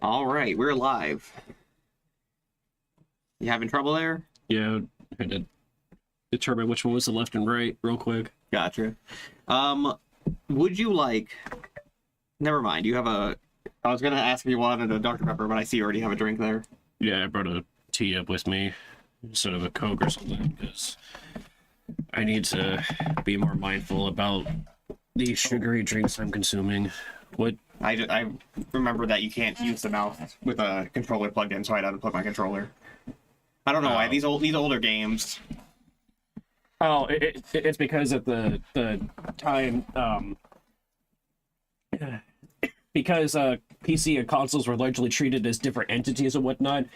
All right, we're live. You having trouble there? Yeah, I had to determine which one was the left and right real quick. Gotcha. Would you like... Never mind, you have a... I was gonna ask if you wanted a Dr. Pepper, but I see you already have a drink there. Yeah, I brought a tea up with me instead of a Coke or something, because I need to be more mindful about the sugary drinks I'm consuming. What? I remember that you can't use the mouth with a controller plugged in, so I had to plug my controller. I don't know why. These older games... Oh, it's because at the time, because PC and consoles were largely treated as different entities and whatnot,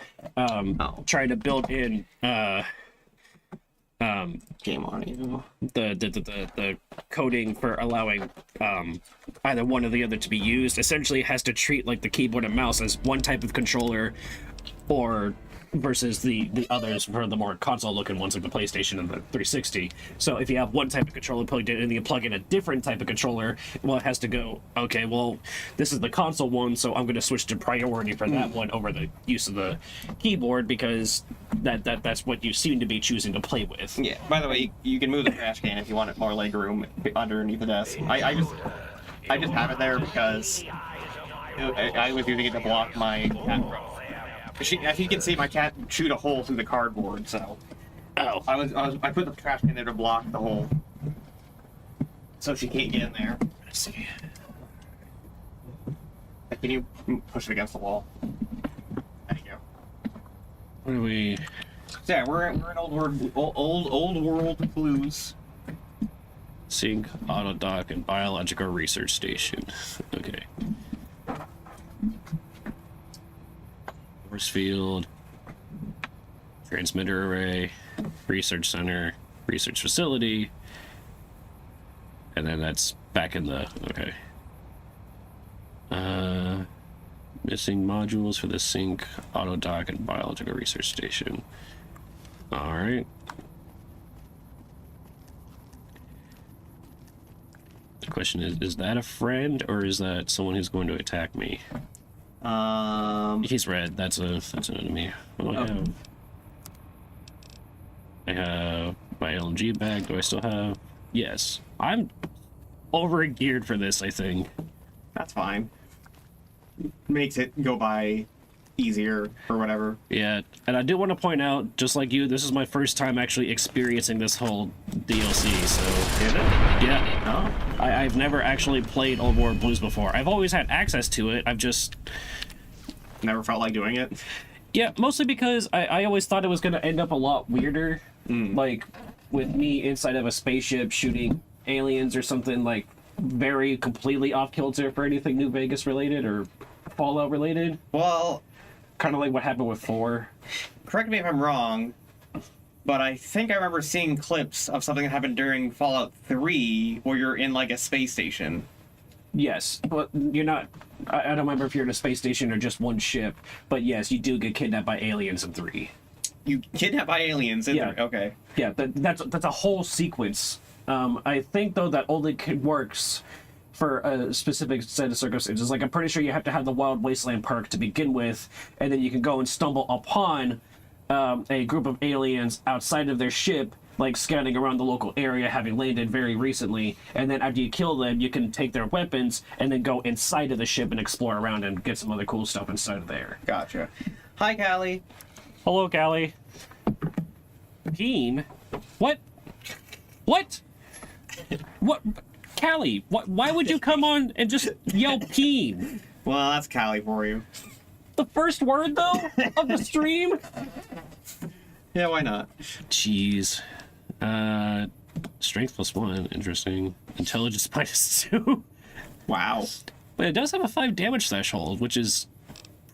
trying to build in Game audio. the coding for allowing either one or the other to be used essentially has to treat like the keyboard and mouse as one type of controller, or versus the others for the more console looking ones like the PlayStation and the 360. So if you have one type of controller plugged in and you plug in a different type of controller, well, it has to go, okay, well, this is the console one, so I'm going to switch to priority for that one over the use of the keyboard, because that's what you seem to be choosing to play with. Yeah, by the way, you can move the trash can if you want more leg room underneath the desk. I just have it there because I was using it to block my cat. As you can see, my cat chewed a hole through the cardboard, so... Oh. I put the trash can there to block the hole. So she can't get in there. Let's see. Can you push it against the wall? There you go. What do we... So yeah, we're in old world clues. Sync, auto dock, and biological research station. Okay. Force field, transmitter array, research center, research facility, and then that's back in the, okay. Missing modules for the sync, auto dock, and biological research station. All right. The question is that a friend or is that someone who's going to attack me? He's red. That's an enemy. What do I have? I have my LMG bag. Do I still have? Yes. I'm over geared for this, I think. That's fine. Makes it go by easier or whatever. Yeah, and I do want to point out, just like you, this is my first time actually experiencing this whole DLC, so... Did it? Yeah. Oh. I've never actually played Old World Blues before. I've always had access to it, I've just... Never felt like doing it? Yeah, mostly because I always thought it was going to end up a lot weirder. Like, with me inside of a spaceship shooting aliens or something, like, very completely off-kilter for anything New Vegas related or Fallout related. Well... Kind of like what happened with 4. Correct me if I'm wrong, but I think I remember seeing clips of something that happened during Fallout 3 where you're in, like, a space station. Yes, but you're not... I don't remember if you're in a space station or just one ship, but yes, you do get kidnapped by aliens in 3. You kidnapped by aliens in 3? Okay. Yeah, that's a whole sequence. I think, though, that only works for a specific set of circumstances. Like, I'm pretty sure you have to have the Wild Wasteland perk to begin with, and then you can go and stumble upon a group of aliens outside of their ship, like scouting around the local area, having landed very recently, and then after you kill them, you can take their weapons and then go inside of the ship and explore around and get some other cool stuff inside of there. Gotcha. Hi, Callie. Hello, Callie. Peen? What? What? What? Callie, why would you come on and just yell peen? Well, that's Callie for you. The first word, though, of the stream? Yeah, why not? Jeez. Strength +1, interesting. Intelligence -2. Wow. But it does have a 5 damage threshold, which is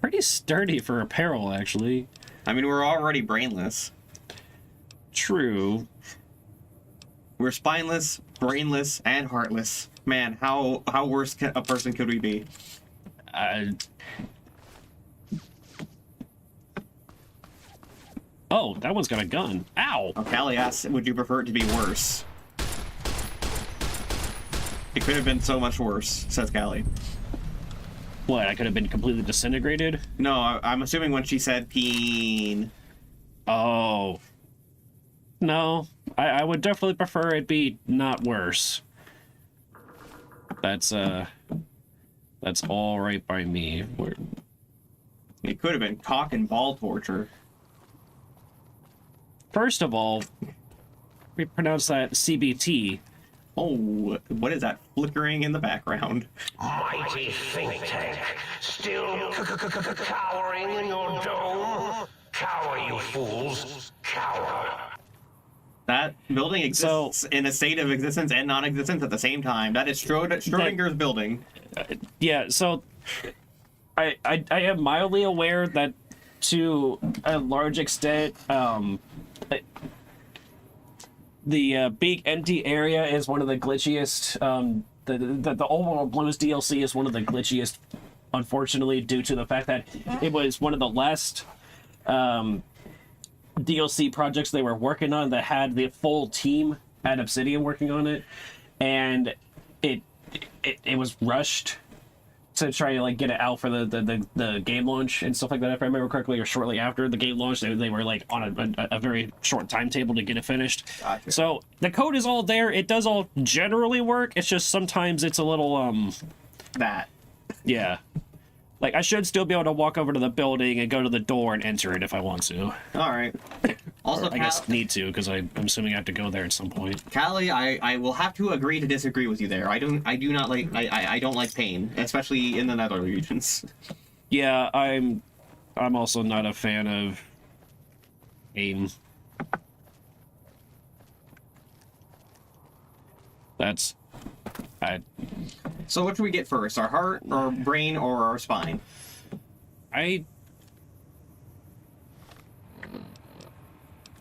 pretty sturdy for a peril, actually. I mean, we're already brainless. True. We're spineless, brainless, and heartless. Man, how worse a person could we be? Oh, that one's got a gun. Ow! Oh, Callie asks, would you prefer it to be worse? It could have been so much worse, says Callie. What, I could have been completely disintegrated? No, I'm assuming when she said peen. Oh. No, I would definitely prefer it be not worse. That's all right by me. It could have been cock and ball torture. First of all, we pronounce that CBT. Oh, what is that flickering in the background? Mighty think tank, still cowering in your dome? Cower, you fools, cower. That building exists in a state of existence and non-existence at the same time. That is Schrodinger's building. Yeah, so I am mildly aware that to a large extent, the big empty area is one of the glitchiest. The overall Blues DLC is one of the glitchiest, unfortunately, due to the fact that it was one of the last DLC projects they were working on that had the full team at Obsidian working on it, and it was rushed to try to like get it out for the game launch and stuff like that, if I remember correctly, or shortly after the game launch. They were like on a very short timetable to get it finished. Gotcha. So the code is all there. It does all generally work. It's just sometimes it's a little That. yeah. Like, I should still be able to walk over to the building and go to the door and enter it if I want to. All right. Also, Or I guess need to, because I'm assuming I have to go there at some point. Callie, I will have to agree to disagree with you there. I don't like pain, especially in the nether regions. Yeah, I'm also not a fan of pain. So what should we get first? Our heart, our brain, or our spine? I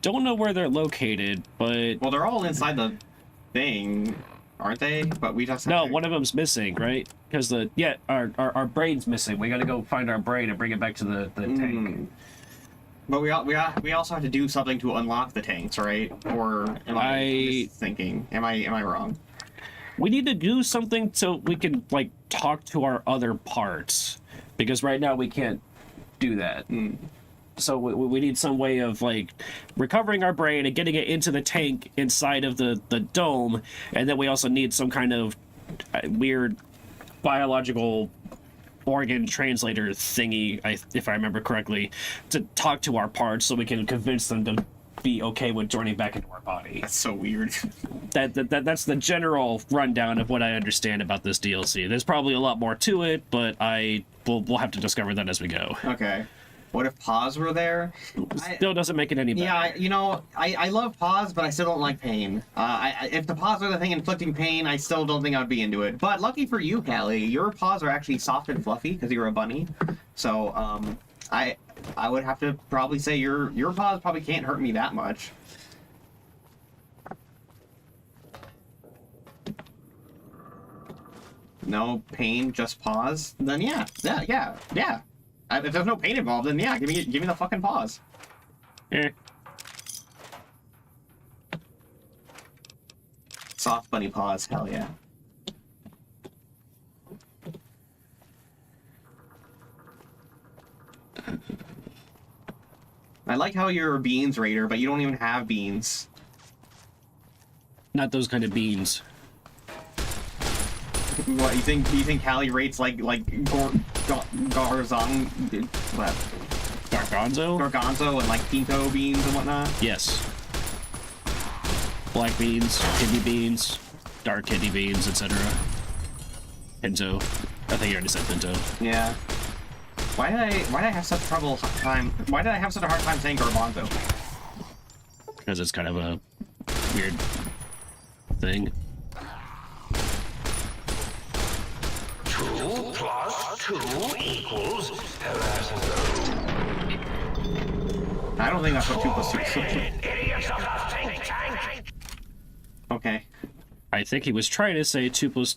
don't know where they're located, but Well, they're all inside the thing, aren't they? But we just have no, to... one of them's missing, right? Because our brain's missing. We got to go find our brain and bring it back to the tank. But we also have to do something to unlock the tanks, right? Or am I thinking? Am I wrong? We need to do something so we can like talk to our other parts, because right now we can't do that. So we need some way of like recovering our brain and getting it into the tank inside of the dome, and then we also need some kind of weird biological organ translator thingy, if I remember correctly, to talk to our parts so we can convince them to be okay with joining back into our body. That's so weird. That's the general rundown of what I understand about this DLC. There's probably a lot more to it, but we'll have to discover that as we go. Okay. What if Paws were there? Still doesn't make it any better. Yeah, I love Paws, but I still don't like pain. If the Paws are the thing inflicting pain, I still don't think I'd be into it. But lucky for you, Callie, your paws are actually soft and fluffy because you're a bunny. So, I would have to probably say your paws probably can't hurt me that much. No pain, just paws? Then yeah. If there's no pain involved, then yeah, give me the fucking paws. Soft bunny paws, hell yeah. I like how you're a beans raider, but you don't even have beans. Not those kind of beans. What, you think Callie rates like Garzon, what? Gargonzo and like pinto beans and whatnot? Yes. Black beans, kidney beans, dark kidney beans, etc. Pinto. I think you already said pinto. Yeah. Why did I have such Why did I have such a hard time saying garbanzo? Because it's kind of a weird thing. 2 plus 2 equals... I don't think that's what 2 plus 2 is. Idiots of the think tank! Okay. I think he was trying to say 2 plus...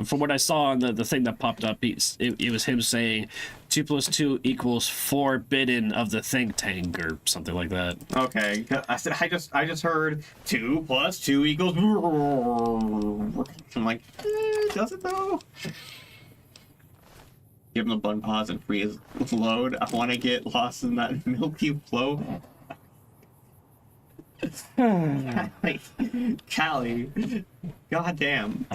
From what I saw on the thing that popped up, it was him saying 2 plus 2 equals forbidden of the think tank or something like that. Okay. I just heard 2 plus 2 equals... I'm like, does it though? Give him a bun pause and free his load. I want to get lost in that milky flow. Callie. God damn.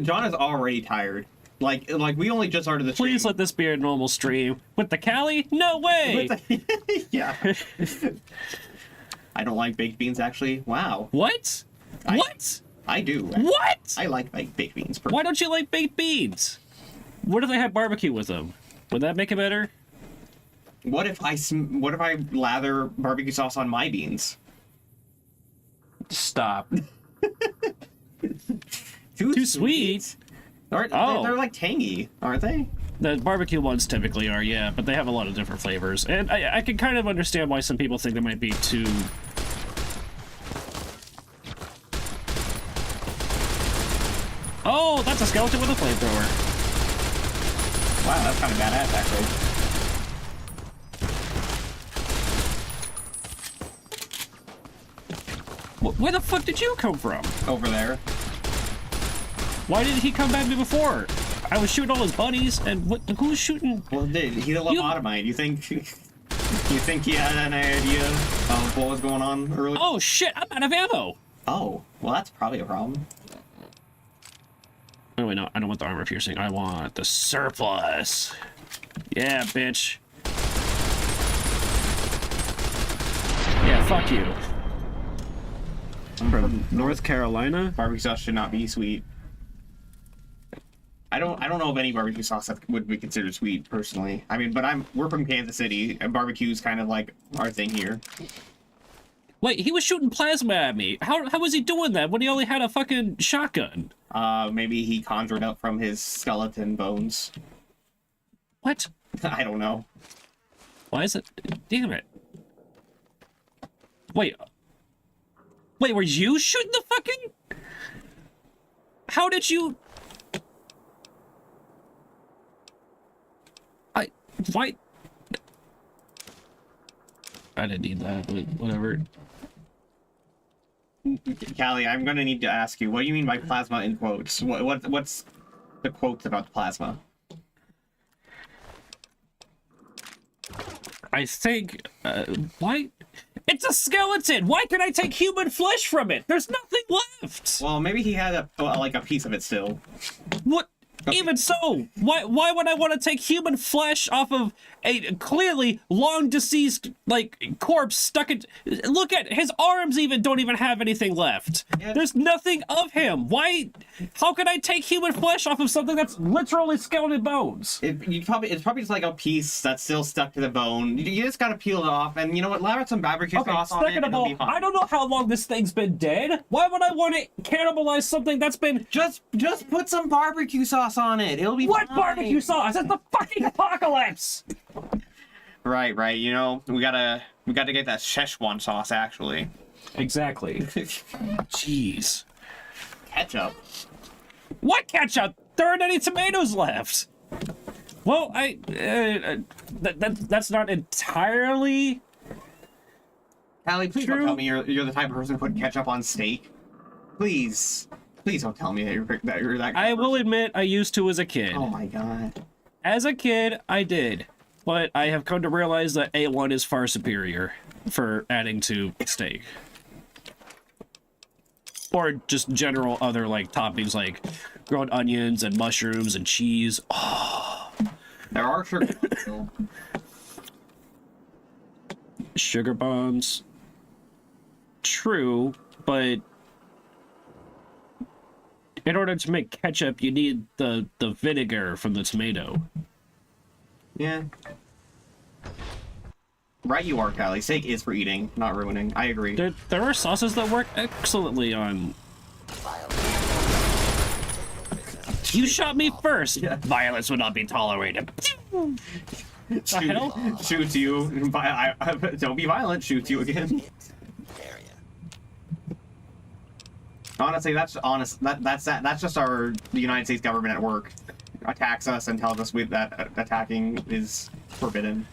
John is already tired. Like we only just started the stream. Please let this be a normal stream. With the Callie? No way! Yeah. I don't like baked beans, actually. Wow. What? What? I do. What? I like baked beans. Why don't you like baked beans? What if they had barbecue with them? Would that make it better? What if I lather barbecue sauce on my beans? Stop. Too sweet? They're like tangy, aren't they? The barbecue ones typically are, yeah, but they have a lot of different flavors. And I can kind of understand why some people think they might be too... Oh, that's a skeleton with a flamethrower. Wow, that's kind of badass, actually. Where the fuck did you come from? Over there. Why didn't he come at me before? I was shooting all his buddies, and who's shooting? Well, dude, he's a lobotomite. You think he had an idea of what was going on earlier? Oh shit! I'm out of ammo. Oh, well, that's probably a problem. Oh wait, no, I don't want the armor piercing. I want the surplus. Yeah, bitch. Yeah, fuck you. I'm from North Carolina. Barbecue sauce should not be sweet. I don't know of any barbecue sauce that would be considered sweet, personally. I mean, but we're from Kansas City, and barbecue's kind of like our thing here. Wait, he was shooting plasma at me. How was he doing that when he only had a fucking shotgun? Maybe he conjured up from his skeleton bones. What? I don't know. Why is it? Damn it. Wait, were you shooting the fucking... How did you... Why? I didn't need that, but whatever. Callie, I'm gonna need to ask you, what do you mean by plasma in quotes? What's the quotes about the plasma? I think, why? It's a skeleton! Why can I take human flesh from it? There's nothing left! Well, maybe he had a piece of it still. What? Okay. Even so, why would I want to take human flesh off of a clearly long deceased corpse stuck in? Look at his arms. Don't even have anything left. Yeah. There's nothing of him. Why? How can I take human flesh off of something that's literally skeleton bones? It's probably just like a piece that's still stuck to the bone. You just gotta peel it off, and you know what? Lather some barbecue sauce on it, and it'll be fine. I don't know how long this thing's been dead. Why would I want to cannibalize something that's been... Just put some barbecue sauce on it. It'll be What fine. barbecue sauce? It's the fucking apocalypse! Right. You know, we gotta get that Szechuan sauce, actually. Exactly. Jeez. Ketchup. What ketchup? There aren't any tomatoes left. Well, that's not entirely... Callie, please True. don't tell me you're the type of person to put ketchup on steak. Please don't tell me that you're that kind of I will person. admit I used to as a kid. Oh my god. As a kid, I did. But I have come to realize that A1 is far superior for adding to steak. Or just general other, toppings like grilled onions and mushrooms and cheese. Oh. There are sugar still. Sugar bombs. True, but in order to make ketchup, you need the vinegar from the tomato. Yeah. Right you are, Callie. Steak is for eating, not ruining. I agree. There are sauces that work excellently on... You shot me first! Yeah. Violence would not be tolerated. Shoot you. Don't be violent. Shoot you again. Honestly, that's just the United States government at work attacks us and tells us that attacking is forbidden.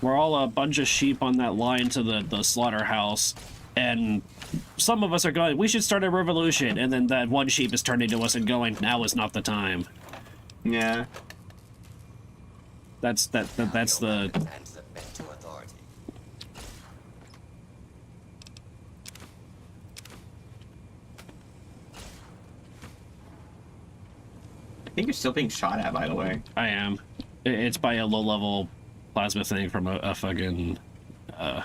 We're all a bunch of sheep on that line to the slaughterhouse, and some of us are going, we should start a revolution, and then that one sheep is turning to us and going, now is not the time. Yeah. That's the And submit to authority. I think you're still being shot at, by the way. I am. It's by a low-level plasma thing from a fucking a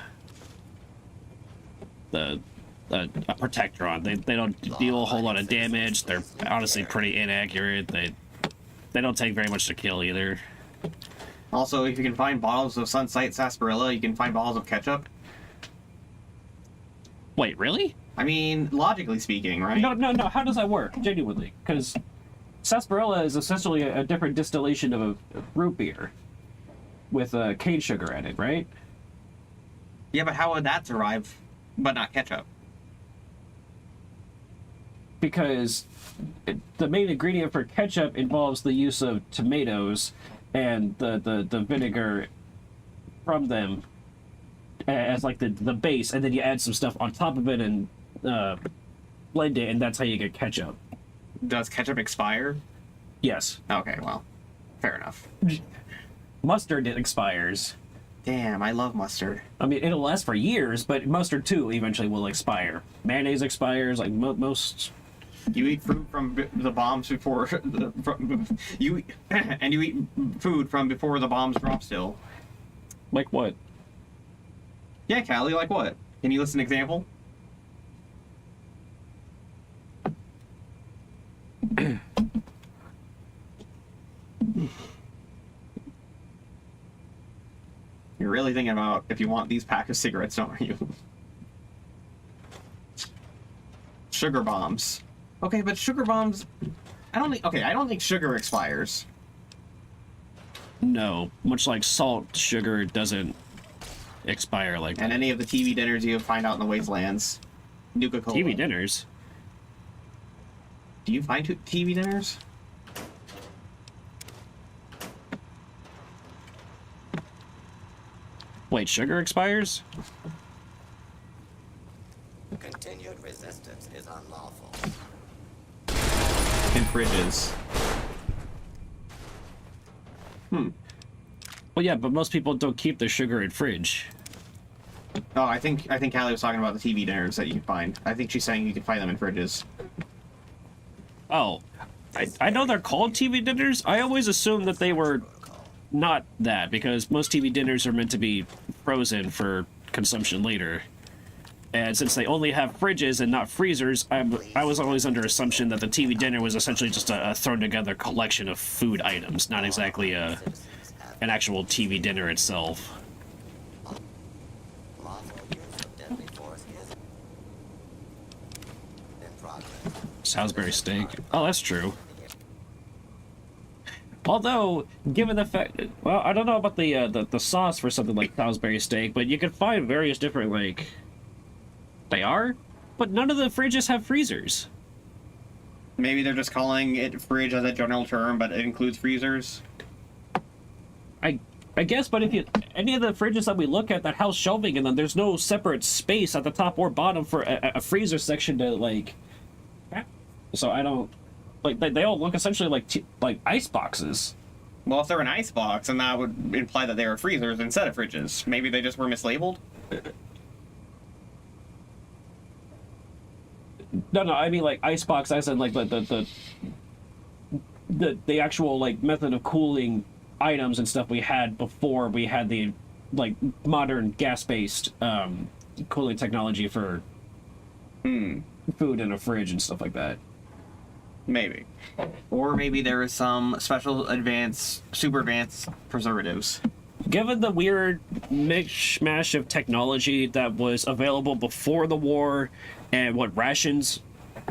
protectron. They don't deal a whole lot of damage. They're honestly pretty inaccurate. They don't take very much to kill either. Also, if you can find bottles of Sunsight sarsaparilla, you can find bottles of ketchup. Wait, really? I mean, logically speaking, right? No. How does that work? Genuinely, because sarsaparilla is essentially a different distillation of a root beer with cane sugar in it, right? Yeah, but how would that survive, but not ketchup? Because the main ingredient for ketchup involves the use of tomatoes and the vinegar from them as like the base, and then you add some stuff on top of it and blend it, and that's how you get ketchup. Does ketchup expire? Yes. Okay, well, fair enough. Mustard, it expires. Damn, I love mustard. I mean, it'll last for years, but mustard too eventually will expire. Mayonnaise expires, like most. You eat fruit from the bombs before you eat food from before the bombs drop. Still, Like what? yeah, Callie. Like what? Can you list an example? You're really thinking about if you want these pack of cigarettes, don't you? Sugar bombs. Okay, but sugar bombs. I don't think sugar expires. No, much like salt, sugar doesn't expire like And that. any of the TV dinners you find out in the wastelands. Nuka-Cola. TV dinners. Do you find TV dinners? Wait, sugar expires? Continued resistance is unlawful. In fridges. Well, yeah, but most people don't keep their sugar in fridge. Oh, I think Callie was talking about the TV dinners that you can find. I think she's saying you can find them in fridges. Oh, I know they're called TV dinners. I always assumed that they were not that, because most TV dinners are meant to be frozen for consumption later. And since they only have fridges and not freezers, I was always under assumption that the TV dinner was essentially just a thrown together collection of food items, not exactly an actual TV dinner itself. Lawful use of deadly force is in progress. Salisbury steak. Oh, that's true. Although, given the fact, well, I don't know about the sauce for something like Salisbury steak, but you can find various different, like, they are, but none of the fridges have freezers. Maybe they're just calling it fridge as a general term, but it includes freezers. I guess, but if you any of the fridges that we look at that house shelving in them, there's no separate space at the top or bottom for a freezer section to like. So I don't like they all look essentially like ice boxes. Well, if they're an ice box, then that would imply that they were freezers instead of fridges. Maybe they just were mislabeled. No, I mean like icebox as in like the actual like method of cooling items and stuff we had before we had the like modern gas-based cooling technology for food in a fridge and stuff like that. Maybe. Or maybe there is some special super advanced preservatives. Given the weird mishmash of technology that was available before the war and what rations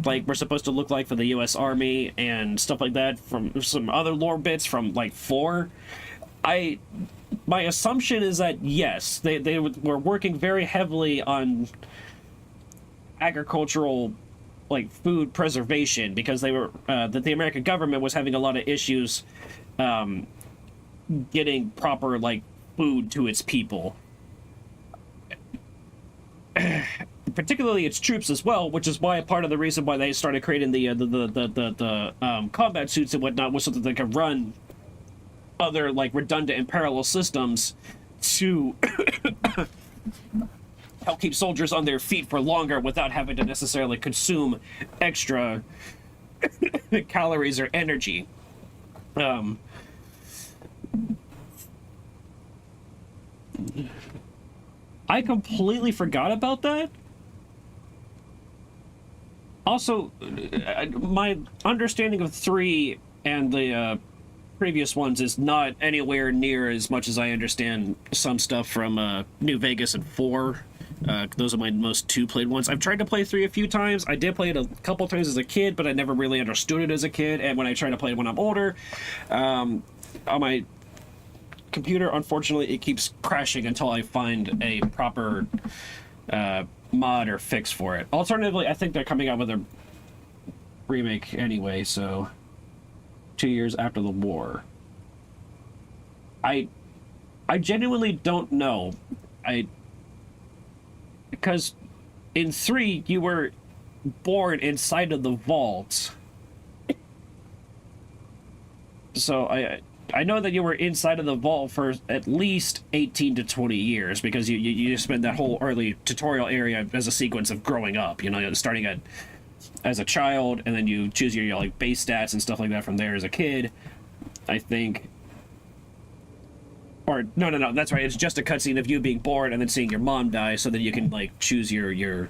like were supposed to look like for the US Army and stuff like that from some other lore bits from like 4, my assumption is that yes, they were working very heavily on agricultural like food preservation because they were that the American government was having a lot of issues getting proper like food to its people. particularly its troops as well, which is why part of the reason why they started creating the combat suits and whatnot was so that they could run other like redundant and parallel systems to help keep soldiers on their feet for longer without having to necessarily consume extra calories or energy. I completely forgot about that. Also, my understanding of 3 and the previous ones is not anywhere near as much as I understand some stuff from New Vegas and 4. Those are my most 2-played ones. I've tried to play 3 a few times. I did play it a couple times as a kid, but I never really understood it as a kid. And when I try to play it when I'm older, on my computer, unfortunately, it keeps crashing until I find a proper mod or fix for it. Alternatively, I think they're coming out with a remake anyway, so 2 years after the war. I genuinely don't know. Because in 3, you were born inside of the vault. So I know that you were inside of the vault for at least 18 to 20 years because you spend that whole early tutorial area as a sequence of growing up, you know, starting as a child, and then you choose your like base stats and stuff like that from there as a kid, I think. Or no, that's right. It's just a cutscene of you being born and then seeing your mom die, so that you can like choose your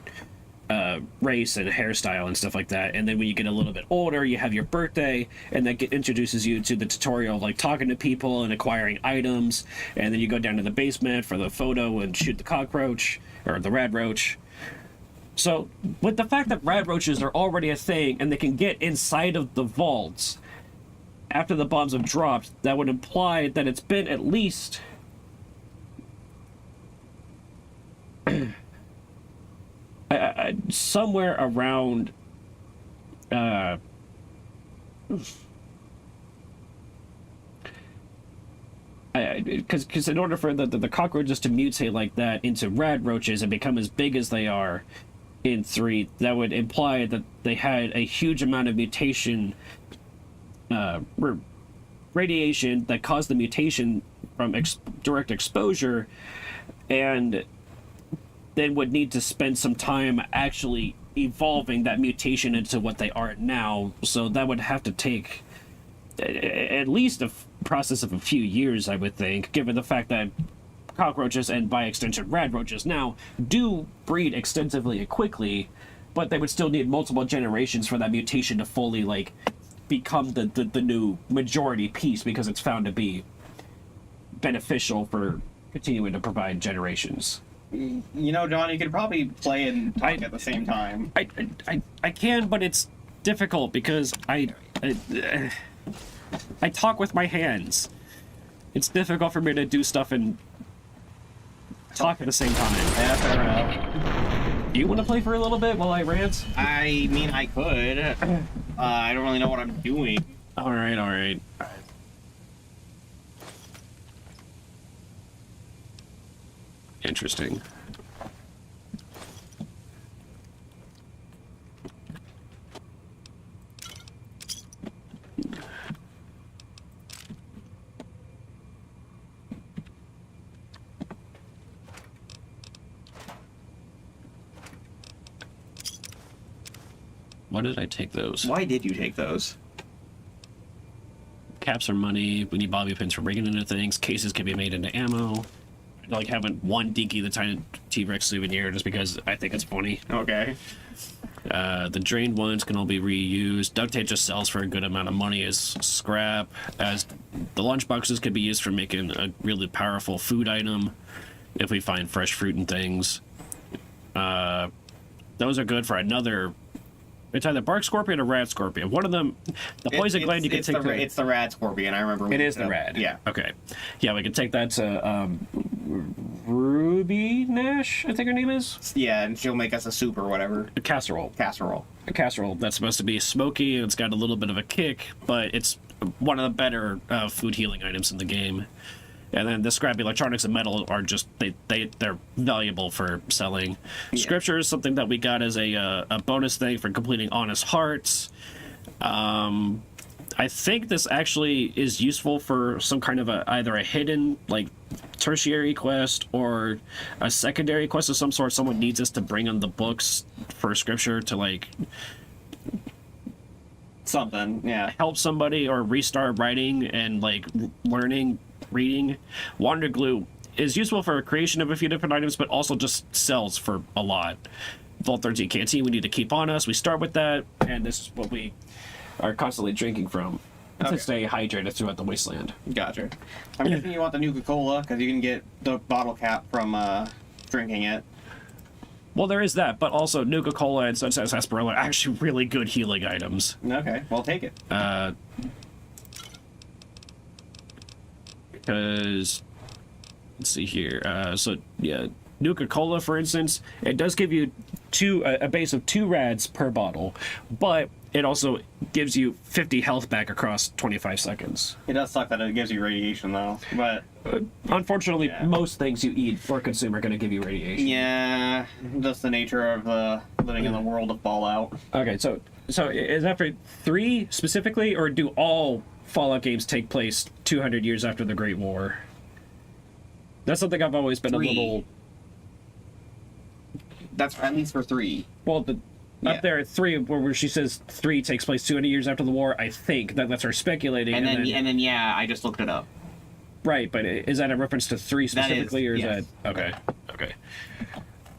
race and hairstyle and stuff like that. And then when you get a little bit older, you have your birthday, and that introduces you to the tutorial, like talking to people and acquiring items. And then you go down to the basement for the photo and shoot the cockroach or the rad roach. So with the fact that rad roaches are already a thing and they can get inside of the vaults after the bombs have dropped, that would imply that it's been at least somewhere around because in order for the cockroaches to mutate like that into rad roaches and become as big as they are in 3, that would imply that they had a huge amount of mutation radiation that caused the mutation from direct exposure, and then would need to spend some time actually evolving that mutation into what they are now. So that would have to take at least a process of a few years, I would think, given the fact that cockroaches, and by extension rad roaches now, do breed extensively and quickly, but they would still need multiple generations for that mutation to fully like become the new majority piece, because it's found to be beneficial for continuing to provide generations. You know, John, you could probably play and talk at the same time. I can, but it's difficult because I talk with my hands. It's difficult for me to do stuff and talk at the same time. Yeah, fair enough. Do you want to play for a little bit while I rant? I mean, I could. I don't really know what I'm doing. All right. Interesting. Why did I take those? Why did you take those? Caps are money. We need bobby pins for breaking into things. Cases can be made into ammo. I like having one Dinky the Tiny T-Rex souvenir just because I think it's funny. Okay. The drained ones can all be reused. Duct tape just sells for a good amount of money as scrap. As the lunchboxes could be used for making a really powerful food item if we find fresh fruit and things. Those are good for another. It's either bark scorpion or rad scorpion. One of them, the poison gland you can take. It's the rad scorpion. I remember. It is the rad. Yeah. Okay. Yeah, we can take that to Ruby Nash, I think her name is. Yeah, and she'll make us a soup or whatever. A casserole. A casserole that's supposed to be smoky and it's got a little bit of a kick, but it's one of the better food healing items in the game. And then the scrap electronics and metal are just they're valuable for selling. Yeah. Scripture is something that we got as a bonus thing for completing honest hearts. I think this actually is useful for some kind of either a hidden like tertiary quest or a secondary quest of some sort. Someone needs us to bring in the books for Scripture to like Something, yeah. help somebody or restart writing and like learning reading. Wander glue is useful for creation of a few different items, but also just sells for a lot. Vault 13 canteen we need to keep on us. We start with that, and this is what we are constantly drinking from Okay. to stay hydrated throughout the wasteland. Gotcha. I'm guessing you want the Nuka-Cola, because you can get the bottle cap from drinking it. Well, there is that, but also Nuka-Cola and Sunset Sarsaparilla are actually really good healing items. Okay, well, take it. Because let's see here. So yeah, Nuka-Cola, for instance, it does give you a base of 2 rads per bottle, but it also gives you 50 health back across 25 seconds. It does suck that it gives you radiation, though, but... Unfortunately, Yeah. most things you eat or consume are going to give you radiation. Yeah, just the nature of living in the world of Fallout. Okay, so is that for 3 specifically, or do all Fallout games take place 200 years after the Great War? That's something I've always been 3. a little... That's at least for 3. Well, Yeah. up there at 3, where she says 3 takes place 200 years after the war, I think that's her speculating. And then yeah, I just looked it up. Right, but is that a reference to 3 specifically, or is yes. that... Okay.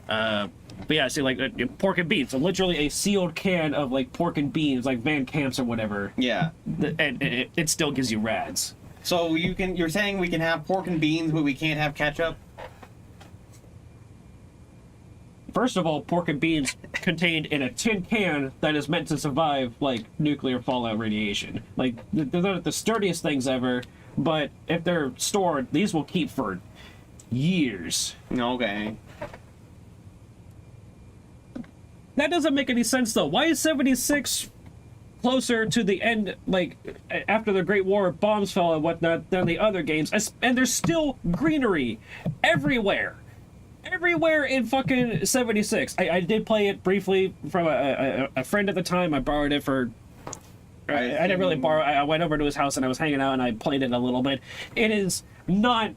But yeah, see, like, pork and beans. So literally a sealed can of, like, pork and beans, like Van Camp's or whatever. Yeah. And it still gives you rads. So you're saying we can have pork and beans, but we can't have ketchup? First of all, pork and beans contained in a tin can that is meant to survive, like, nuclear fallout radiation. Like, they're not the sturdiest things ever, but if they're stored, these will keep for years. Okay. That doesn't make any sense, though. Why is 76 closer to the end, like, after the Great War, bombs fell and whatnot, than the other games? And there's still greenery everywhere. Everywhere in fucking 76. I did play it briefly from a friend at the time. I borrowed it for... I didn't really borrow. I went over to his house and I was hanging out and I played it a little bit. It is not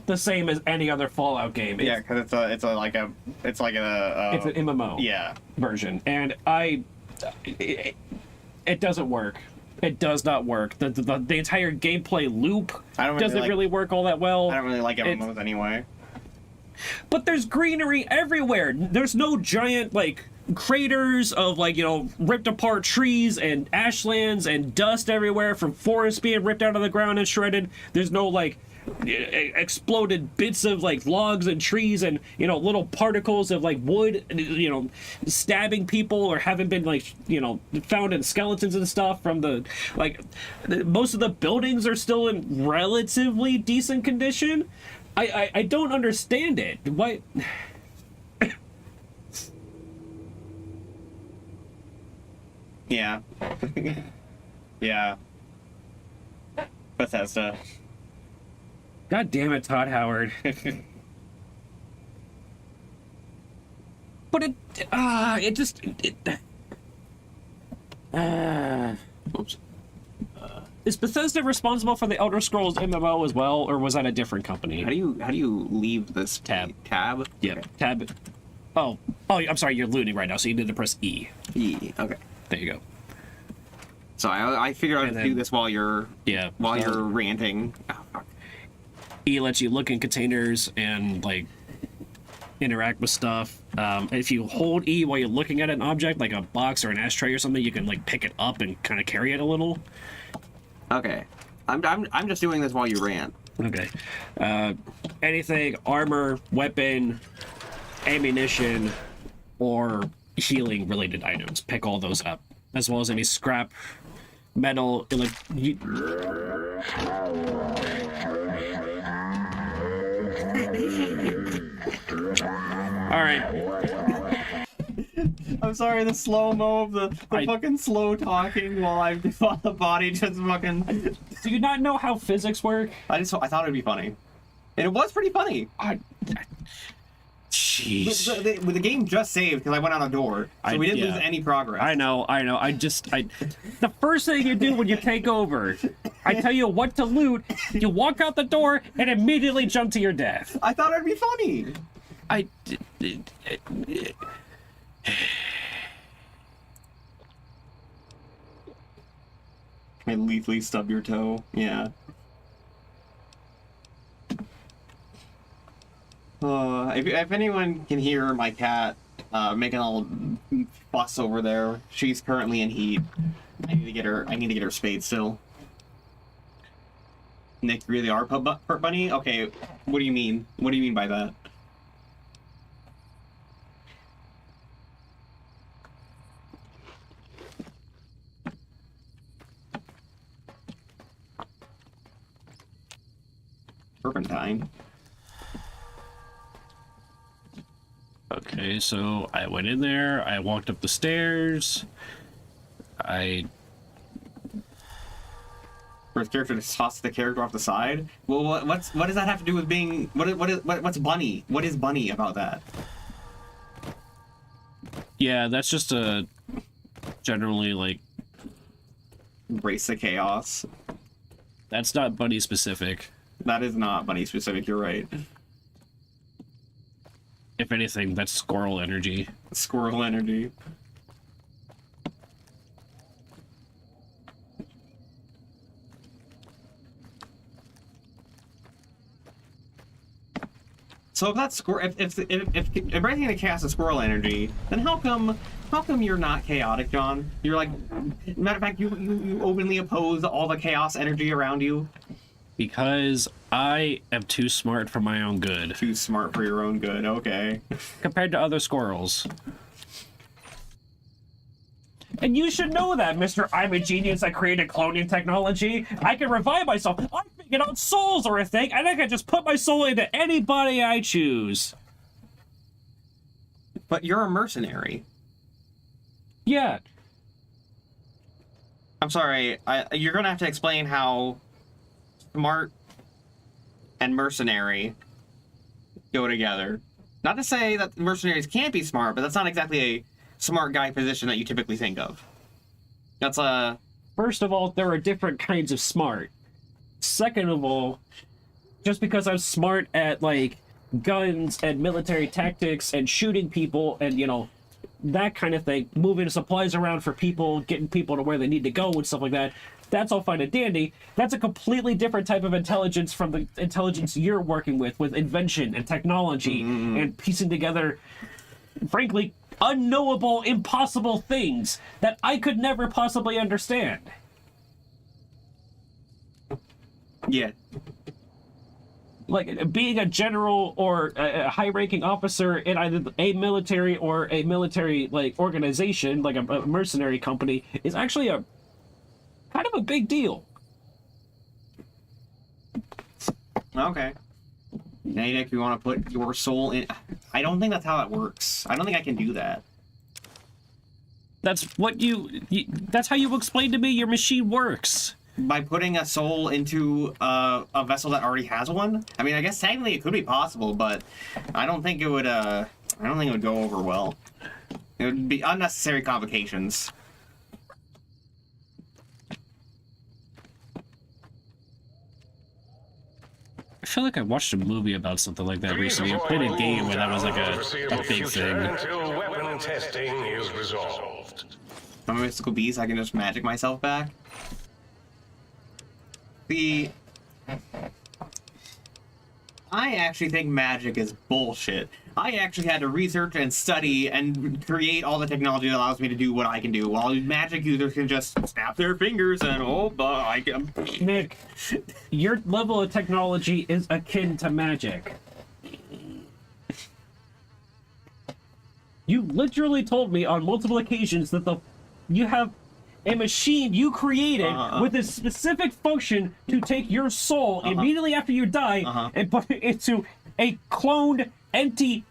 the same as any other Fallout game. Yeah, because it's an MMO yeah. version, and it doesn't work. It does not work. The entire gameplay loop doesn't really work all that well. I don't really like MMOs anyway. But there's greenery everywhere. There's no giant, like, craters of, like, you know, ripped apart trees and ashlands and dust everywhere from forests being ripped out of the ground and shredded. There's no, like, exploded bits of, like, logs and trees and, you know, little particles of, like, wood, you know, stabbing people or having been, like, you know, found in skeletons and stuff from the, like, most of the buildings are still in relatively decent condition. I don't understand it. Why? Yeah. Yeah. Bethesda. God damn it, Todd Howard. But oops. Is Bethesda responsible for the Elder Scrolls MMO as well, or was that a different company? How do you leave this Tab? Yeah. Okay. Tab. Oh, I'm sorry, you're looting right now, so you need to press E. E. Okay. There you go. So I figured I'd do this while you're you're ranting. Oh, fuck. E lets you look in containers and, like, interact with stuff. If you hold E while you're looking at an object, like a box or an ashtray or something, you can, like, pick it up and kind of carry it a little. Okay. I'm just doing this while you rant. Okay. Anything, armor, weapon, ammunition, or healing related items. Pick all those up. As well as any scrap, metal, Alright. I'm sorry, the slow-mo of the fucking slow talking while the body just fucking... Do you not know how physics work? I thought it'd be funny. And it was pretty funny. Jeez. The game just saved because I went out a door, so we didn't lose any progress. I know. The first thing you do when you take over, I tell you what to loot, you walk out the door and immediately jump to your death. I thought it'd be funny. I lethally stub your toe. Yeah. If anyone can hear my cat making a little fuss over there, she's currently in heat. I need to get her spayed still. Nick, you really are Pert Bunny? Okay, what do you mean? What do you mean by that? Turpentine. Okay, so I went in there, I walked up the stairs, First character to toss the character off the side. Well, what does that have to do with being? What's Bunny? What is Bunny about that? Yeah, that's just a generally like Embrace the chaos. that's not bunny specific. That is not Bunny specific. You're right. If anything, that's squirrel energy. Squirrel energy. So if that's if embracing the chaos is squirrel energy, then how come you're not chaotic, John? You're like, matter of fact, you openly oppose all the chaos energy around you. Because I am too smart for my own good. Too smart for your own good. Okay. Compared to other squirrels. And you should know that, Mr. I'm a genius. I created cloning technology. I can revive myself. I figured out souls are a thing, and I can just put my soul into anybody I choose. But you're a mercenary. Yeah. I'm sorry. You're gonna have to explain how smart and mercenary go together. Not to say that mercenaries can't be smart, but that's not exactly a smart guy position that you typically think of. That's a... First of all, there are different kinds of smart. Second of all, just because I'm smart at, like, guns and military tactics and shooting people and, you know, that kind of thing, moving supplies around for people, getting people to where they need to go and stuff like that, that's all fine and dandy. That's a completely different type of intelligence from the intelligence you're working with invention and technology and piecing together, frankly, unknowable, impossible things that I could never possibly understand. Yeah. Like, being a general or a high-ranking officer in either a military or a military, like, organization, like a mercenary company, is actually a kind of a big deal. Okay. Now, Nick, you want to put your soul in... I don't think that's how it works. I don't think I can do that. That's what that's how you explain to me your machine works. By putting a soul into a vessel that already has one? I mean, I guess technically it could be possible, but I don't think it would, I don't think it would go over well. It would be unnecessary complications. I feel like I watched a movie about something like that recently. I played a game where that was like a big thing. Until weapon testing is resolved. I'm a mystical beast, I can just magic myself back. See, I actually think magic is bullshit. I actually had to research and study and create all the technology that allows me to do what I can do, while magic users can just snap their fingers and, oh, but I can... Nick, your level of technology is akin to magic. You literally told me on multiple occasions that you have a machine you created with a specific function to take your soul immediately after you die and put it into a cloned, empty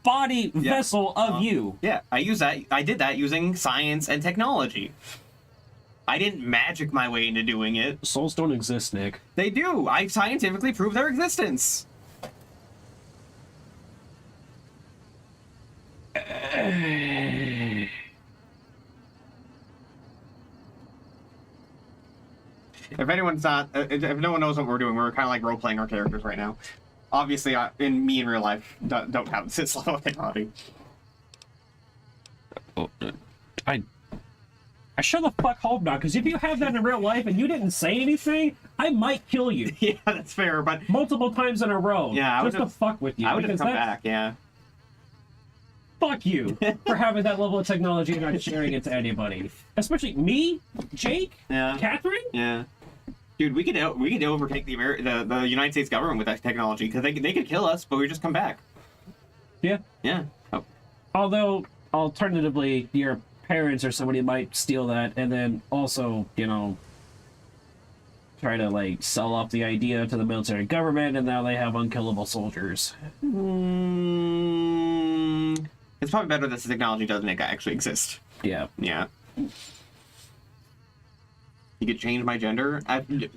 body vessel of you. Yeah, I did that using science and technology. I didn't magic my way into doing it. Souls don't exist, Nick. They do. I scientifically proved their existence. If anyone's not, if no one knows what we're doing, we're kind of like role-playing our characters right now. Obviously, me in real life don't have this level of technology. Oh, I sure the fuck hope not, because if you have that in real life and you didn't say anything, I might kill you. Yeah, that's fair, but Multiple times in a row. Yeah, just to fuck with you. I would have because come that's- back. Yeah. Fuck you for having that level of technology and not sharing it to anybody. Especially me, Jake, Yeah. Catherine. Yeah. Dude, we could overtake the United States government with that technology because they could kill us, but we just come back. Yeah. Yeah. Oh. Although, alternatively, your parents or somebody might steal that and then also, you know, try to, like, sell off the idea to the military government, and now they have unkillable soldiers. It's probably better that this technology doesn't actually exist. Yeah. Yeah. You could change my gender.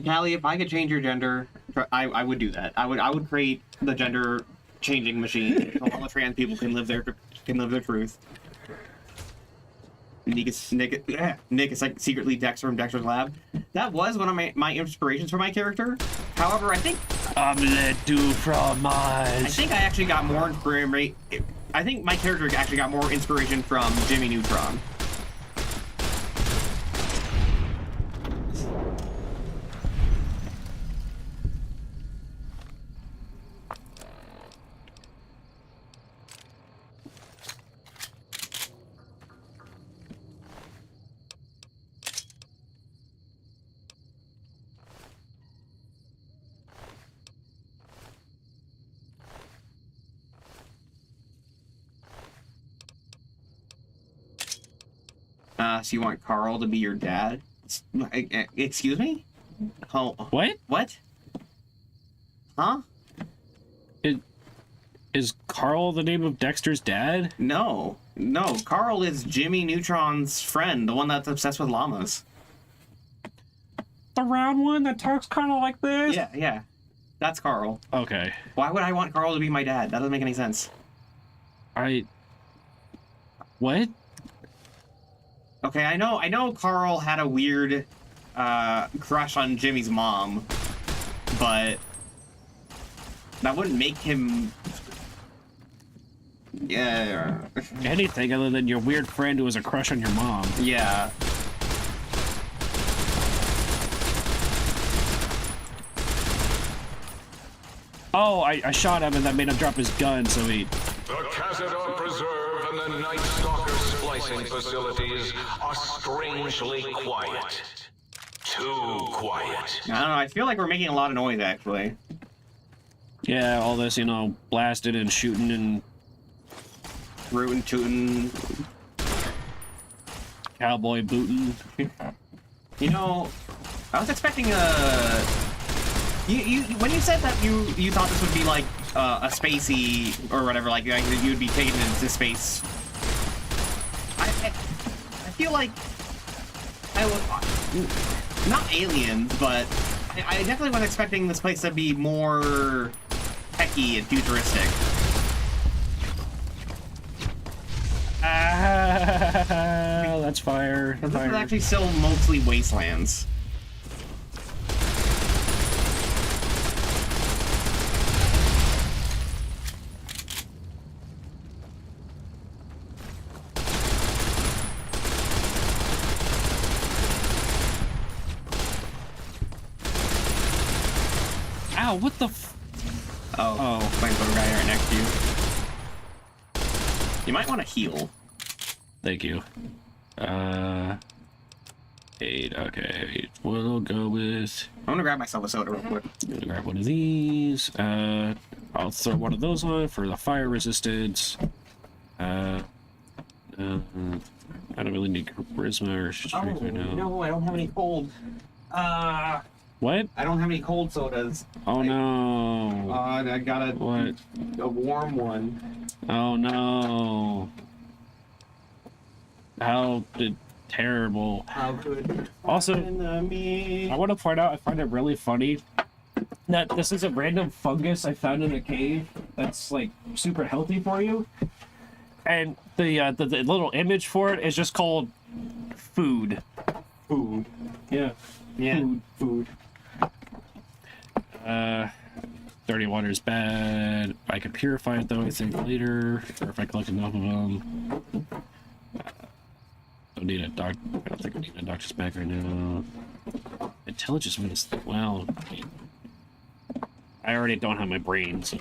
Callie, if I could change your gender, I would do that. I would create the gender changing machine so all the trans people can live their truth. Nick is like secretly Dexter from Dexter's Lab. That was one of my inspirations for my character. However, I think I'm let do from Mars. I think I actually got more inspiration. I think my character actually got more inspiration from Jimmy Neutron. So you want Carl to be your dad? Excuse me? Oh. What? What? Huh? Is Carl the name of Dexter's dad? No. No, Carl is Jimmy Neutron's friend, the one that's obsessed with llamas. The round one that talks kind of like this? Yeah. That's Carl. Okay. Why would I want Carl to be my dad? That doesn't make any sense. What? Okay, I know Carl had a weird crush on Jimmy's mom, but that wouldn't make him Anything other than your weird friend who has a crush on your mom. Yeah. Oh, I shot him and that made him drop his gun, so he... The Cazador Preserve and the Night Stalker splicing facilities are strangely quiet. Too quiet. I don't know, I feel like we're making a lot of noise, actually. Yeah, all this, you know, blasting and shooting and... Rootin' tootin'. Cowboy booting. You know, I was expecting a... when you said that you thought this would be like a spacey or whatever, like you would be taken into space, I feel like I was not aliens, but I definitely was expecting this place to be more techy and futuristic. That's fire. Because this is actually still mostly wastelands. Ow, what the f... Oh, flamethrower guy right next to you. You might want to heal. Thank you. Aid, okay. We'll go with... I'm gonna grab myself a soda real quick. I'm gonna grab one of these. I'll throw one of those on for the fire resistance. I don't really need charisma or strength right now. No, I don't have any cold. What? I don't have any cold sodas. Oh no. I got a warm one. Oh no. How terrible. How good. Also, I want to point out, I find it really funny that this is a random fungus I found in a cave that's like super healthy for you. and the little image for it is just called food. Food. Yeah. Yeah. Food. Dirty water is bad. I can purify it though, I think, later. Or if I collect enough of them. Don't need a doc. I don't think I need a doctor's bag right now. Intelligence minus. Well, I already don't have my brain, so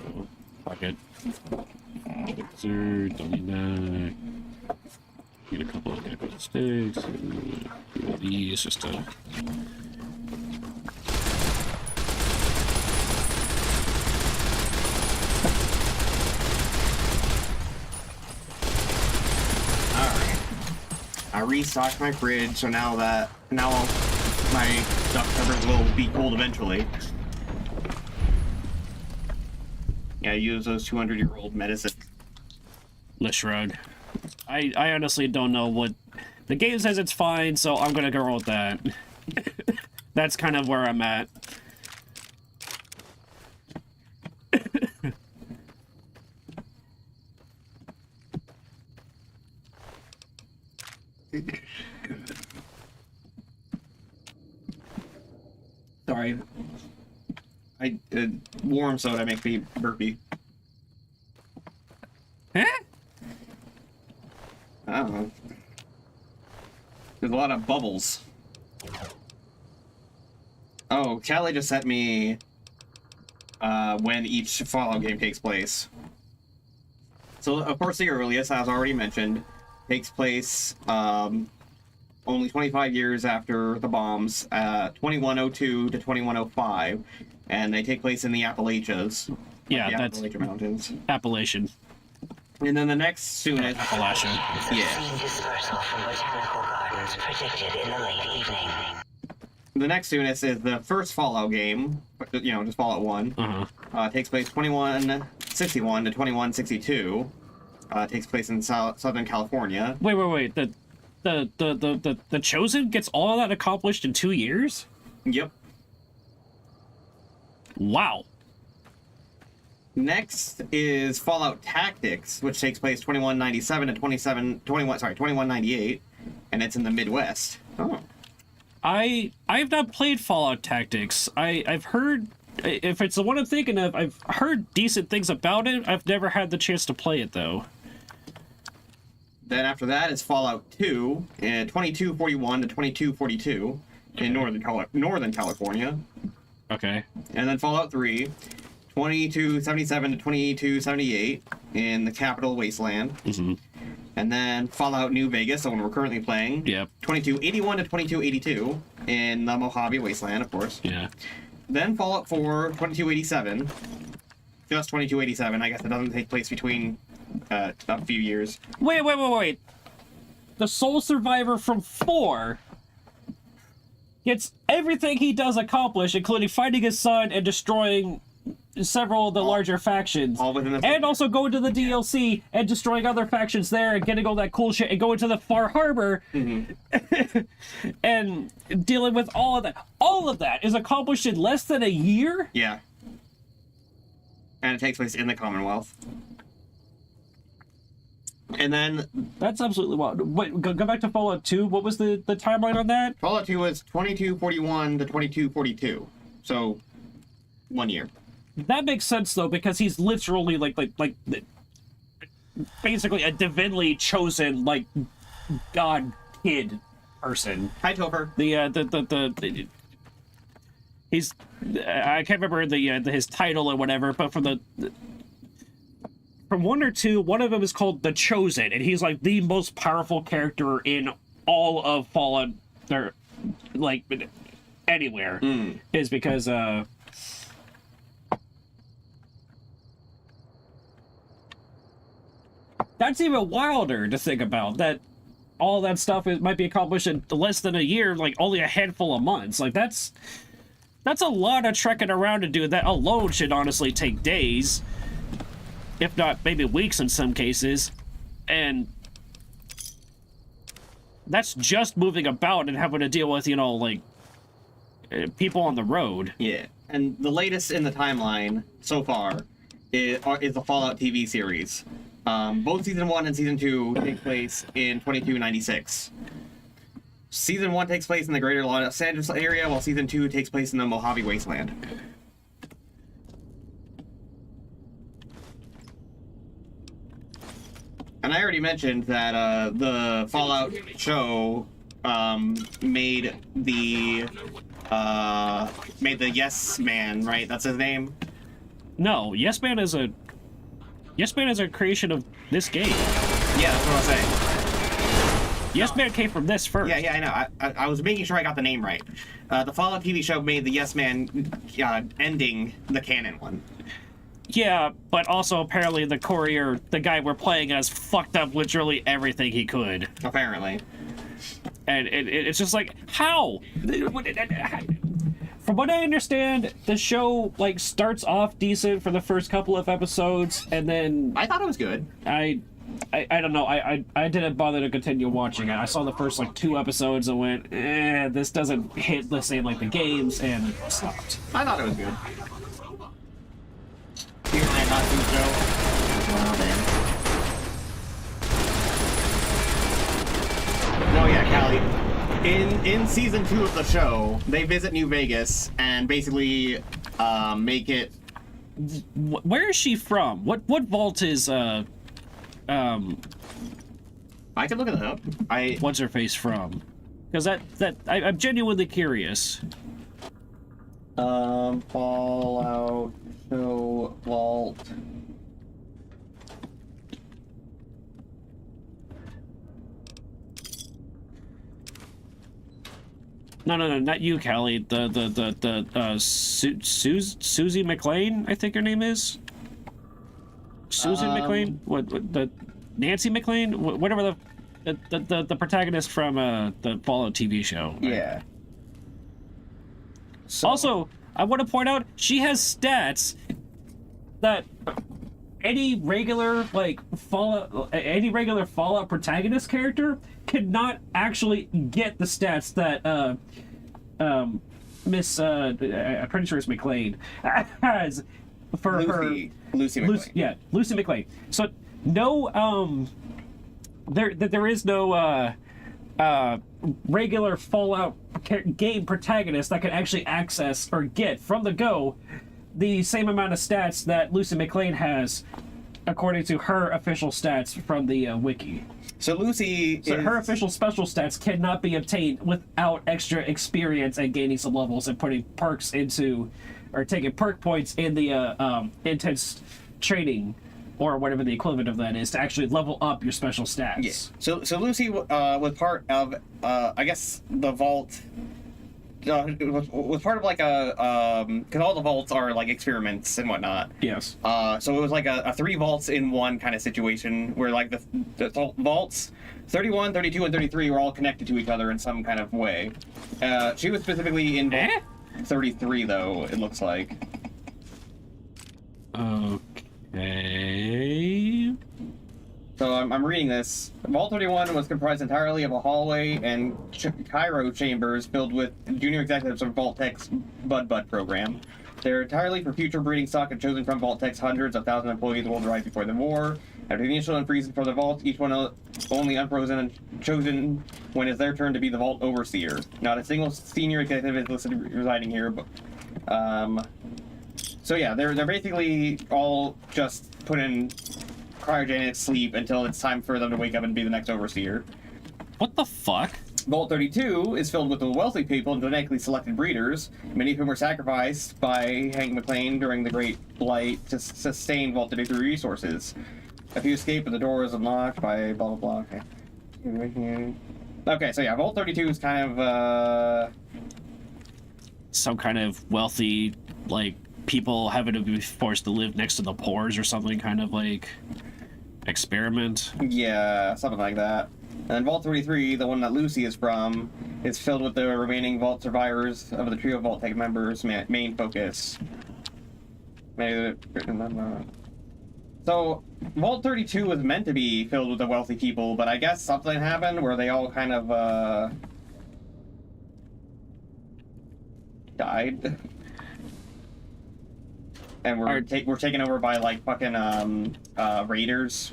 fuck it. Don't need that. Need a couple of gecko sticks. These just to. I restocked my fridge, so now my duck covers will be cold eventually. Yeah, use those 200-year-old medicine. Lishrug. I honestly don't know what the game says. It's fine, so I'm gonna go with that. That's kind of where I'm at. Sorry. Warm soda makes me burpy. Huh? I don't know. There's a lot of bubbles. Oh, Callie just sent me when each Fallout game takes place. So, of course, the earliest, as already mentioned, takes place only 25 years after the bombs, 2102 to 2105, and they take place in the Appalachians. Yeah, the that's Appalachian Mountains. Appalachian. And then the next soonest... Appalachian. Yeah. Dispersal from botanical gardens predicted in the late evening. The next soonest is the first Fallout game, you know, just Fallout 1. Takes place 2161 to 2162. Takes place in Southern California. Wait. The Chosen gets all of that accomplished in 2 years? Yep. Wow. Next is Fallout Tactics, which takes place 2197 to 2198, and it's in the Midwest. Oh. I've not played Fallout Tactics. I've heard, if it's the one I'm thinking of, I've heard decent things about it. I've never had the chance to play it though. Then after that is Fallout 2, 2241 to 2242 in Northern California. Okay. And then Fallout 3, 2277 to 2278 in the Capital Wasteland. Mm-hmm. And then Fallout New Vegas, the one we're currently playing. Yep. 2281 to 2282 in the Mojave Wasteland, of course. Yeah. Then Fallout 4, 2287. Just 2287. I guess it doesn't take place between a few years. Wait. The sole survivor from 4 gets everything he does accomplished, including finding his son and destroying several of the larger factions. All within the and also going to the DLC and destroying other factions there and getting all that cool shit and going to the Far Harbor and dealing with all of that. All of that is accomplished in less than a year? Yeah. And it takes place in the Commonwealth. And then... That's absolutely wild. Wait, go back to Fallout 2. What was the timeline on that? Fallout 2 was 2241 to 2242. So, 1 year. That makes sense, though, because he's literally, like basically a divinely chosen, like, god kid person. Hi, Topher. He's... I can't remember his title or whatever, but from 1 or 2, one of them is called The Chosen, and he's, like, the most powerful character in all of Fallout, or, like, anywhere. Is because, that's even wilder to think about, that all that stuff might be accomplished in less than a year, like, only a handful of months. Like, that's a lot of trekking around to do. That alone should honestly take days, if not maybe weeks in some cases. And that's just moving about and having to deal with, you know, like, people on the road. Yeah. And the latest in the timeline so far is the Fallout TV series. Both season 1 and season 2 take place in 2296. Season 1 takes place in the greater Los Angeles area, while season 2 takes place in the Mojave Wasteland. And I already mentioned that the Fallout show made the Yes Man, right? That's his name? No, Yes Man is a creation of this game. Yeah, that's what I was saying. Yes Man came from this first. Yeah, I know. I was making sure I got the name right. The Fallout TV show made the Yes Man ending the canon one. Yeah, but also apparently the courier, the guy we're playing as, fucked up literally everything he could. Apparently. And it's just like, how? From what I understand, the show like starts off decent for the first couple of episodes, and then I thought it was good. I don't know. I didn't bother to continue watching it. I saw the first like 2 episodes and went, this doesn't hit the same like the games, and stopped. I thought it was good. Here's my not good show. Wow, man. No, yeah, Callie. In season 2 of the show, they visit New Vegas and basically make it. Where is she from? What vault is I can look it up. what's her face from? Because I'm genuinely curious. Fallout show vault. No, not you, Callie. Susie McLean, I think her name is. Susan McLean? What the Nancy McLean? Whatever the protagonist from the Fallout TV show. Right? Yeah. So, Also, I want to point out she has stats that any regular Fallout protagonist character cannot actually get the stats that Miss I'm pretty sure it's McLean has for Lucy McLean. Lucy McLean. So no there is no regular Fallout game protagonist that can actually access or get from the go the same amount of stats that Lucy McLean has, according to her official stats from the wiki. So her official special stats cannot be obtained without extra experience and gaining some levels and putting perks into, or taking perk points in the intense training, or whatever the equivalent of that is, to actually level up your special stats. Yeah. So Lucy was part of I guess the vault. Was part of like a because all the vaults are like experiments and whatnot. Yes. So it was like a 3 vaults in 1 kind of situation where like the vaults 31, 32, and 33 were all connected to each other in some kind of way. She was specifically in vault 33 though, it looks like. Okay. So I'm reading this. Vault 31 was comprised entirely of a hallway and Cairo chambers filled with junior executives of Vault Tech's Bud program. They're entirely for future breeding stock and chosen from Vault Tech's hundreds of thousands of employees worldwide before the war. After the initial unfreezing for the vault, each one only unfrozen and chosen when it's their turn to be the vault overseer. Not a single senior executive is listed residing here, but so yeah, they're basically all just put in cryogenic sleep until it's time for them to wake up and be the next overseer. What the fuck? Vault 32 is filled with the wealthy people and genetically selected breeders, many of whom were sacrificed by Hank McLean during the Great Blight to sustain Vault 33 resources. A few escaped, but the door was unlocked by blah blah blah. Okay, so yeah, Vault 32 is kind of some kind of wealthy, like, people having to be forced to live next to the pores or something, kind of like experiment. Yeah, something like that. And then Vault 33, the one that Lucy is from, is filled with the remaining Vault survivors of the trio of Vault Tech members' main focus. So, Vault 32 was meant to be filled with the wealthy people, but I guess something happened where they all kind of, died. And we're taken over by, like, fucking, raiders.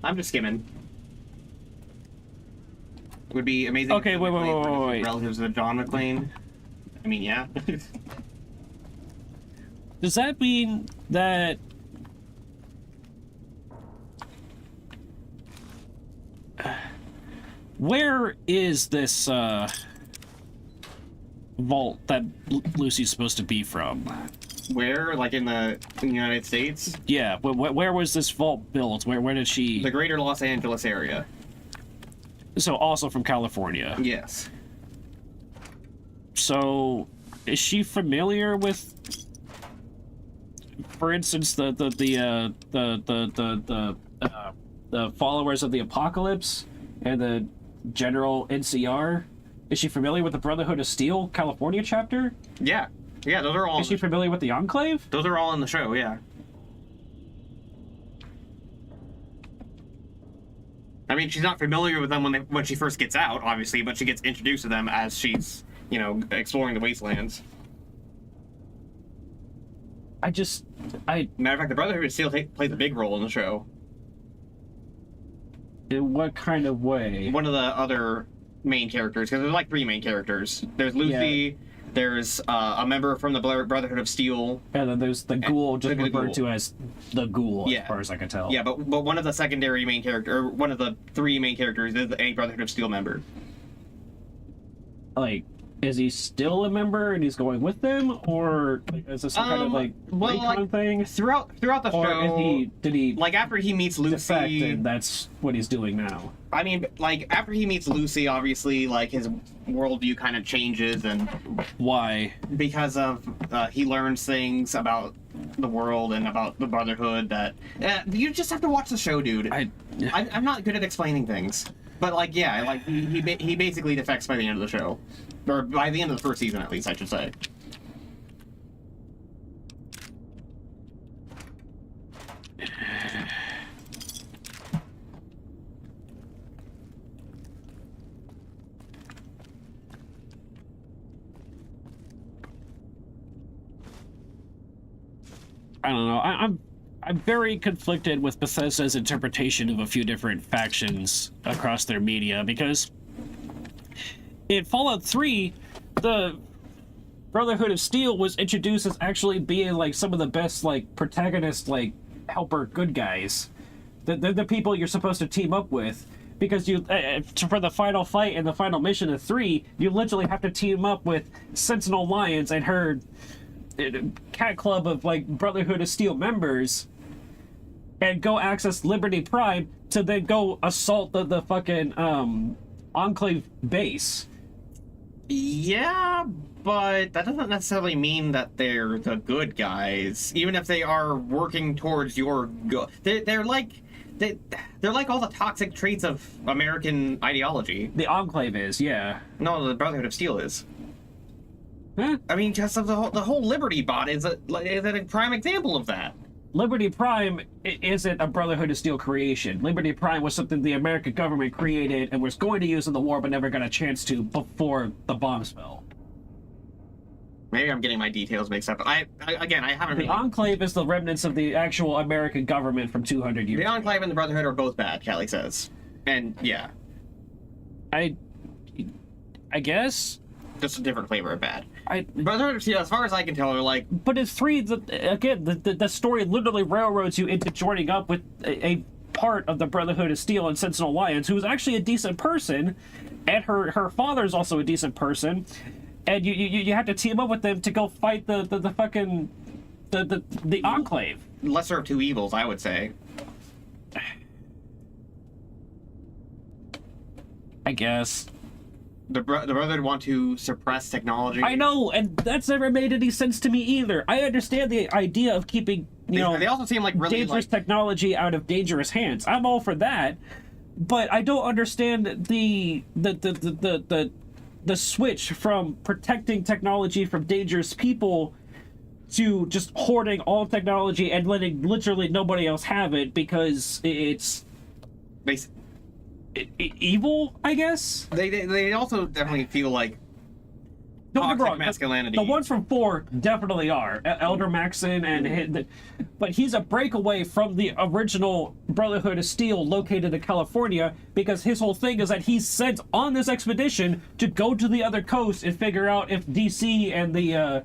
I'm just skimming. It would be amazing. Okay, if wait. relatives of John McClane. I mean, yeah. Does that mean that where is this vault that Lucy's supposed to be from? Where? Like in the United States? Yeah, where was this vault built? Where did she? The greater Los Angeles area. So also from California. Yes. So is she familiar with, for instance, the followers of the Apocalypse and the General NCR? Is she familiar with the Brotherhood of Steel California chapter? Yeah. Yeah, those are all. Is she familiar with the Enclave? Those are all in the show, yeah. I mean, she's not familiar with them when she first gets out, obviously, but she gets introduced to them as she's, you know, exploring the wastelands. Matter of fact, the Brotherhood of Steel plays a big role in the show. In what kind of way? One of the other main characters, because there's like 3 main characters. There's Lucy, there's a member from the Brotherhood of Steel. And then there's the ghoul, just referred to as the ghoul, Yeah. as far as I can tell. Yeah, but one of the secondary main character, or one of the 3 main characters is a Brotherhood of Steel member. Like, is he still a member and he's going with them, or like, is this some kind of like recon thing? Throughout the Or show, did he like after he meets defect Lucy, and that's what he's doing now? I mean, like after he meets Lucy, obviously, like his worldview kind of changes, and Why? because of he learns things about the world and about the Brotherhood that you just have to watch the show, dude. I'm not good at explaining things, but like yeah, like he basically defects by the end of the show, or by the end of the first season at least, I should say. I don't know. I'm very conflicted with Bethesda's interpretation of a few different factions across their media, because in Fallout 3, the Brotherhood of Steel was introduced as actually being like some of the best like protagonist, like helper good guys. They're the people you're supposed to team up with, because you for the final fight and the final mission of 3, you literally have to team up with Sentinel Lions and her cat club of like Brotherhood of Steel members and go access Liberty Prime to then go assault the fucking Enclave base. Yeah, but that doesn't necessarily mean that they're the good guys, even if they are working towards your good. They're like all the toxic traits of American ideology. The Enclave is, yeah. No, the Brotherhood of Steel is. Huh? I mean, just the whole Liberty bot is a prime example of that. Liberty Prime isn't a Brotherhood of Steel creation. Liberty Prime was something the American government created and was going to use in the war but never got a chance to before the bombs fell. Maybe I'm getting my details mixed up. I haven't. The Enclave is the remnants of the actual American government from 200 years The ago. Enclave and the Brotherhood are both bad, Callie says. And yeah, I guess. just a different flavor of bad. But as far as I can tell, they're like... But in 3, the story literally railroads you into joining up with a part of the Brotherhood of Steel and Sentinel Lions, who is actually a decent person, and her father's also a decent person, and you have to team up with them to go fight the fucking the Enclave. Lesser of two evils, I would say. I guess. The Brotherhood want to suppress technology. I know, and that's never made any sense to me either. I understand the idea of keeping, They also seem like really dangerous technology out of dangerous hands. I'm all for that, but I don't understand the switch from protecting technology from dangerous people to just hoarding all technology and letting literally nobody else have it because it's evil, I guess. They also definitely feel like don't get me toxic wrong, masculinity. the ones from 4 definitely are Elder Maxon, but he's a breakaway from the original Brotherhood of Steel located in California, because his whole thing is that he's sent on this expedition to go to the other coast and figure out if DC and the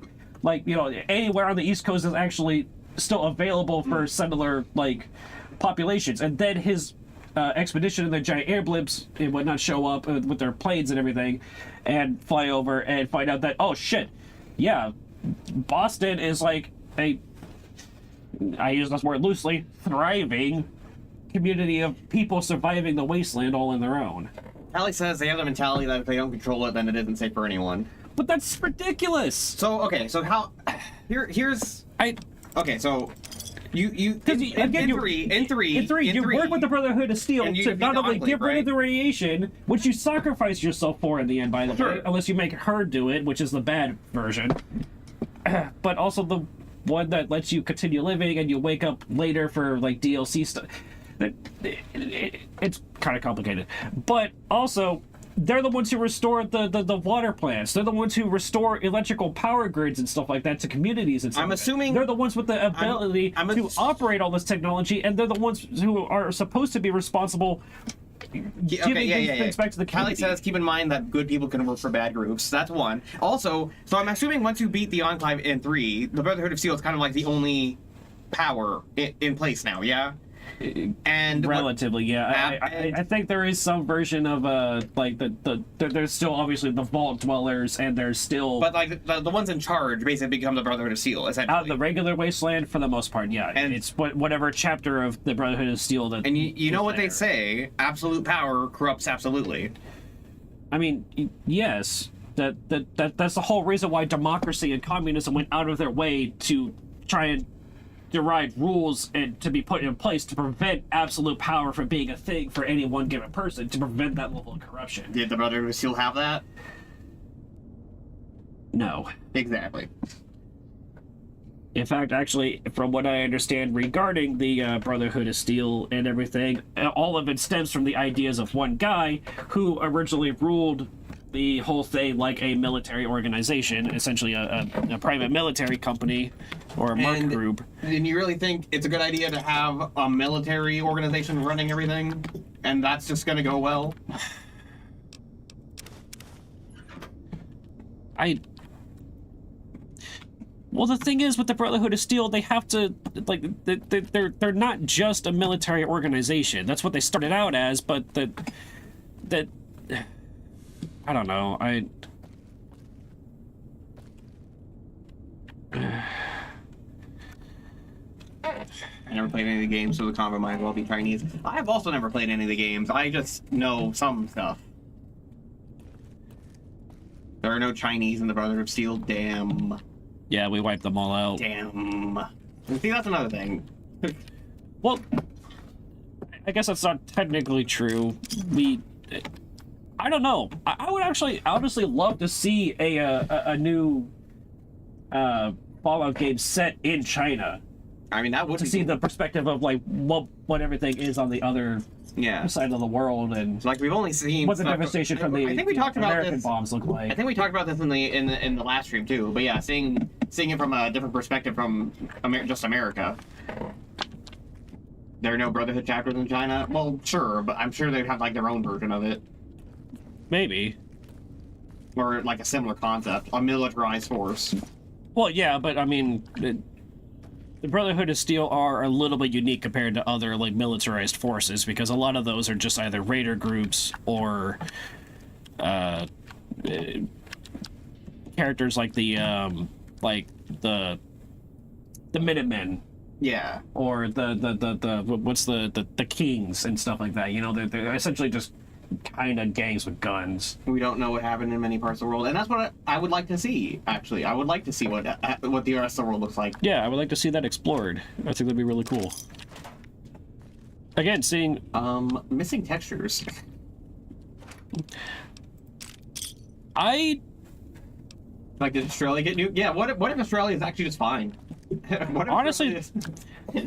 anywhere on the East Coast is actually still available for settler populations. And then his expedition and the giant air blimps and whatnot show up with their planes and everything, and fly over and find out that, oh shit, yeah, Boston is I use this word loosely, thriving community of people surviving the wasteland all on their own. Alex says they have the mentality that if they don't control it, then it isn't safe for anyone. But that's ridiculous. So how here's okay, so you in three you work with the Brotherhood of Steel to not only get rid of the radiation, which you sacrifice yourself for in the end, by the way, unless you make her do it, which is the bad version, but also the one that lets you continue living and you wake up later for DLC stuff. It's kind of complicated, but also they're the ones who restore the water plants. They're the ones who restore electrical power grids and stuff like that to communities and stuff. I'm assuming they're the ones with the ability to operate all this technology, and they're the ones who are supposed to be responsible giving things back to the community. Alex says, keep in mind that good people can work for bad groups. That's one. Also, so I'm assuming once you beat the Enclave in 3, the Brotherhood of Steel is kind of like the only power in place now, yeah? And relatively, yeah. I think there is some version of there's still obviously the Vault Dwellers, and there's still, but the ones in charge basically become the Brotherhood of Steel, essentially. Out of the regular wasteland for the most part, yeah. And it's whatever chapter of the Brotherhood of Steel that. And you know what they say: absolute power corrupts absolutely. I mean, yes, that's the whole reason why democracy and communism went out of their way to try and derive rules and to be put in place to prevent absolute power from being a thing for any one given person, to prevent that level of corruption. Did the Brotherhood of Steel have that? No. Exactly. In fact, actually, from what I understand regarding the Brotherhood of Steel and everything, all of it stems from the ideas of one guy who originally ruled the whole thing like a military organization, essentially a private military company or a merc group. And you really think it's a good idea to have a military organization running everything, and that's just going to go well? Well, the thing is, with the Brotherhood of Steel, they have to, they're not just a military organization. That's what they started out as, but that I don't know. I never played any of the games, so the convo might as well be Chinese. I've also never played any of the games. I just know some stuff. There are no Chinese in the Brotherhood of Steel. Damn. Yeah, we wiped them all out. Damn. See, that's another thing. Well, I guess that's not technically true. I don't know. I would actually honestly love to see a new Fallout game set in China. I mean, that would to see the perspective of what everything is on the other side of the world, and we've only seen what the devastation from the American bombs look like. I think we talked about this in the last stream too. But yeah, seeing it from a different perspective from just America. There are no Brotherhood chapters in China. Well, sure, but I'm sure they'd have their own version of it. Maybe. Or a similar concept, a militarized force. Well, yeah, but I mean, the Brotherhood of Steel are a little bit unique compared to other militarized forces, because a lot of those are just either raider groups or characters like the Minutemen. Yeah. Or the Kings and stuff like that. You know, they're essentially just kind of gangs with guns. We don't know what happened in many parts of the world, and that's what I would like to see. Actually, I would like to see what the rest of the world looks like. Yeah, I would like to see that explored. I think that'd be really cool. Again, seeing missing textures. Did Australia get new? Yeah. What if Australia is actually just fine? Honestly,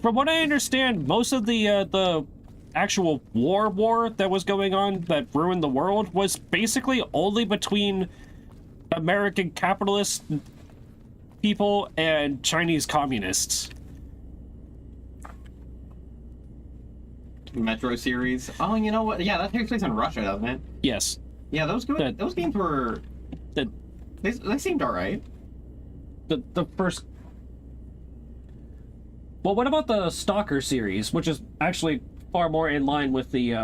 from what I understand, most of the actual war that was going on that ruined the world was basically only between American capitalist people and Chinese communists. Metro series. Oh, you know what? Yeah, that takes place in Russia, doesn't it? Yes. Yeah, those games were. The They seemed alright. the first. Well, what about the Stalker series, which is actually far more in line with the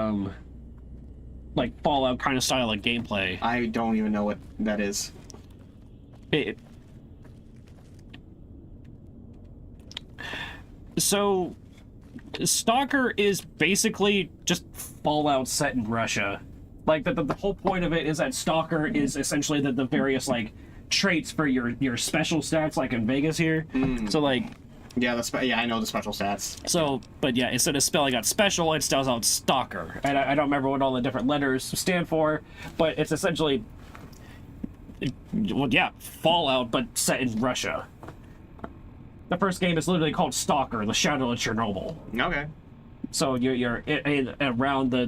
like Fallout kind of style of gameplay? I don't even know what that is. So, Stalker is basically just Fallout set in Russia. Like, the whole point of it is that Stalker is essentially the various, like, traits for your special stats, like in Vegas here. So, like... Yeah, I know the special stats. So, but yeah, instead of spelling out special, it spells out Stalker. And I don't remember what all the different letters stand for, but it's essentially... Well, yeah, Fallout, but set in Russia. The first game is literally called Stalker, the Shadow of Chernobyl. Okay. So you're in around the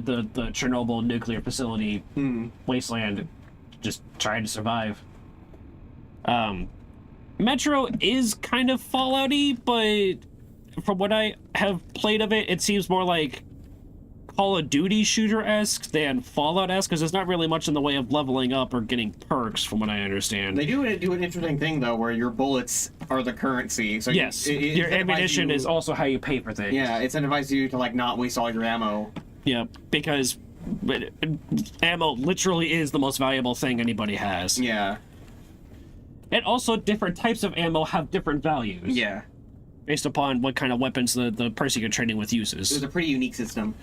Chernobyl nuclear facility wasteland, just trying to survive. Metro is kind of Fallout-y, but from what I have played of it, it seems more like Call of Duty shooter-esque than Fallout-esque, because there's not really much in the way of leveling up or getting perks, from what I understand. They do an interesting thing, though, where your bullets are the currency. So yes, your ammunition is also how you pay for things. Yeah, it incentivizes you to, like, not waste all your ammo. Yeah, because ammo literally is the most valuable thing anybody has. Yeah. And also, different types of ammo have different values. Yeah. Based upon what kind of weapons the person you're trading with uses. It was a pretty unique system.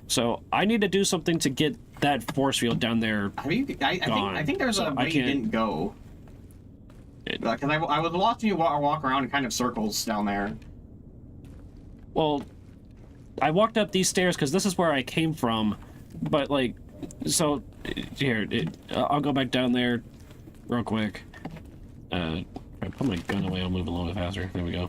So, I need to do something to get that force field down there. I think there's a way you didn't go. Because I was watching you walk around in kind of circles down there. Well, I walked up these stairs because this is where I came from. But, like, so, here, I'll go back down there real quick. I put my gun away, I'll move a little bit faster. There we go.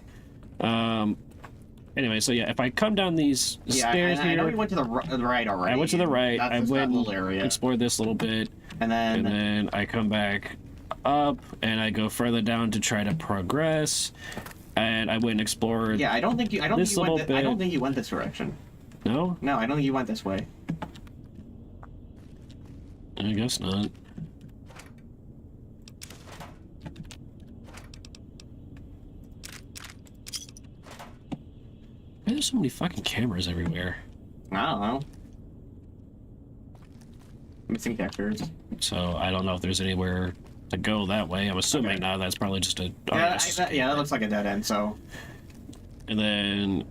Anyway, so yeah, if I come down these stairs here... I know you went to the right already. I went to the right, I went and explored this little bit, and then I come back up, and I go further down to try to progress, and I went and explored. Yeah, I don't think you went this direction. No? No, I don't think you went this way. I guess not. Why there's so many fucking cameras everywhere? I don't know. Missing characters. So I don't know if there's anywhere to go that way. I'm assuming now that's probably just a... that looks like a dead end, so... And then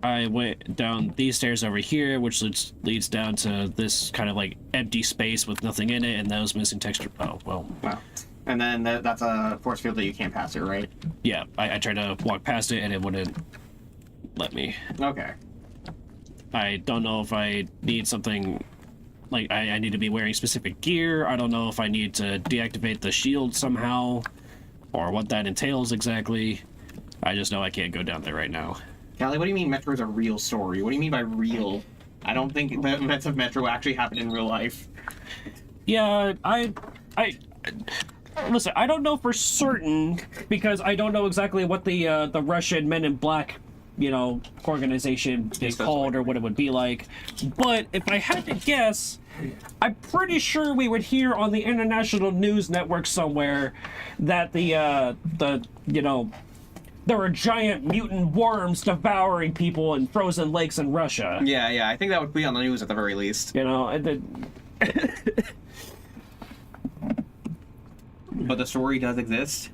I went down these stairs over here, which leads down to this kind of like empty space with nothing in it, and those missing texture... Oh, well... Wow. And then that's a force field that you can't pass it, right? Yeah, I tried to walk past it, and it wouldn't let me. Okay. I don't know if I need something... Like, I need to be wearing specific gear. I don't know if I need to deactivate the shield somehow, or what that entails exactly. I just know I can't go down there right now. Callie, what do you mean Metro is a real story? What do you mean by real? I don't think the events of Metro actually happened in real life. Yeah, listen, I don't know for certain, because I don't know exactly what the Russian Men in Black, you know, organization is called or what it would be like. But if I had to guess, I'm pretty sure we would hear on the international news network somewhere that you know, there are giant mutant worms devouring people in frozen lakes in Russia. Yeah, I think that would be on the news at the very least. You know, But the story does exist?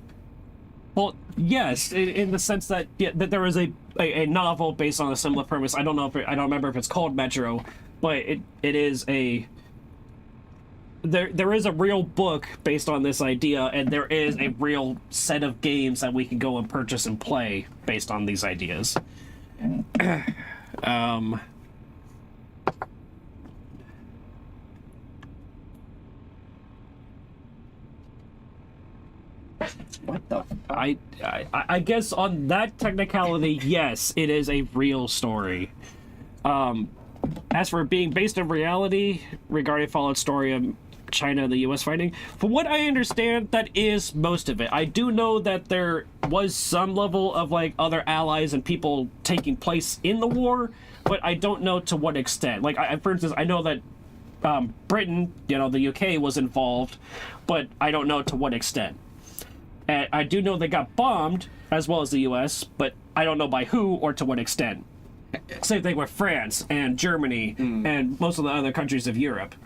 Well, yes, in the sense that that there is a novel based on a similar premise. I don't remember if it's called Metro, but it is a... There is a real book based on this idea, and there is a real set of games that we can go and purchase and play based on these ideas. What the? I guess on that technicality, yes, it is a real story. As for being based in reality regarding Fallout story, China and the U.S. fighting. From what I understand, that is most of it. I do know that there was some level of like other allies and people taking place in the war, but I don't know to what extent. Like, for instance, I know that Britain, you know, the UK was involved, but I don't know to what extent. And I do know they got bombed, as well as the US, but I don't know by who or to what extent. Same thing with France and Germany and most of the other countries of Europe.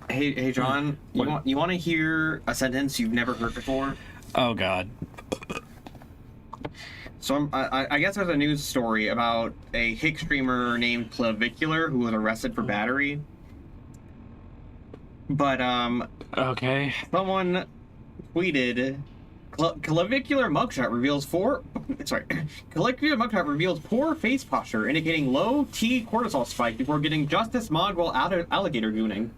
Hey, John, you want to hear a sentence you've never heard before? Oh, God. So I guess there's a news story about a hick streamer named Clavicular who was arrested for battery. But, Okay. someone tweeted... Clavicular mugshot reveals Clavicular mugshot reveals poor face posture, indicating low T cortisol spike before getting justice mogged while alligator gooning.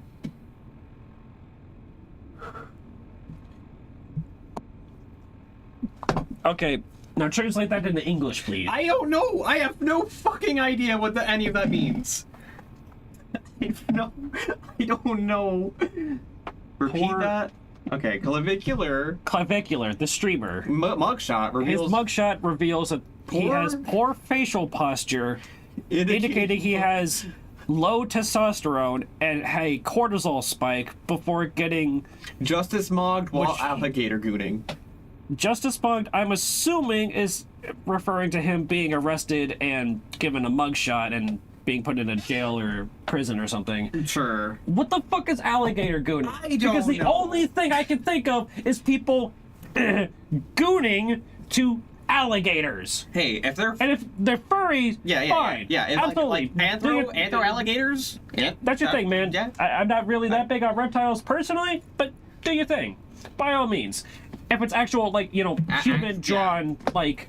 Okay, now translate that into English, please. I don't know. I have no fucking idea what any of that means. I don't know. Repeat that. Okay, Clavicular, the streamer. mugshot reveals... His mugshot reveals that he has poor facial posture, indicating he has low testosterone and a cortisol spike before getting... Justice mogged while alligator gooning. Justice mugged, I'm assuming, is referring to him being arrested and given a mugshot and being put in a jail or prison or something. Sure. What the fuck is alligator gooning? I don't Because the know. only thing I can think of is people gooning to alligators. Hey, if they're... And if they're furries, fine. Yeah. Absolutely. Like anthro alligators? Yeah. That's your thing, man. Yeah. I'm not really that big on reptiles personally, but do your thing. By all means. If it's actual, like, you know, human-drawn, like,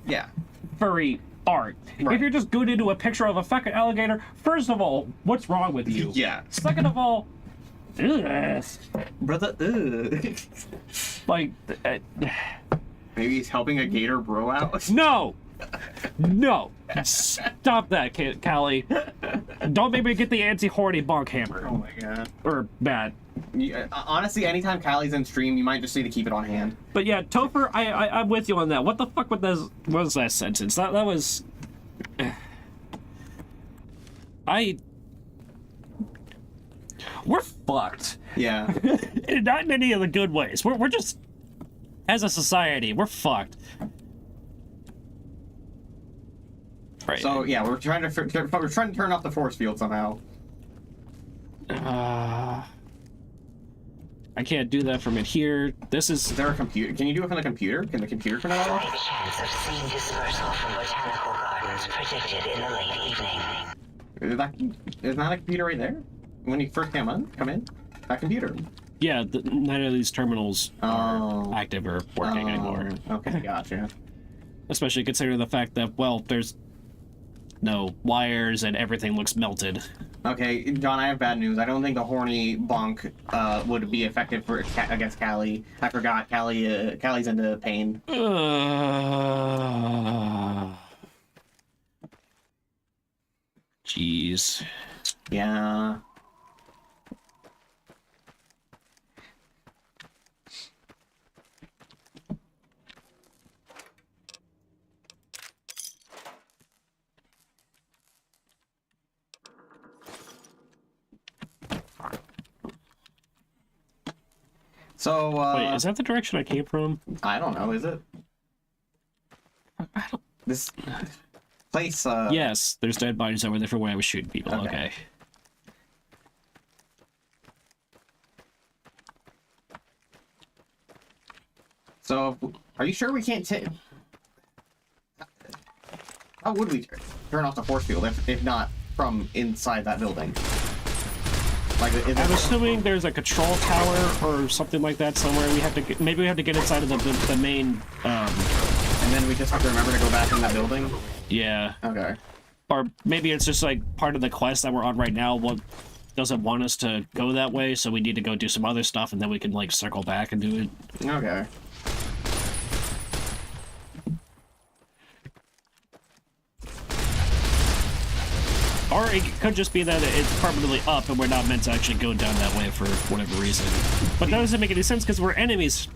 furry art. Right. If you're just good into a picture of a fucking alligator, first of all, what's wrong with you? Yeah. Second of all, ugh. Brother, ugh. Like, Maybe he's helping a gator bro out? no! No! Stop that, Callie. Don't make me get the anti-horny bonk hammer. Oh my god. Or bad. Honestly, anytime Callie's in stream, you might just need to keep it on hand. But yeah, Topher, I'm with you on that. What the fuck was that sentence? That was... We're fucked. Yeah. Not in any of the good ways. We're just... As a society, we're fucked. Right. So yeah, we're trying to turn off the force field somehow. I can't do that from in here. This is... Is there a computer? Can you do it from the computer? Can the computer turn it Slight off? chance of seeing dispersal from botanical gardens predicted in the late evening. Is not a computer right there? When you first come in? That computer. Yeah, none of these terminals are active or working anymore. Okay, gotcha. Especially considering the fact that, well, there's no wires and everything looks melted. Okay, John, I have bad news. I don't think the horny bonk would be effective against Callie. I forgot Callie's into pain. Jeez. Yeah. So, Wait, is that the direction I came from? I don't know, is it? This place, Yes, there's dead bodies over there for where I was shooting people. Okay. So, are you sure we can't how would we turn off the force field if not from inside that building? Like, I'm assuming there's a control tower or something like that somewhere. Maybe we have to get inside of the main. And then we just have to remember to go back in that building. Yeah. Okay. Or maybe it's just like part of the quest that we're on right now. What doesn't want us to go that way, so we need to go do some other stuff, and then we can like circle back and do it. Okay. Or it could just be that it's permanently up and we're not meant to actually go down that way for whatever reason. But that doesn't make any sense because we're enemies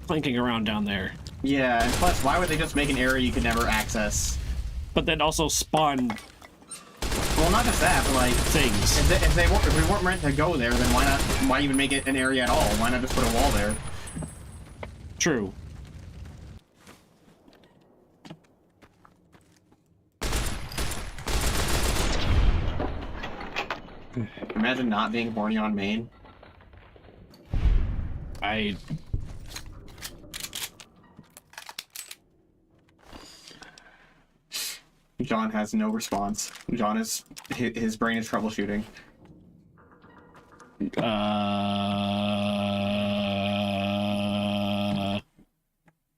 clanking around down there. Yeah, and plus, why would they just make an area you could never access? But then also spawn Well, not just that, but like things. if we weren't meant to go there, then why even make it an area at all? Why not just put a wall there? True. Imagine not being horny on main. John has no response. John is his brain is troubleshooting.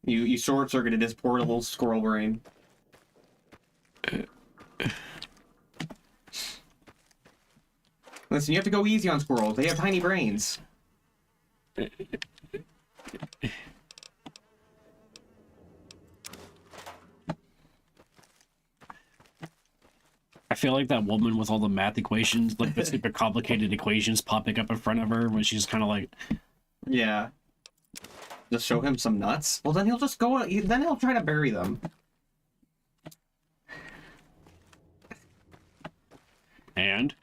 You short circuited his poor little squirrel brain. Listen, you have to go easy on squirrels. They have tiny brains. I feel like that woman with all the math equations, like the super complicated equations popping up in front of her when she's kind of like... Yeah. Just show him some nuts? Well, then he'll just go... Then he'll try to bury them. And?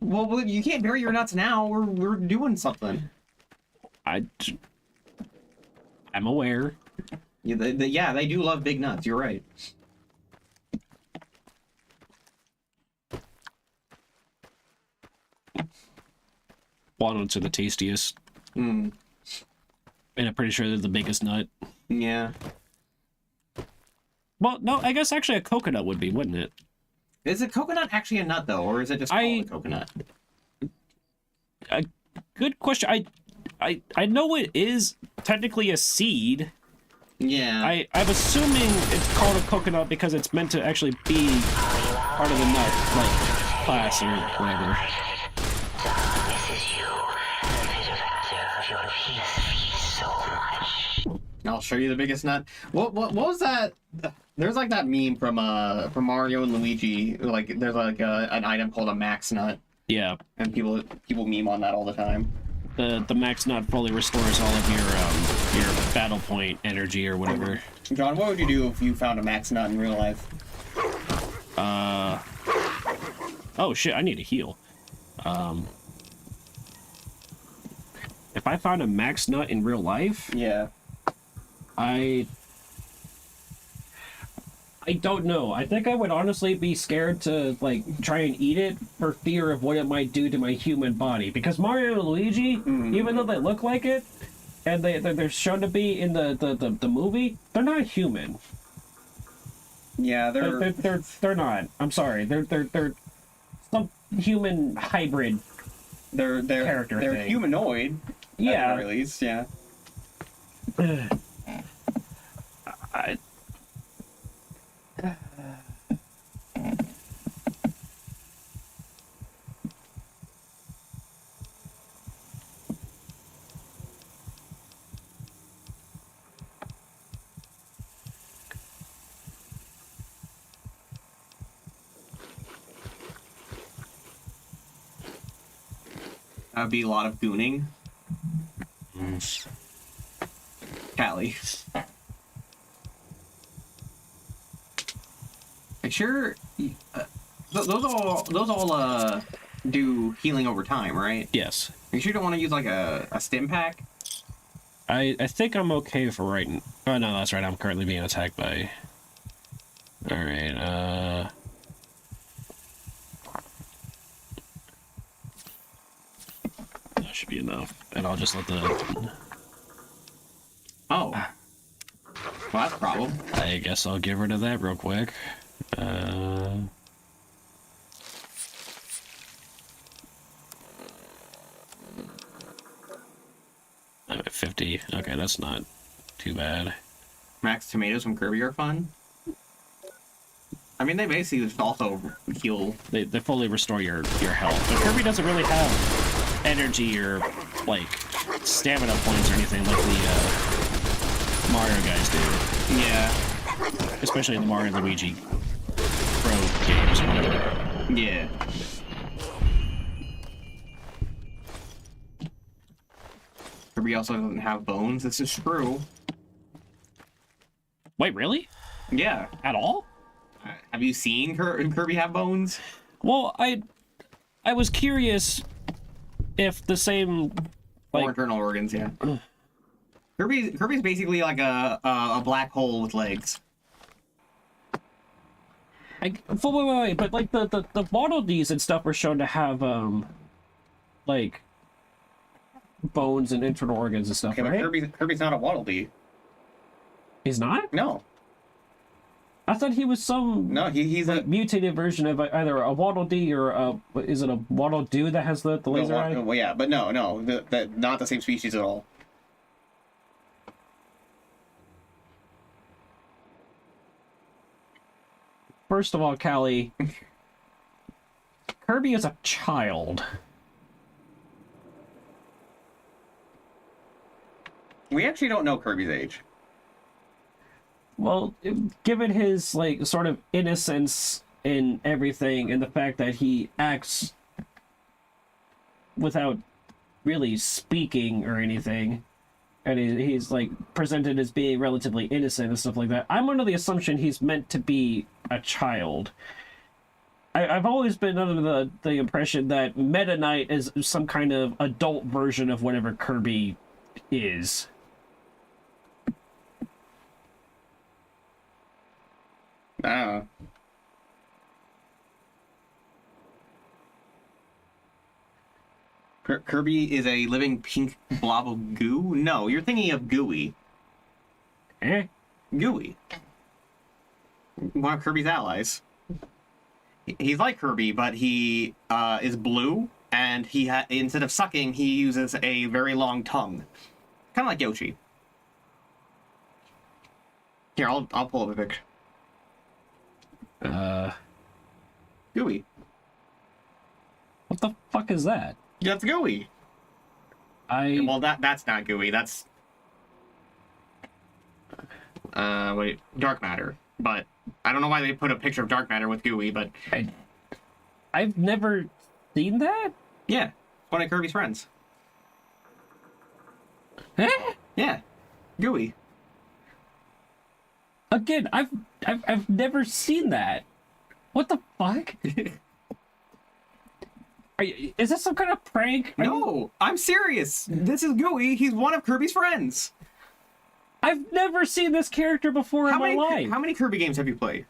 Well, you can't bury your nuts now. We're doing something. I'm aware. Yeah, they do love big nuts. You're right. Walnuts are the tastiest. And I'm pretty sure they're the biggest nut. Yeah. Well, no, I guess actually a coconut would be, wouldn't it? Is a coconut actually a nut, though? Or is it just called a coconut? Good question. I know it is technically a seed. Yeah. I'm assuming it's called a coconut because it's meant to actually be part of the nut, like class or whatever. I'll show you the biggest nut. What was that? There's like that meme from Mario and Luigi. Like there's like an item called a max nut. Yeah. And people meme on that all the time. The max nut fully restores all of your battle point energy or whatever. John, what would you do if you found a max nut in real life? Oh shit, I need to heal. If I found a max nut in real life, yeah, I don't know. I think I would honestly be scared to like try and eat it for fear of what it might do to my human body. Because Mario and Luigi, even though they look like it, and they're shown to be in the movie, they're not human. Yeah, they're not. I'm sorry. They're some human hybrid. They're character they're thing. humanoid. Yeah. At the very least, yeah. That would be a lot of gooning. Callie. Make sure those all do healing over time, right? Yes. Make sure you don't want to use like a stim pack. I think I'm okay for right now. Oh no, that's right. I'm currently being attacked by. All right. That should be enough, and I'll just let the. Oh. Well, that's a problem. I guess I'll get rid of that real quick. I'm at 50. Okay, that's not too bad. Max tomatoes from Kirby are fun. I mean, they basically just also heal. They fully restore your health. But Kirby doesn't really have energy or like stamina points or anything like the Mario guys do. Yeah. Especially in the Mario and Luigi Pro games or whatever. Yeah. Kirby also doesn't have bones. This is true. Wait, really? Yeah. At all? Have you seen Kirby have bones? Well, I was curious if the same, Or like, internal organs, yeah. Kirby's basically like a black hole with legs. wait, but like the Waddle Dees and stuff were shown to have like bones and internal organs and stuff, Okay, right? but Kirby's not a Waddle Dee. He's not? No. I thought he was some He's a mutated version of either a Waddle Dee or is it a Waddle Doo that has the laser eye? well, yeah, but no, not the same species at all. First of all, Callie, Kirby is a child. We actually don't know Kirby's age. Well, given his like sort of innocence in everything and the fact that he acts without really speaking or anything, and he's like presented as being relatively innocent and stuff like that, I'm under the assumption he's meant to be a child. I've always been under the impression that Meta Knight is some kind of adult version of whatever Kirby is. Kirby is a living pink blob of goo? No, you're thinking of Gooey. Eh? Gooey. One of Kirby's allies. He's like Kirby, but he is blue, and instead of sucking, he uses a very long tongue. Kind of like Yoshi. Here, I'll pull up a picture. Gooey. What the fuck is that? That's Gooey. Well, that's not Gooey. That's wait, Dark Matter. But I don't know why they put a picture of Dark Matter with Gooey, but I've never seen that. yeah, it's one of Kirby's friends. Eh? Yeah, Gooey. Again, I've never seen that. What the fuck? Is this some kind of prank? No, I'm serious. This is Gooey. He's one of Kirby's friends. I've never seen this character before in my life. How many Kirby games have you played?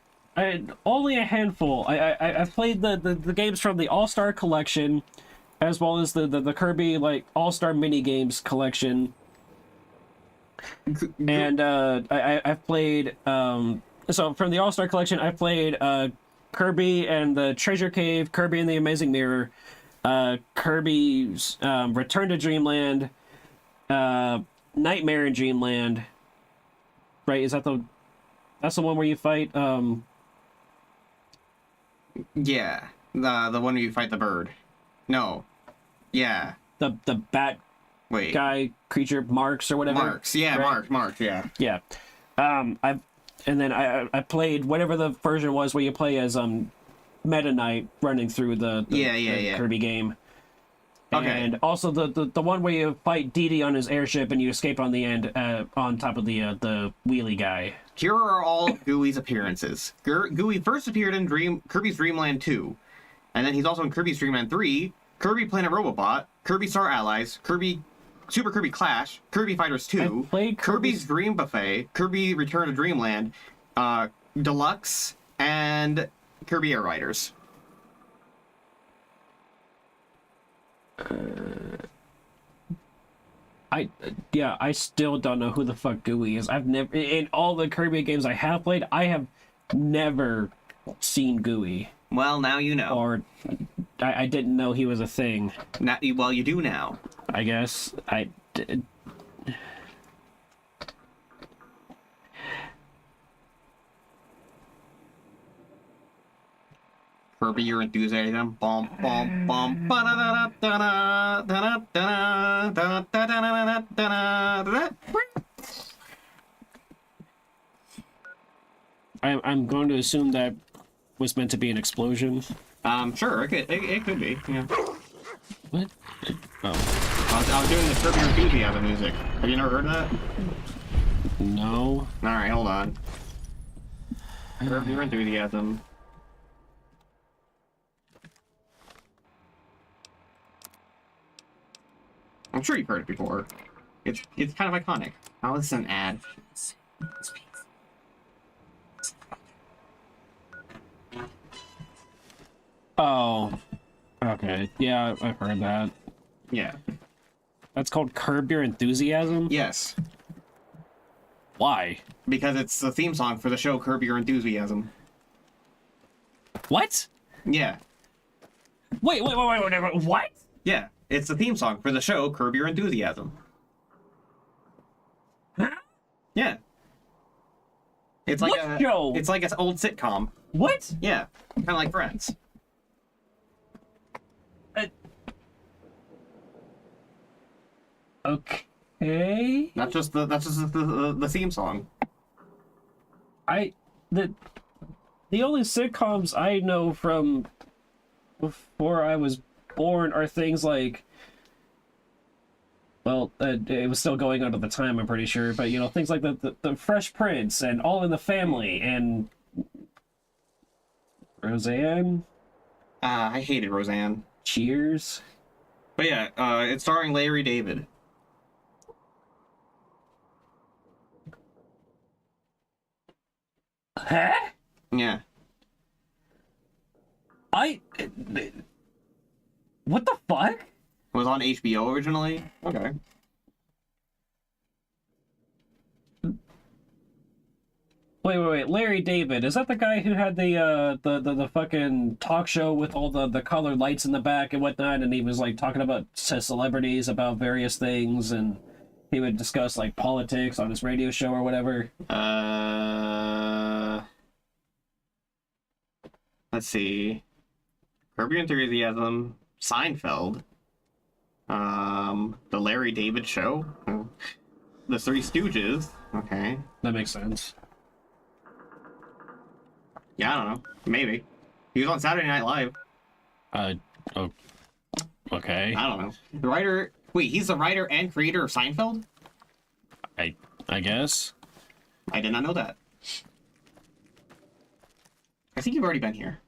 Only a handful. I've played the games from the All-Star Collection, as well as the Kirby like All-Star Mini Games Collection. And I've played so from the All-Star Collection I played Kirby and the Treasure Cave, Kirby and the Amazing Mirror, Kirby's Return to Dreamland, Nightmare in Dreamland. Right, that's the one where you fight Yeah, the one where you fight the bird. No. Yeah. the bat Wait. guy creature Marks or whatever. Marks. Yeah, right? Marks, yeah. Yeah. I played whatever the version was where you play as Meta Knight running through the Kirby game. Okay. And also the one where you fight Dee Dee on his airship and you escape on the end on top of the wheelie guy. Here are all Gooey's appearances. Gooey first appeared in Kirby's Dream Land 2, and then he's also in Kirby's Dream Land 3, Kirby Planet Robobot, Kirby Star Allies, Super Kirby Clash, Kirby Fighters 2, Kirby's Dream Buffet, Kirby Return to Dreamland, Deluxe, and Kirby Air Riders. I still don't know who the fuck Gooey is. I've never, in all the Kirby games I have played, I have never seen Gooey. Well, now you know. Or I didn't know he was a thing. Well, you do now. I guess I did. Kirby, your enthusiasm. Bum bum bum. Ba-da-da-da-da-da. I'm going to assume that was meant to be an explosion. Sure, it could be. Yeah. What? Oh. I was doing the Curb Your Enthusiasm music. Have you never heard of that? No. Alright, hold on. Curb Your Enthusiasm. I'm sure you've heard it before. It's kind of iconic. Oh, this is an ad. Oh. Okay. Yeah, I've heard that. Yeah. That's called Curb Your Enthusiasm? Yes. Why? Because it's the theme song for the show Curb Your Enthusiasm. What? Yeah. Wait, what? Yeah. It's the theme song for the show Curb Your Enthusiasm. Huh? Yeah. It's like What show? It's like an old sitcom. What? Yeah. Kind of like Friends. Okay. That's just the theme song. The only sitcoms I know from before I was born are things like, well, it was still going on at the time, I'm pretty sure, but you know, things like the Fresh Prince and All in the Family and Roseanne. I hated Roseanne. Cheers. But yeah, it's starring Larry David. Huh? Yeah. What the fuck? It was on HBO originally. Okay. Wait. Larry David, is that the guy who had the fucking talk show with all the colored lights in the back and whatnot, and he was like talking about to celebrities about various things, and he would discuss like politics on his radio show or whatever? Let's see. Curb Your Enthusiasm, Seinfeld, The Larry David Show, The Three Stooges. Okay. That makes sense. Yeah, I don't know. Maybe. He was on Saturday Night Live. Oh, okay. I don't know. The writer... Wait, he's the writer and creator of Seinfeld? I guess. I did not know that. I think you've already been here.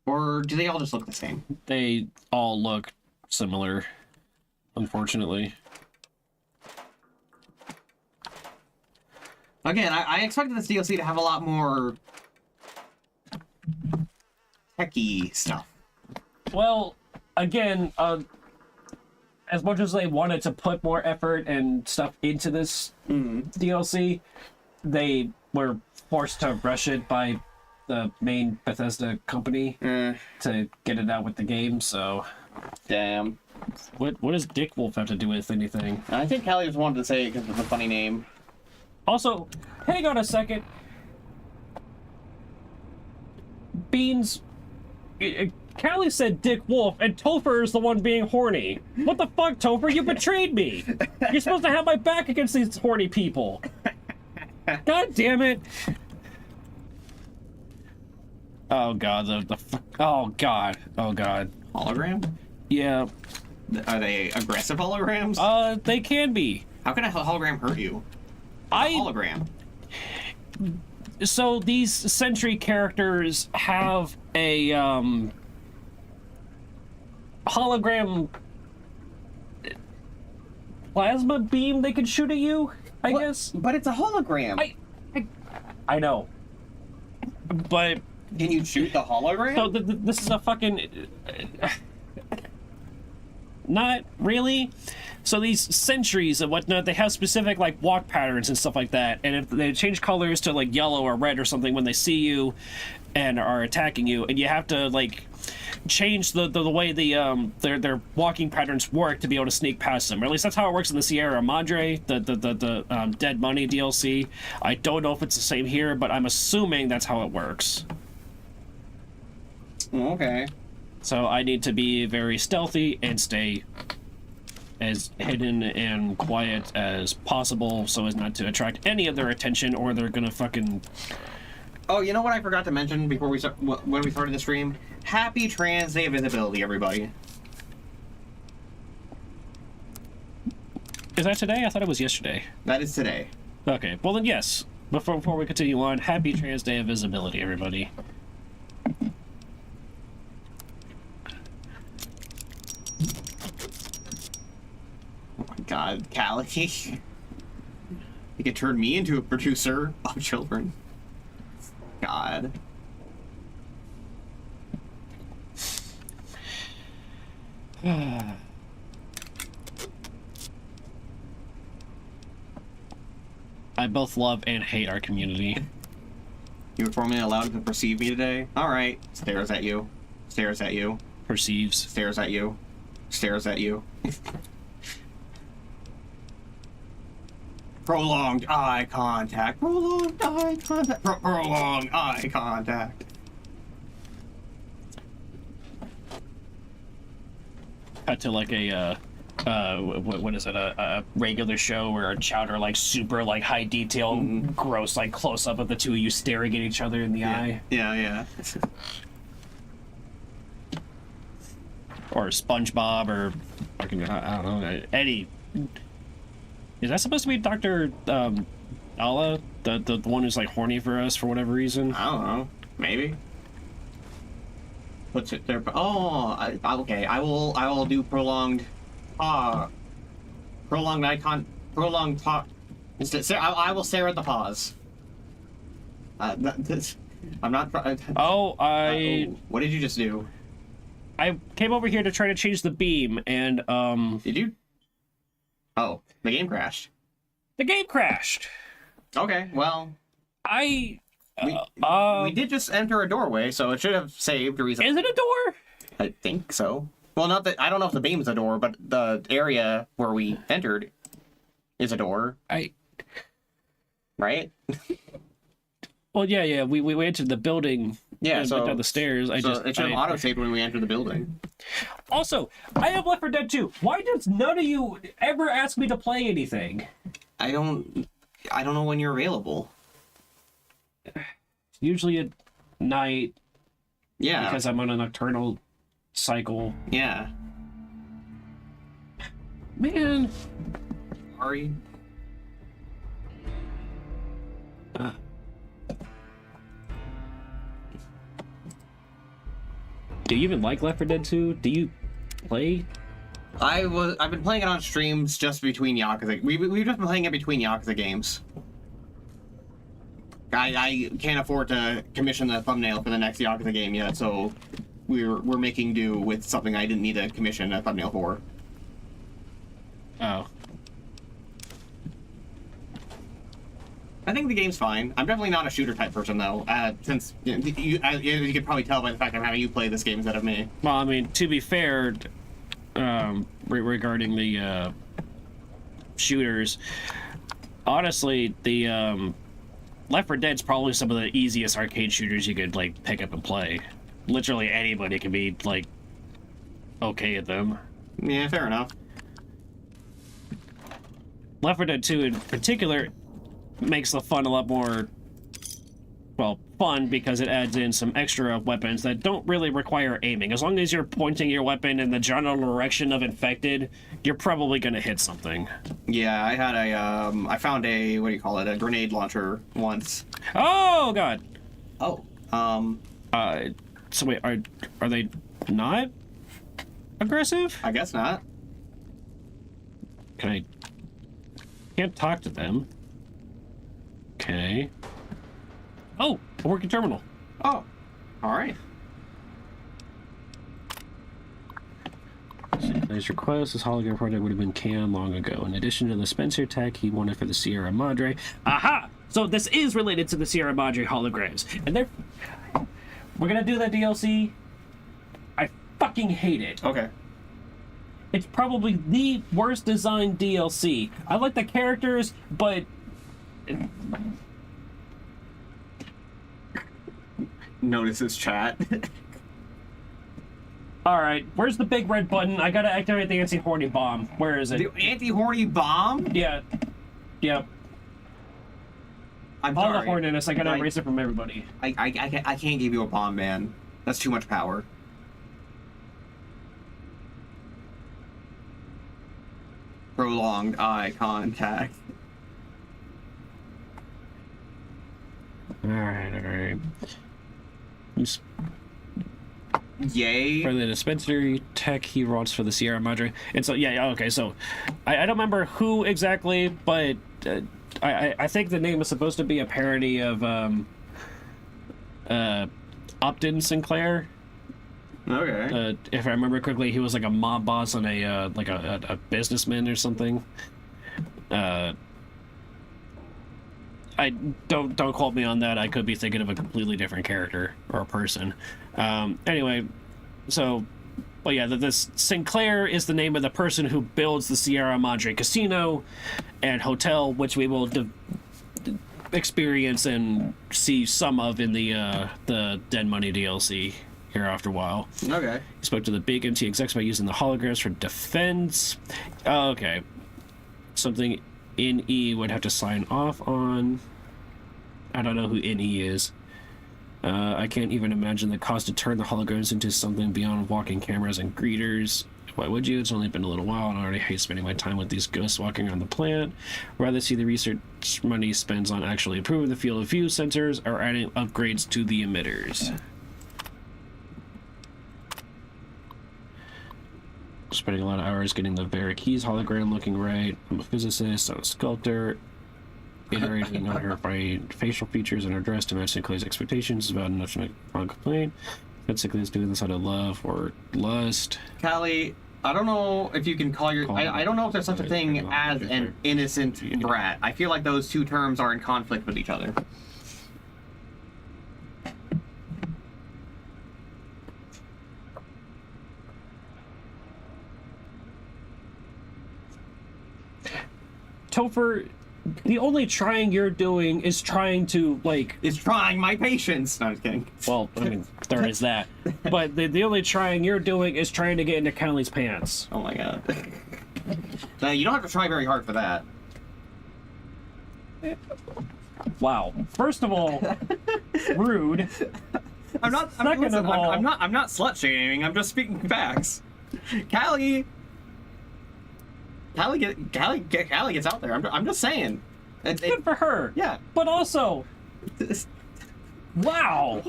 Or do they all just look the same? They all look similar, unfortunately. Again, I expected this DLC to have a lot more... techie stuff. Well, again, as much as they wanted to put more effort and stuff into this DLC, they were forced to rush it by the main Bethesda company to get it out with the game, so... Damn. What does Dick Wolf have to do with anything? I think Callie just wanted to say it because it's a funny name. Also, hang on a second. Beans... Callie said Dick Wolf, and Topher is the one being horny. What the fuck, Topher? You betrayed me! You're supposed to have my back against these horny people. God damn it! Oh god, oh god. Hologram? Yeah. Are they aggressive holograms? They can be. How can a hologram hurt you? Hologram. So these Sentry characters have a hologram plasma beam they can shoot at you, I guess. But it's a hologram. I know. But can you shoot the hologram? so this is a fucking not really. So these sentries and whatnot, they have specific like walk patterns and stuff like that, and if they change colors to like yellow or red or something when they see you and are attacking you, and you have to like change the way their walking patterns work to be able to sneak past them. Or at least that's how it works in the Sierra Madre, the Dead Money DLC. I don't know if it's the same here, but I'm assuming that's how it works. Okay. So I need to be very stealthy and stay as hidden and quiet as possible so as not to attract any of their attention, or they're gonna fucking Oh, you know what I forgot to mention before we start, when we started the stream? Happy Trans Day of Visibility, everybody. Is that today? I thought it was yesterday. That is today. Okay, well then yes. Before we continue on, happy Trans Day of Visibility, everybody. Oh my god, Callie. You could turn me into a producer of children. God. I both love and hate our community. You were formally allowed to perceive me today? Alright. Stares at you. Stares at you. Perceives. Stares at you. Stares at you. Prolonged eye contact. Prolonged eye contact. Prolonged eye contact. Cut to like a what is it, a regular show where a chowder like super like high detail, gross like close up of the two of you staring at each other in the eye. Yeah. Or SpongeBob, or I don't know, Eddie. Is that supposed to be Dr. Allah, the one who's like horny for us for whatever reason? I don't know. Maybe. What's it there? Oh, okay. I will do prolonged icon. Prolonged pause. I will stare at the pause. I'm not. Oh, what did you just do? I came over here to try to change the beam, and Did you? Oh, the game crashed. the game crashed. Okay, well, We we did just enter a doorway, so it should have saved a reason. Is it a door? I think so. Well, not that I don't know if the beam's a door, but the area where we entered is a door, right? Well, yeah. We entered the building. Yeah, and so went down the stairs. it should have auto-saved when we entered the building. Also, I have Left 4 Dead 2. Why does none of you ever ask me to play anything? I don't know when you're available. Usually at night, Yeah. because I'm on a nocturnal cycle. Yeah. Man. Sorry. Do you even like Left 4 Dead 2? Do you play? I've been playing it on streams just between Yakuza. We've just been playing it between Yakuza games. I can't afford to commission the thumbnail for the next Yakuza game yet, so we're making do with something I didn't need to commission a thumbnail for. Oh. I think the game's fine. I'm definitely not a shooter type person though, since you could probably tell by the fact I'm having you play this game instead of me. Well, I mean, to be fair, regarding the shooters, honestly, the Left 4 Dead's probably some of the easiest arcade shooters you could like pick up and play. Literally anybody can be like okay at them. Yeah, fair enough. Left 4 Dead 2 in particular makes the fun a lot more, well, fun because it adds in some extra weapons that don't really require aiming. As long as you're pointing your weapon in the general direction of infected, you're probably gonna hit something. Yeah, I had I found a, what do you call it, a grenade launcher once. Oh god. Oh. So wait, are they not aggressive? I guess not. Can't talk to them. Okay. Oh, a working terminal. Oh. Alright. His request, this hologram project would have been canned long ago. In addition to the Spencer tech he wanted for the Sierra Madre. Aha! So this is related to the Sierra Madre holograms. And we're gonna do that DLC. I fucking hate it. Okay. It's probably the worst designed DLC. I like the characters, but... Notices chat. Alright, where's the big red button? I gotta activate the anti-horny bomb. Where is it? The anti-horny bomb? Yeah. Yep. I'm all sorry. the horniness. I gotta erase it from everybody. I can't give you a bomb, man. That's too much power. Prolonged eye contact. Alright. Yay. For the dispensary tech, he wants for the Sierra Madre. And so, yeah, okay, so I don't remember who exactly, but I think the name is supposed to be a parody of Upton Sinclair. Okay. If I remember correctly, he was like a mob boss on a like a businessman or something. I don't quote me on that. I could be thinking of a completely different character or a person. Anyway, so, well, yeah, this Sinclair is the name of the person who builds the Sierra Madre Casino and Hotel, which we will experience and see some of in the Dead Money DLC here after a while. Okay. He spoke to the big MT execs by using the holograms for defense. Okay. Something NE would have to sign off on. I don't know who NE is. I can't even imagine the cost to turn the holograms into something beyond walking cameras and greeters. Why would you? It's only been a little while, and I already hate spending my time with these ghosts walking around the plant. Rather see the research money spends on actually improving the field of view sensors or adding upgrades to the emitters. Spending a lot of hours getting the Keys hologram looking right. I'm a physicist, I'm a sculptor. Iterating on her facial features and her dress to match Sinclair's expectations is about enough to make a complaint. But Sinclair's doing this out of love or lust. Callie, I don't know if you can call your... I don't know if there's such a thing as an innocent brat. I feel like those two terms are in conflict with each other. Topher, the only trying you're doing is trying to, like... It's trying my patience! No, I'm just kidding. Well, I mean, there is that. But the only trying you're doing is trying to get into Callie's pants. Oh my god. Now, you don't have to try very hard for that. Wow. First of all, rude. I'm not slut shaming, I'm just speaking facts. Callie gets out there. I'm just saying. It's good for her. Yeah. But also, wow.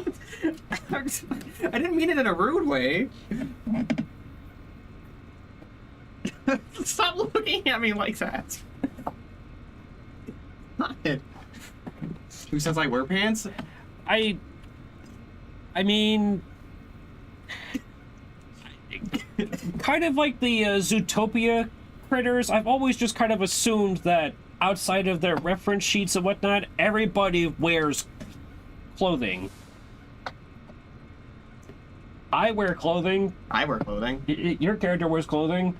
I didn't mean it in a rude way. Stop looking at me like that. Not it. Who says I wear pants? I mean, kind of like the Zootopia critters, I've always just kind of assumed that outside of their reference sheets and whatnot, everybody wears clothing. I wear clothing. I wear clothing. Your character wears clothing.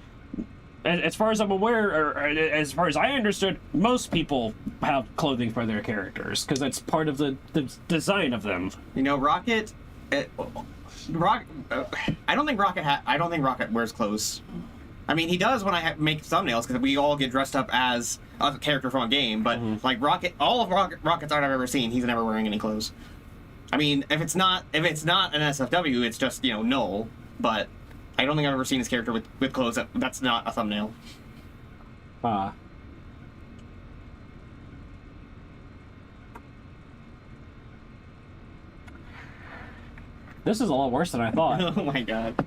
As far as I'm aware, or as far as I understood, most people have clothing for their characters because that's part of the design of them. You know, Rocket. I don't think Rocket wears clothes. I mean, he does when I make thumbnails because we all get dressed up as a character from a game. But like Rocket, all of Rocket's art I've ever seen, he's never wearing any clothes. I mean, if it's not an SFW, it's just null. But I don't think I've ever seen his character with clothes. That's not a thumbnail. This is a lot worse than I thought. Oh my god.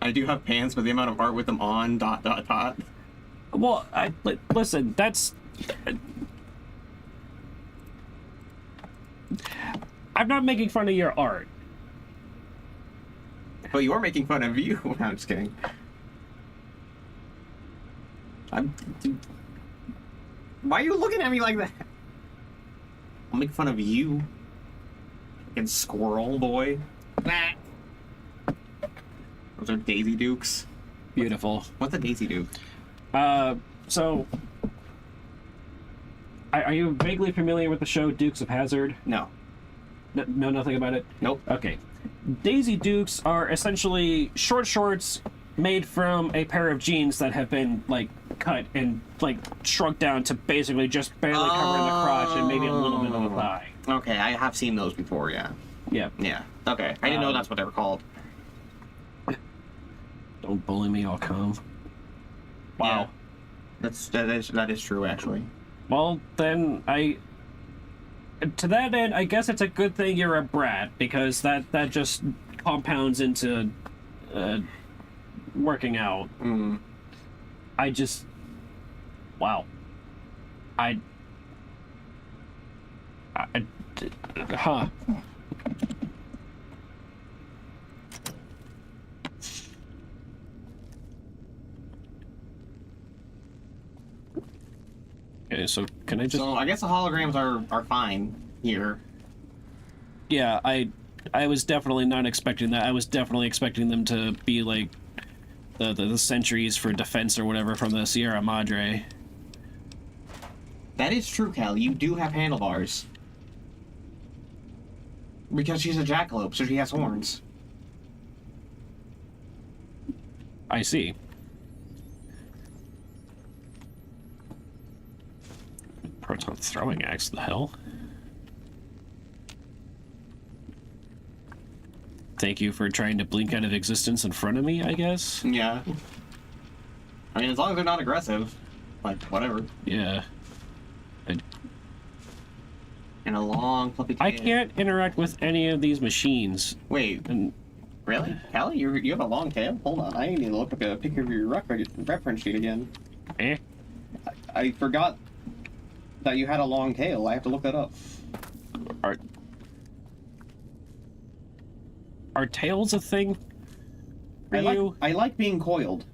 I do have pants, but the amount of art with them on ... Well, listen, that's... I'm not making fun of your art. But you are making fun of you. No, I'm just kidding. Why are you looking at me like that? I'll make fun of you. Fucking squirrel boy. Those are Daisy Dukes. Beautiful. What's a Daisy Duke? So... Are you vaguely familiar with the show Dukes of Hazzard? No. No, nothing about it? Nope. Okay. Daisy Dukes are essentially short shorts made from a pair of jeans that have been, like, cut and like shrunk down to basically just barely covering the crotch and maybe a little bit of the thigh. Okay, I have seen those before. Yeah. Yeah. Yeah. Okay, I didn't know that's what they were called. Don't bully me, I'll come. Wow. Yeah. That is true, actually. Well, then to that end, I guess it's a good thing you're a brat, because that just compounds into working out. Mm. I just... Wow. Huh. Okay, so can I just... So I guess the holograms are fine here. Yeah, I was definitely not expecting that. I was definitely expecting them to be like the sentries for defense or whatever from the Sierra Madre. That is true, Callie. You do have handlebars. Because she's a jackalope, so she has horns. I see. Proton throwing axe, the hell? Thank you for trying to blink out of existence in front of me, I guess? Yeah. I mean, as long as they're not aggressive. Like, whatever. Yeah. And a long, fluffy tail. I can't interact with any of these machines. Wait, And really? Callie, you have a long tail? Hold on, I need to look up a picture of your reference sheet again. eh? I forgot that you had a long tail. I have to look that up. Are tails a thing for you? I like being coiled.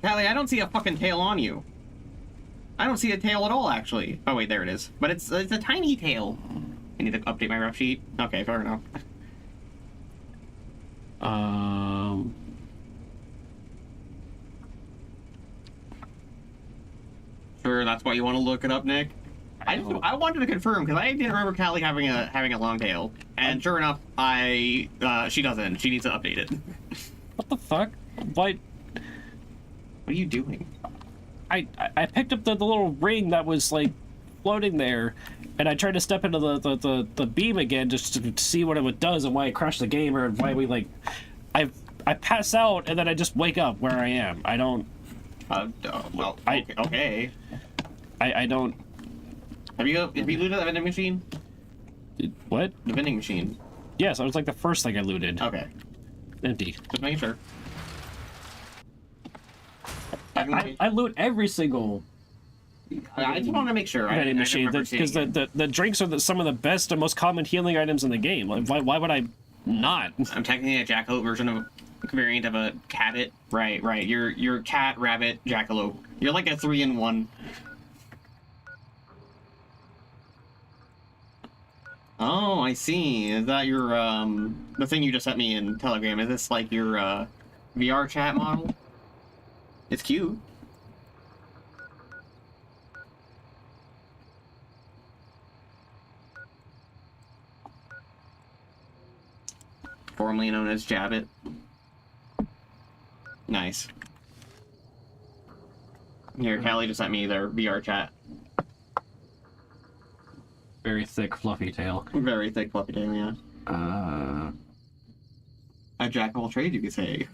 Callie, I don't see a fucking tail on you. I don't see a tail at all, actually. Oh, wait, there it is. But it's a tiny tail. I need to update my ref sheet. Okay, fair enough. Sure, that's why you want to look it up, Nick? I wanted to confirm, because I didn't remember Callie having a long tail. And sure enough, she doesn't. She needs to update it. What the fuck? What? What are you doing? I picked up the little ring that was like floating there, and I tried to step into the beam again just to see what it does and why it crashed the game, or why we like I pass out and then I just wake up where I am. I don't. Well, okay. I don't. Have you looted the vending machine? What? The vending machine. Yes, it was like the first thing I looted. Okay. Empty. Just making sure. I loot every single I just want to make sure. vending machine, because the drinks are some of the best and most common healing items in the game. Like, why would I not? I'm technically a jackalope version of a variant of a cabbit. Right. You're cat, rabbit, jackalope. You're like a 3-in-1. Oh, I see. Is that your the thing you just sent me in Telegram? Is this like your VR chat model? It's cute. Formerly known as Jabbit. Nice. Here, Callie just sent me their VR chat. Very thick, fluffy tail. Very thick, fluffy tail, yeah. A jack of all trades, you could say.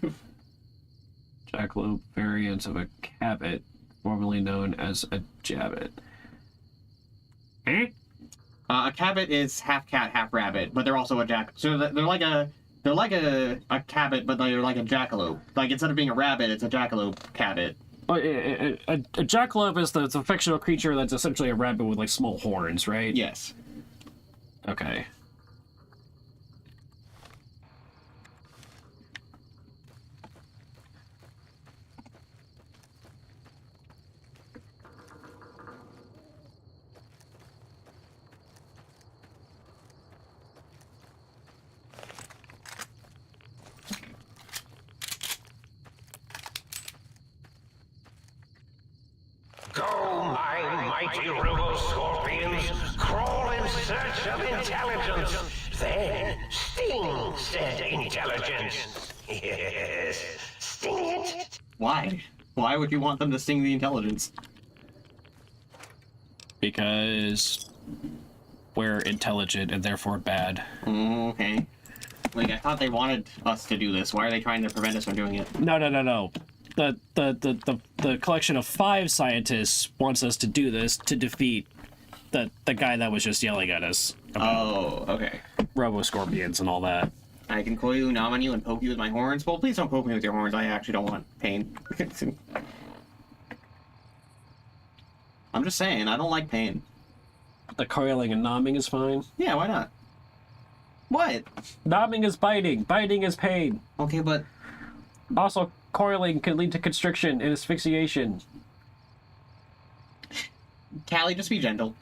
Jackalope variant of a cabbit, formerly known as a jabbit. Eh? A cabbit is half cat, half rabbit, but they're also a jack. So they're like a cabbit, but they're like a jackalope. Like instead of being a rabbit, it's a jackalope cabbit. A jackalope is the fictional creature that's essentially a rabbit with like small horns, right? Yes. Okay. Go, my mighty robo-scorpions crawl in search of intelligence, then sting said intelligence. Yes, sting it. Why? Why would you want them to sting the intelligence? Because we're intelligent and therefore bad. Okay. Like, I thought they wanted us to do this. Why are they trying to prevent us from doing it? No. The collection of 5 scientists wants us to do this to defeat the guy that was just yelling at us about Oh, okay. robo-scorpions and all that. I can call you, nom on you, and poke you with my horns. Well, please don't poke me with your horns. I actually don't want pain. I'm just saying, I don't like pain. The coiling and nomming is fine. Yeah, why not? What? Nomming is biting. Biting is pain. Okay, but... Also, coiling can lead to constriction and asphyxiation. Callie, just be gentle.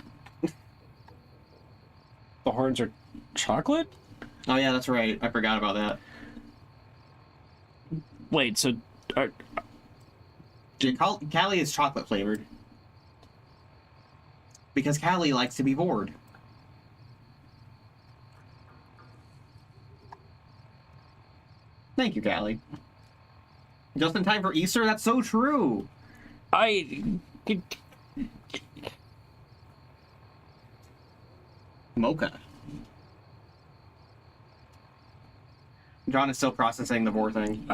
The horns are chocolate? Oh yeah, that's right. I forgot about that. Wait, so... Callie is chocolate flavored. Because Callie likes to be bored. Thank you, Callie. Just in time for Easter? That's so true! Mocha. John is still processing the boar thing.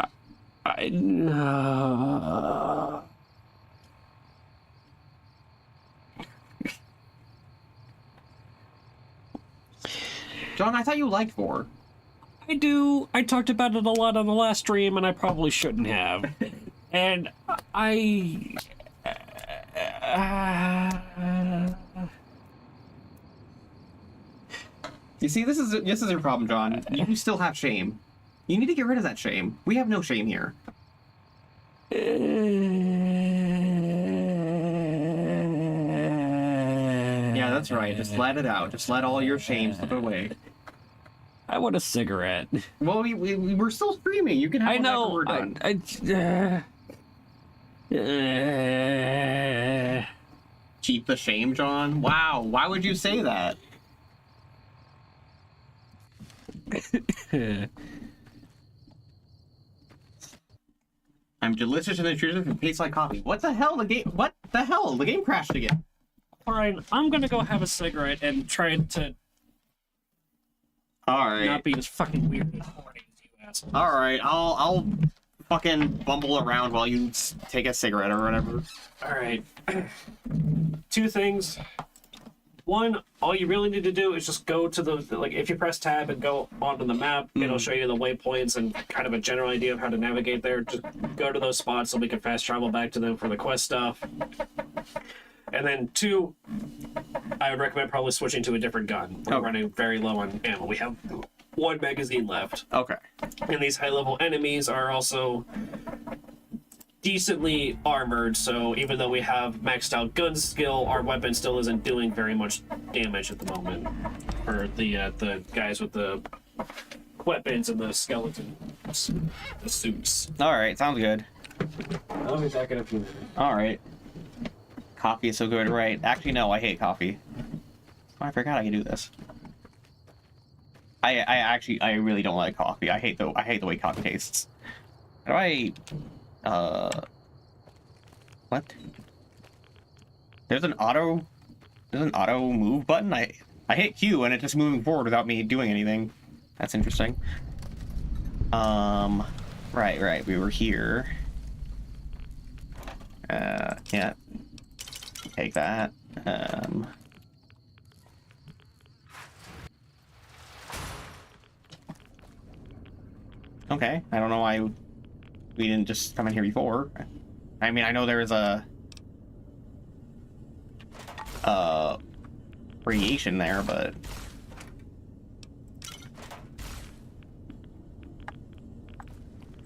John, I thought you liked boar. I do. I talked about it a lot on the last stream, and I probably shouldn't have. And You see, this is your problem, John. You still have shame. You need to get rid of that shame. We have no shame here. Yeah, that's right. Just let it out. Just let all your shame slip away. I want a cigarette. Well, we're still streaming. You can have one after we're done. Keep the shame, John? Wow, why would you say that? I'm delicious and nutritious and tastes like coffee. What the hell? What the hell? The game crashed again. Fine, I'm gonna go have a cigarette and try to Alright. not be as fucking weird and horny as you asshole. Alright, I'll fucking bumble around while you take a cigarette or whatever. Alright. 2 things. One, all you really need to do is just go to the, like, if you press tab and go onto the map, it'll show you the waypoints and kind of a general idea of how to navigate there. Just go to those spots so we can fast travel back to them for the quest stuff. And then 2, I would recommend probably switching to a different gun. We're running very low on ammo. We have 1 magazine left. Okay. And these high-level enemies are also decently armored, so even though we have maxed out gun skill, our weapon still isn't doing very much damage at the moment for the guys with the weapons and the skeleton the suits. Alright, sounds good. I'll be back in a few minutes. Alright. Coffee is so good, right? Actually, no, I hate coffee. Oh, I forgot I could do this. I really don't like coffee. I hate the way coffee tastes. How do I... What? There's an auto move button? I hit Q and it's just moving forward without me doing anything. That's interesting. Right, we were here. Yeah. Take that. Okay, I don't know why we didn't just come in here before. I mean, I know there is a radiation there, but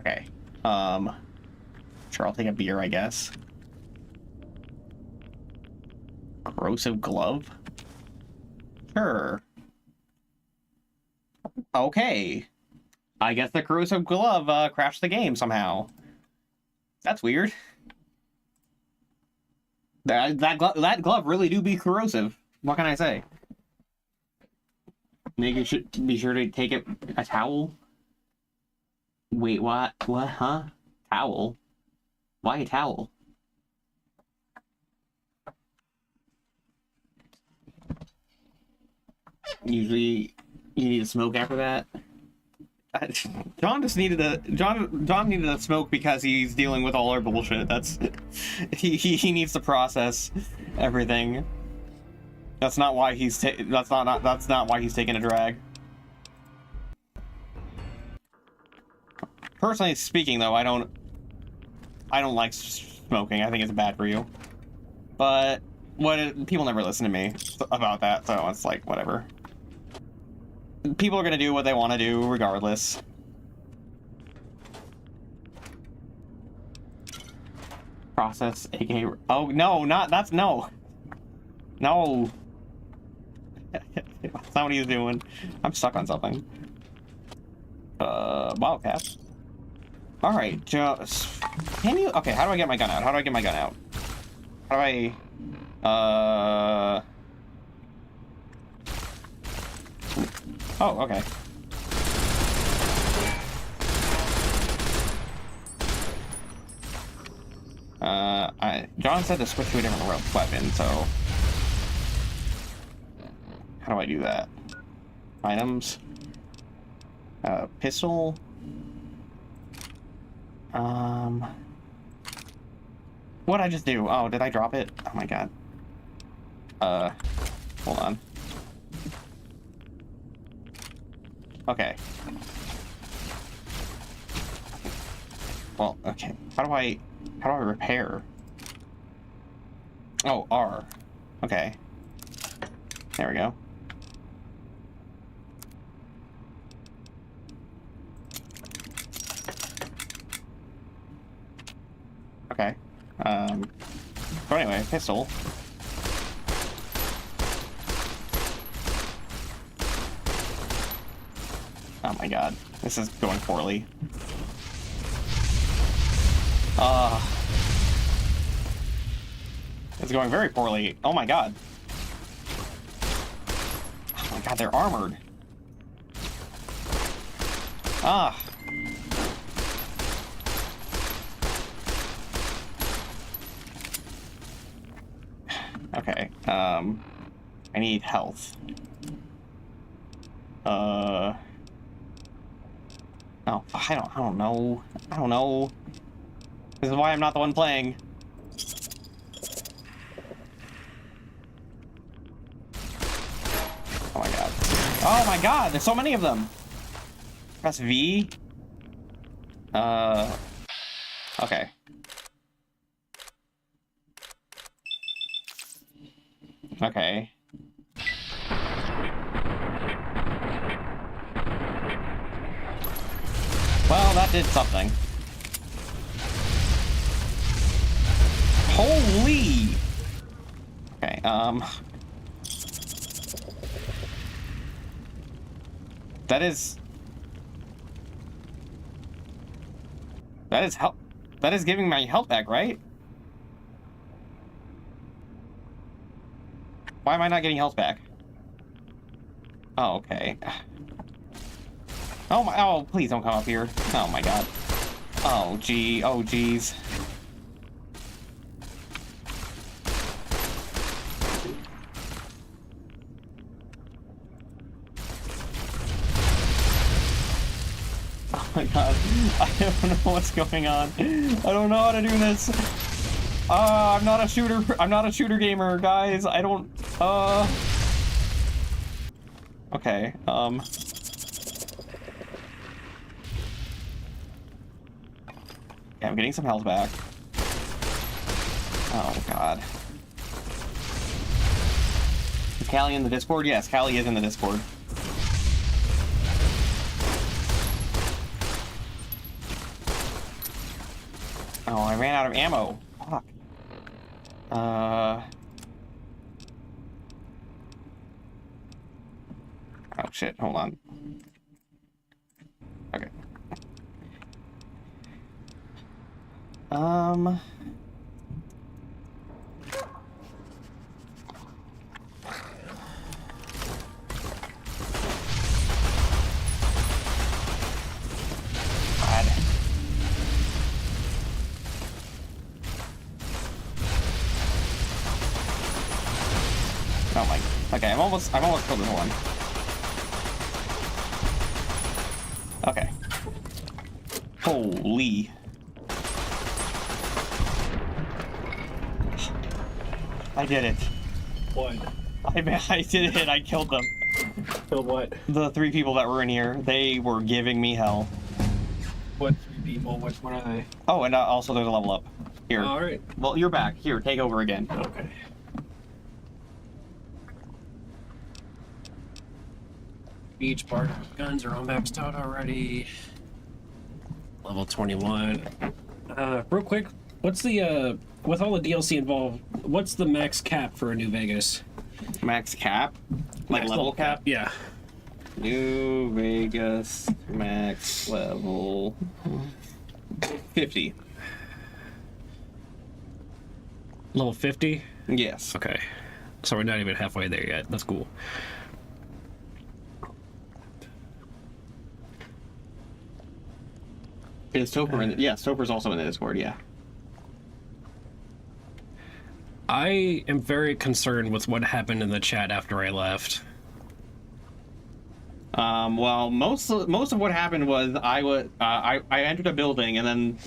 okay. Sure, I'll take a beer, I guess. Corrosive glove? Sure. Okay. I guess the corrosive glove crashed the game somehow. That's weird. That glove really do be corrosive. What can I say? Nigga should be sure to take a towel. Wait, what? What? Huh? Towel? Why a towel? Usually, you need to smoke after that. John needed a smoke because he's dealing with all our bullshit. That's he needs to process everything. That's not why he's that's not why he's taking a drag. Personally speaking, though, I don't like smoking. I think it's bad for you. But people never listen to me about that, so it's like whatever. People are gonna do what they want to do regardless. Process, aka... Oh, no, that's no. No. That's not what he's doing. I'm stuck on something. Wildcat. Alright, just... Can you... Okay, how do I get my gun out? How do I get my gun out? How do I... Oh, okay. John said to switch to a different weapon, so... How do I do that? Items? Pistol? What'd I just do? Oh, did I drop it? Oh my god. Hold on. Okay. Well, okay. How do I repair? Oh, R. Okay. There we go. Okay. So anyway, pistol. Oh my god, this is going poorly. It's going very poorly. Oh my god. Oh my god, they're armored. Ah. Okay, I need health. Oh, I don't know. I don't know. This is why I'm not the one playing. Oh my god. Oh my god, there's so many of them. Press V. Okay. Okay. Well, that did something. Holy! Okay, That is help. That is giving my health back, right? Why am I not getting health back? Oh, okay. Oh my, oh, please don't come up here. Oh my god. Oh, gee, oh, geez. Oh my god. I don't know what's going on. I don't know how to do this. I'm not a shooter gamer, guys. I don't, okay, yeah, I'm getting some health back. Oh, God. Is Callie in the Discord? Yes, Callie is in the Discord. Oh, I ran out of ammo. Fuck. Oh, shit. Hold on. Okay. Oh my. Okay, I'm almost killed this one. Okay. Holy. I did it. What? I did it. I killed them. So what? The 3 people that were in here, they were giving me hell. What 3 people? Which one are they? Oh, and also there's a level up. Here. All right. Well, you're back. Here, take over again. Okay. Each part of guns are all maxed out already. Level 21. Real quick, what's the with all the DLC involved, what's the max cap for a New Vegas? Max cap? Like Max level cap? Yeah. New Vegas max level 50. Level 50? Yes. Okay. So we're not even halfway there yet. That's cool. Is Topher in? Yeah, Topher's also in the Discord. Yeah. I am very concerned with what happened in the chat after I left. Well, most of what happened was I entered a building and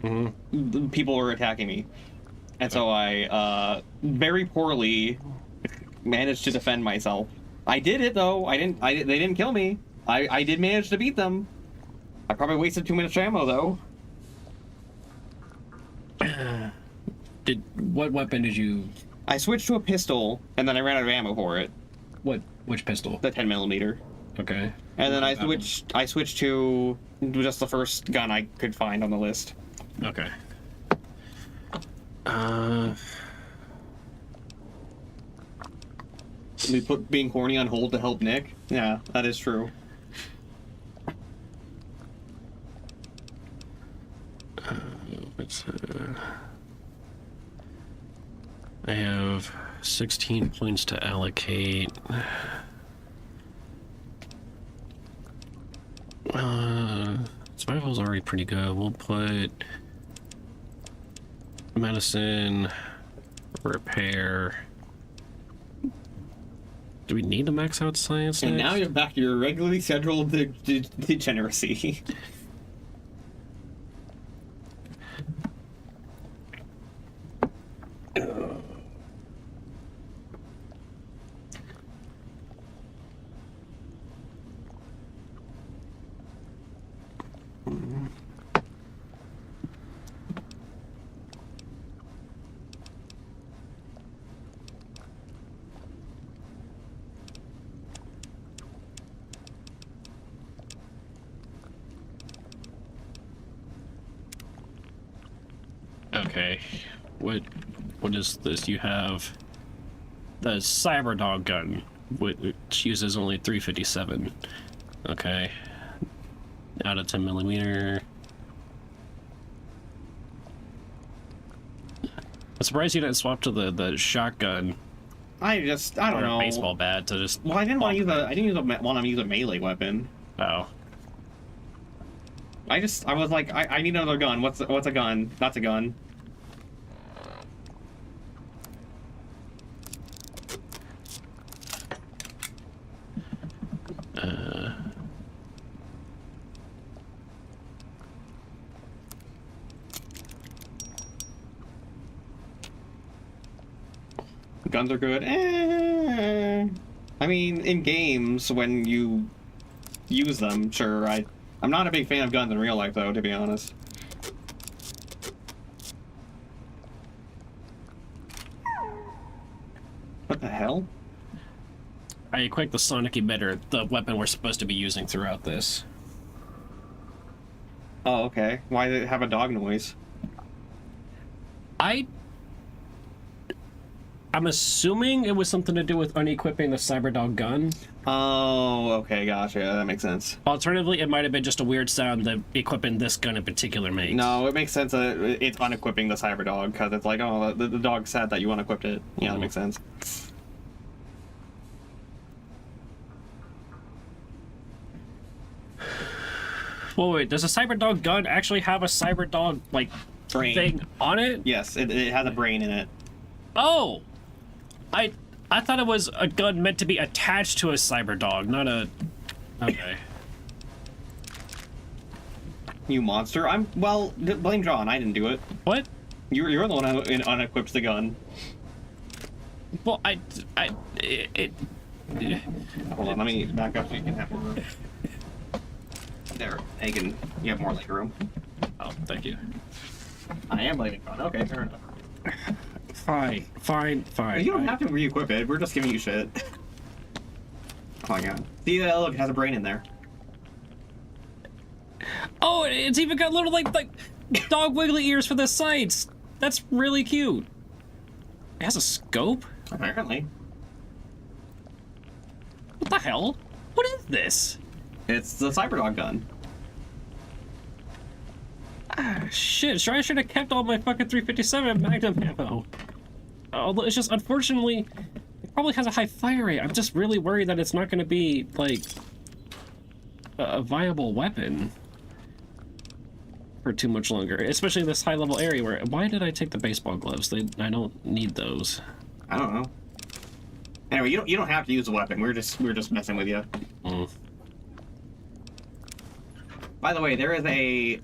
then people were attacking me, and so I very poorly managed to defend myself. I did it though. They didn't kill me. I did manage to beat them. I probably wasted 2 minutes of ammo though. What weapon did you? I switched to a pistol and then I ran out of ammo for it. Which pistol? The 10mm. Okay. And then I switched to just the first gun I could find on the list. Okay. We put being horny on hold to help Nick. Yeah, that is true. I have 16 points to allocate. Survival's already pretty good. We'll put medicine, repair. Do we need to max out science And next? now you're back to your regularly scheduled degeneracy. Okay, what is this? You have the Cyberdog gun, which uses only 357. Okay, out of 10mm. I'm surprised you didn't swap to the shotgun. I don't know. A baseball bat to just. Well, I didn't want to use a melee weapon. Oh. I was like, I need another gun. What's a gun? That's a gun. Guns are good. I mean, in games when you use them, sure. I'm not a big fan of guns in real life, though, to be honest. What the hell? I equipped the sonic emitter, the weapon we're supposed to be using throughout this. Oh, okay. Why did it have a dog noise? I'm assuming it was something to do with unequipping the Cyberdog gun. Oh, okay, gotcha. That makes sense. Alternatively, it might have been just a weird sound that equipping this gun in particular makes. No, it makes sense that it's unequipping the Cyberdog, because it's like, oh, the dog said that you unequipped it. Yeah, that makes sense. Well, wait, does a Cyberdog gun actually have a Cyberdog, like, Brain. thing on it? Yes, it has a brain in it. Oh! I thought it was a gun meant to be attached to a cyber dog, not a... Okay. You monster. Well, blame John. I didn't do it. What? You're the one who unequipped the gun. Well, Hold on, let me back up so you can have more room. There, you have more leg room. Oh, thank you. I am blaming John. Okay, fair enough. Fine. You don't have to re-equip it. We're just giving you shit. Oh my god. See, look, it has a brain in there. Oh, it's even got little like dog wiggly ears for the sights. That's really cute. It has a scope? Apparently. What the hell? What is this? It's the Cyberdog gun. Ah, shit, sure I should have kept all my fucking 357 Magnum ammo. Although it's just, unfortunately, it probably has a high fire rate. I'm just really worried that it's not going to be, like, a viable weapon for too much longer. Especially in this high-level area where... Why did I take the baseball gloves? I don't need those. I don't know. Anyway, you don't have to use a weapon. We're just messing with you. Mm. By the way, there is a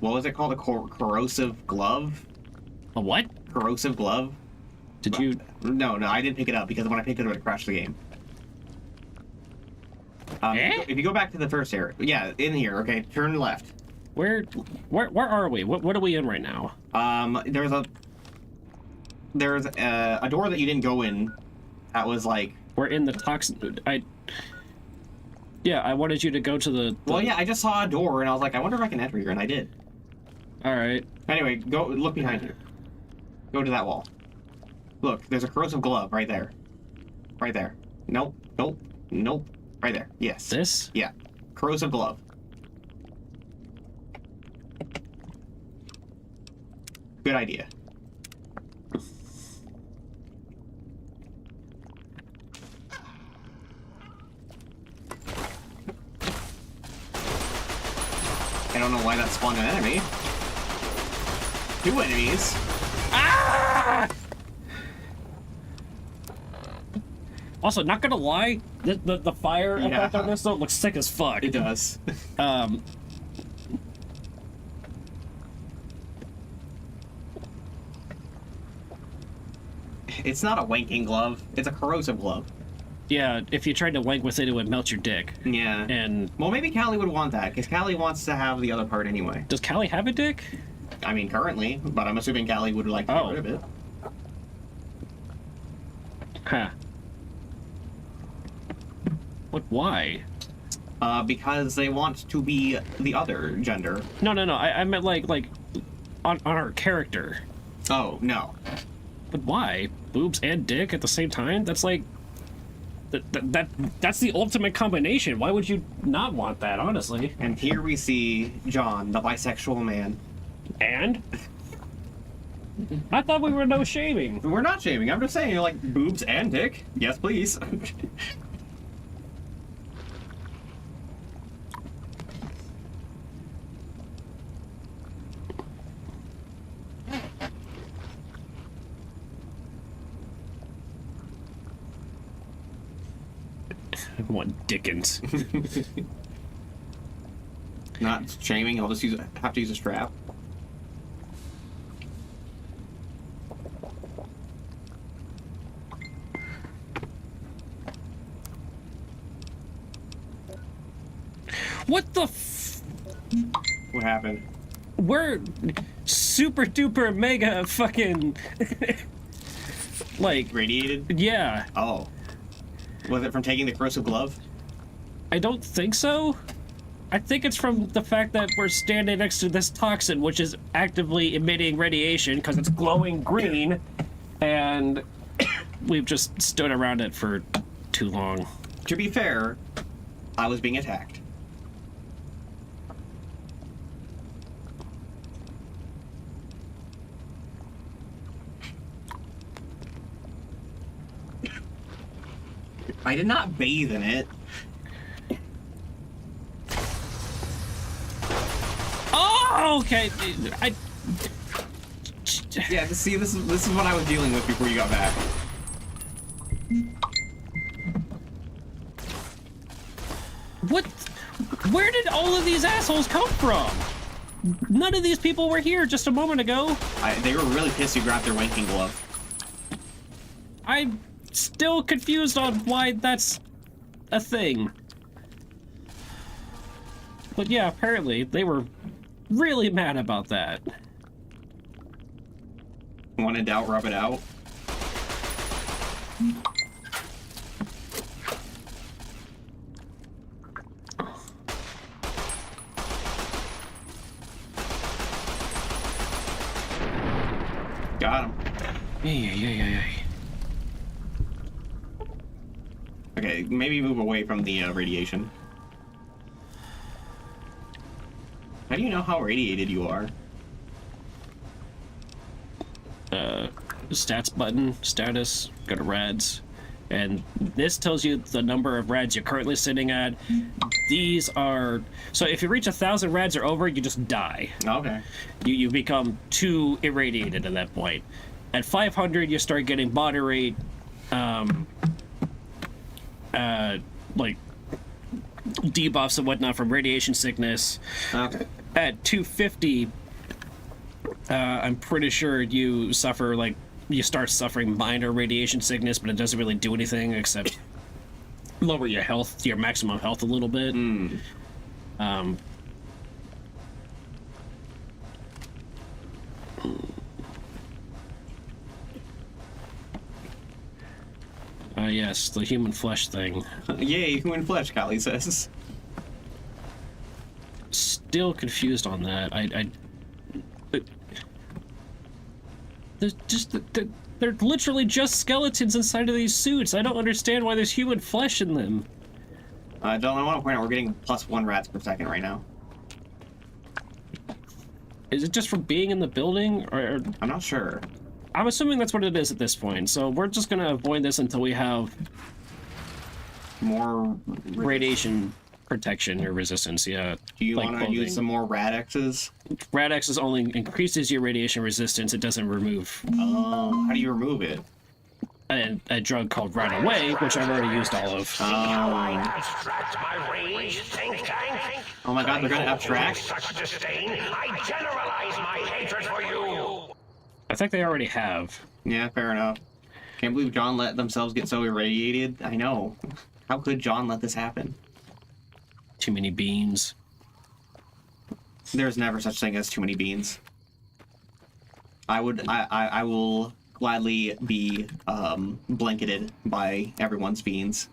what was it called? A corrosive glove? A what? Corrosive glove? Did you... No, I didn't pick it up because when I picked it up, it crashed the game. If you go back to the first area, yeah, in here. Okay, turn left. Where are we? What are we in right now? There's a door that you didn't go in. That was like... We're in the toxin... Yeah, I wanted you to go to the... Well, yeah, I just saw a door, and I was like, I wonder if I can enter here, and I did. Alright. Anyway, go look behind you. Go to that wall. Look, there's a corrosive glove right there. Right there. Nope. Right there. Yes. This? Yeah. Corrosive glove. Good idea. I don't know why that spawned an enemy. 2 enemies. Ah! Also, not gonna lie, the fire effect on this though looks sick as fuck. It does. It's not a wanking glove. It's a corrosive glove. Yeah, if you tried to wank with it, it would melt your dick. Yeah. And... Well, maybe Callie would want that, because Callie wants to have the other part anyway. Does Callie have a dick? I mean, currently, but I'm assuming Callie would like to get rid of it. Huh. What, why? Because they want to be the other gender. No, I meant like on our character. Oh, no. But why? Boobs and dick at the same time? That's like... That's the ultimate combination. Why would you not want that, honestly? And here we see John, the bisexual man. And? I thought we were no shaming. We're not shaming. I'm just saying, you're like, boobs and dick? Yes, please. I want Dickens. Not shaming, I'll just have to use a strap. What the What happened? We're super duper mega fucking... like... Radiated? Yeah. Oh. Was it from taking the corrosive glove? I don't think so. I think it's from the fact that we're standing next to this toxin, which is actively emitting radiation because it's glowing green, and we've just stood around it for too long. To be fair, I was being attacked. I did not bathe in it. Oh, okay. Yeah, see, this is what I was dealing with before you got back. What? Where did all of these assholes come from? None of these people were here just a moment ago. They were really pissed you grabbed their wanking glove. I'm still confused on why that's a thing. But yeah, apparently they were really mad about that. When in doubt, rub it out. Got him. Yeah. Okay, maybe move away from the radiation. How do you know how radiated you are? Stats button, status, go to rads. And this tells you the number of rads you're currently sitting at. These are... So if you reach 1,000 rads or over, you just die. Okay. You become too irradiated at that point. At 500, you start getting body rate, like debuffs and whatnot from radiation sickness. Okay. At 250, I'm pretty sure you suffer, like, you start suffering minor radiation sickness, but it doesn't really do anything except lower your health, your maximum health a little bit. Yes, the human flesh thing. Yay, human flesh, Callie says. Still confused on that. They're literally just skeletons inside of these suits. I don't understand why there's human flesh in them. Dylan, I want to point out we're getting +1 rats per second right now. Is it just from being in the building, or I'm not sure. I'm assuming that's what it is at this point. So we're just gonna avoid this until we have More radiation protection or resistance. Yeah. Do you like want to use some more Radexes? Radexes only increases your radiation resistance. It doesn't remove. Oh, how do you remove it? A drug called Right Away, which I've already used all of. Abstract my rage, think tank. Oh my god, they're gonna abstract? Such disdain, I generalize my hatred for you. I think they already have. Yeah, fair enough. Can't believe John let themselves get so irradiated. I know. How could John let this happen? Too many beans. There's never such thing as too many beans. I will gladly be blanketed by everyone's beans.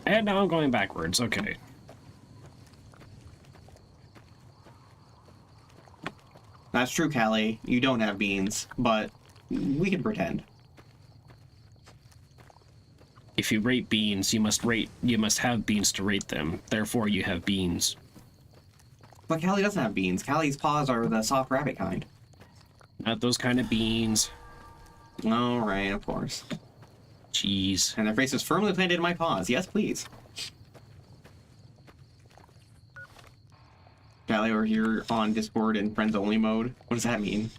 And now I'm going backwards. Okay. That's true, Callie. You don't have beans, but we can pretend. If you rate beans, you must have beans to rate them. Therefore, you have beans. But Callie doesn't have beans. Callie's paws are the soft rabbit kind. Not those kind of beans. All right, of course. Jeez. And their face is firmly planted in my paws. Yes, please. Callie, we're here on Discord in friends only mode. What does that mean?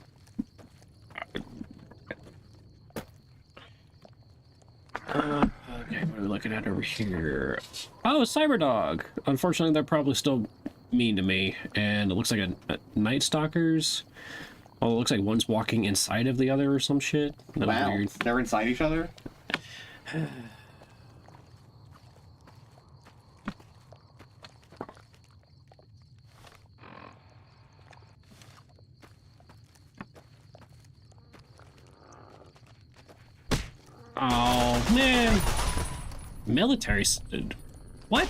Okay, what are we looking at over here? Oh, Cyberdog. Unfortunately, they're probably still mean to me. And it looks like a Night Stalkers. Oh, it looks like one's walking inside of the other or some shit. That was Wow, weird. they're inside each other? Oh, man. Military... What?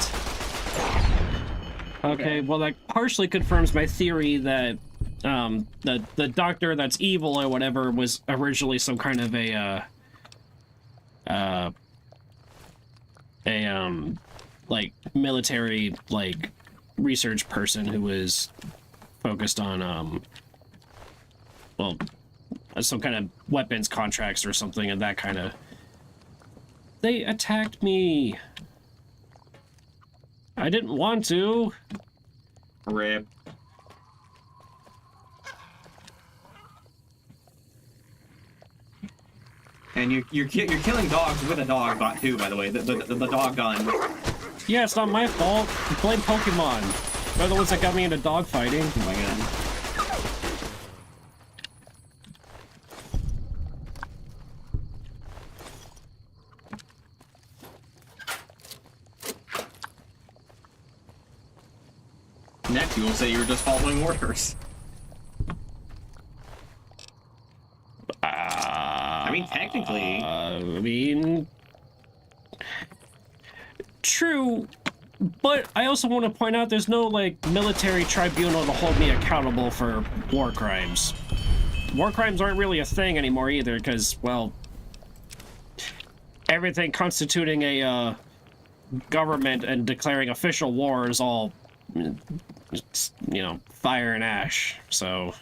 Okay, well, that partially confirms my theory that the doctor that's evil or whatever was originally some kind of like military like research person who was focused on well, some kind of weapons contracts or something, and that kind of... They attacked me. I didn't want to. Rip. And you're killing dogs with a dog bot too, by the way. The dog gun. Yeah, it's not my fault. Blame Pokemon. They're the ones that got me into dog fighting. Oh my god. Next, you will say you were just following orders. I mean, technically. I mean, true, but I also want to point out there's no, like, military tribunal to hold me accountable for war crimes. War crimes aren't really a thing anymore either, because, well, everything constituting a, government and declaring official war is all, you know, fire and ash, so...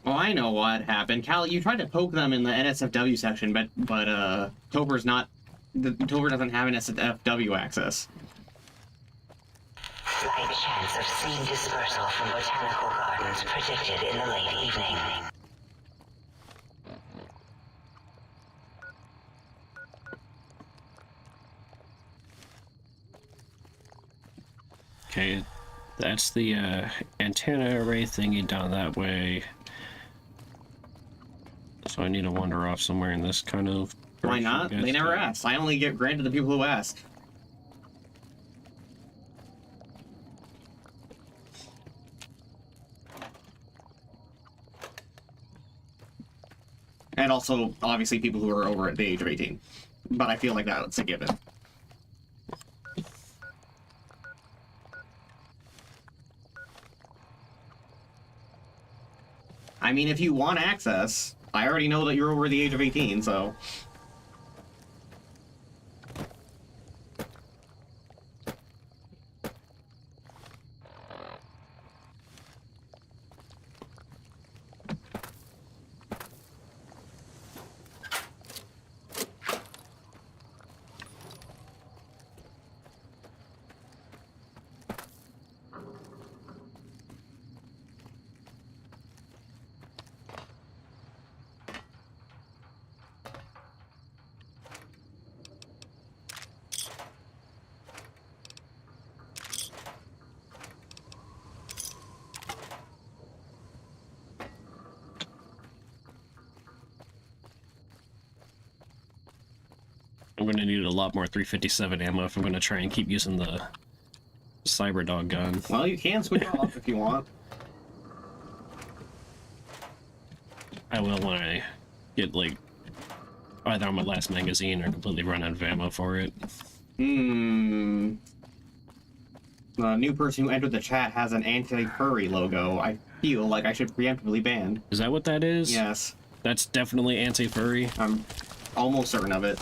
Oh, I know what happened. Cal, you tried to poke them in the NSFW section, but Tober's not. Tober doesn't have an NSFW access. Slight chance of seeing dispersal from botanical gardens predicted in the late evening. Okay, that's the antenna array thingy down that way. So I need to wander off somewhere in this kind of... Why not? They never asked. I only get granted the people who ask. And also, obviously, people who are over at the age of 18. But I feel like that's a given. I mean, if you want access, I already know that you're over the age of 18, so... I'm gonna need a lot more 357 ammo if I'm gonna try and keep using the cyber dog gun. Well, you can switch off if you want. I will when I get, like, either on my last magazine or completely run out of ammo for it. The new person who entered the chat has an anti-furry logo. I feel like I should preemptively ban. Is that what that is? Yes. That's definitely anti-furry. I'm almost certain of it.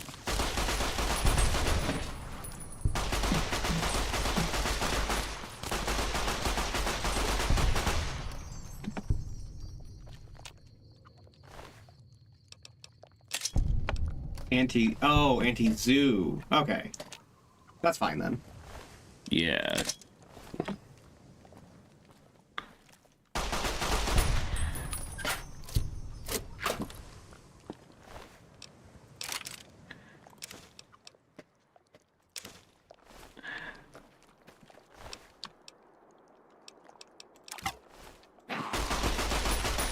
Anti-zoo. Okay. That's fine then. Yeah.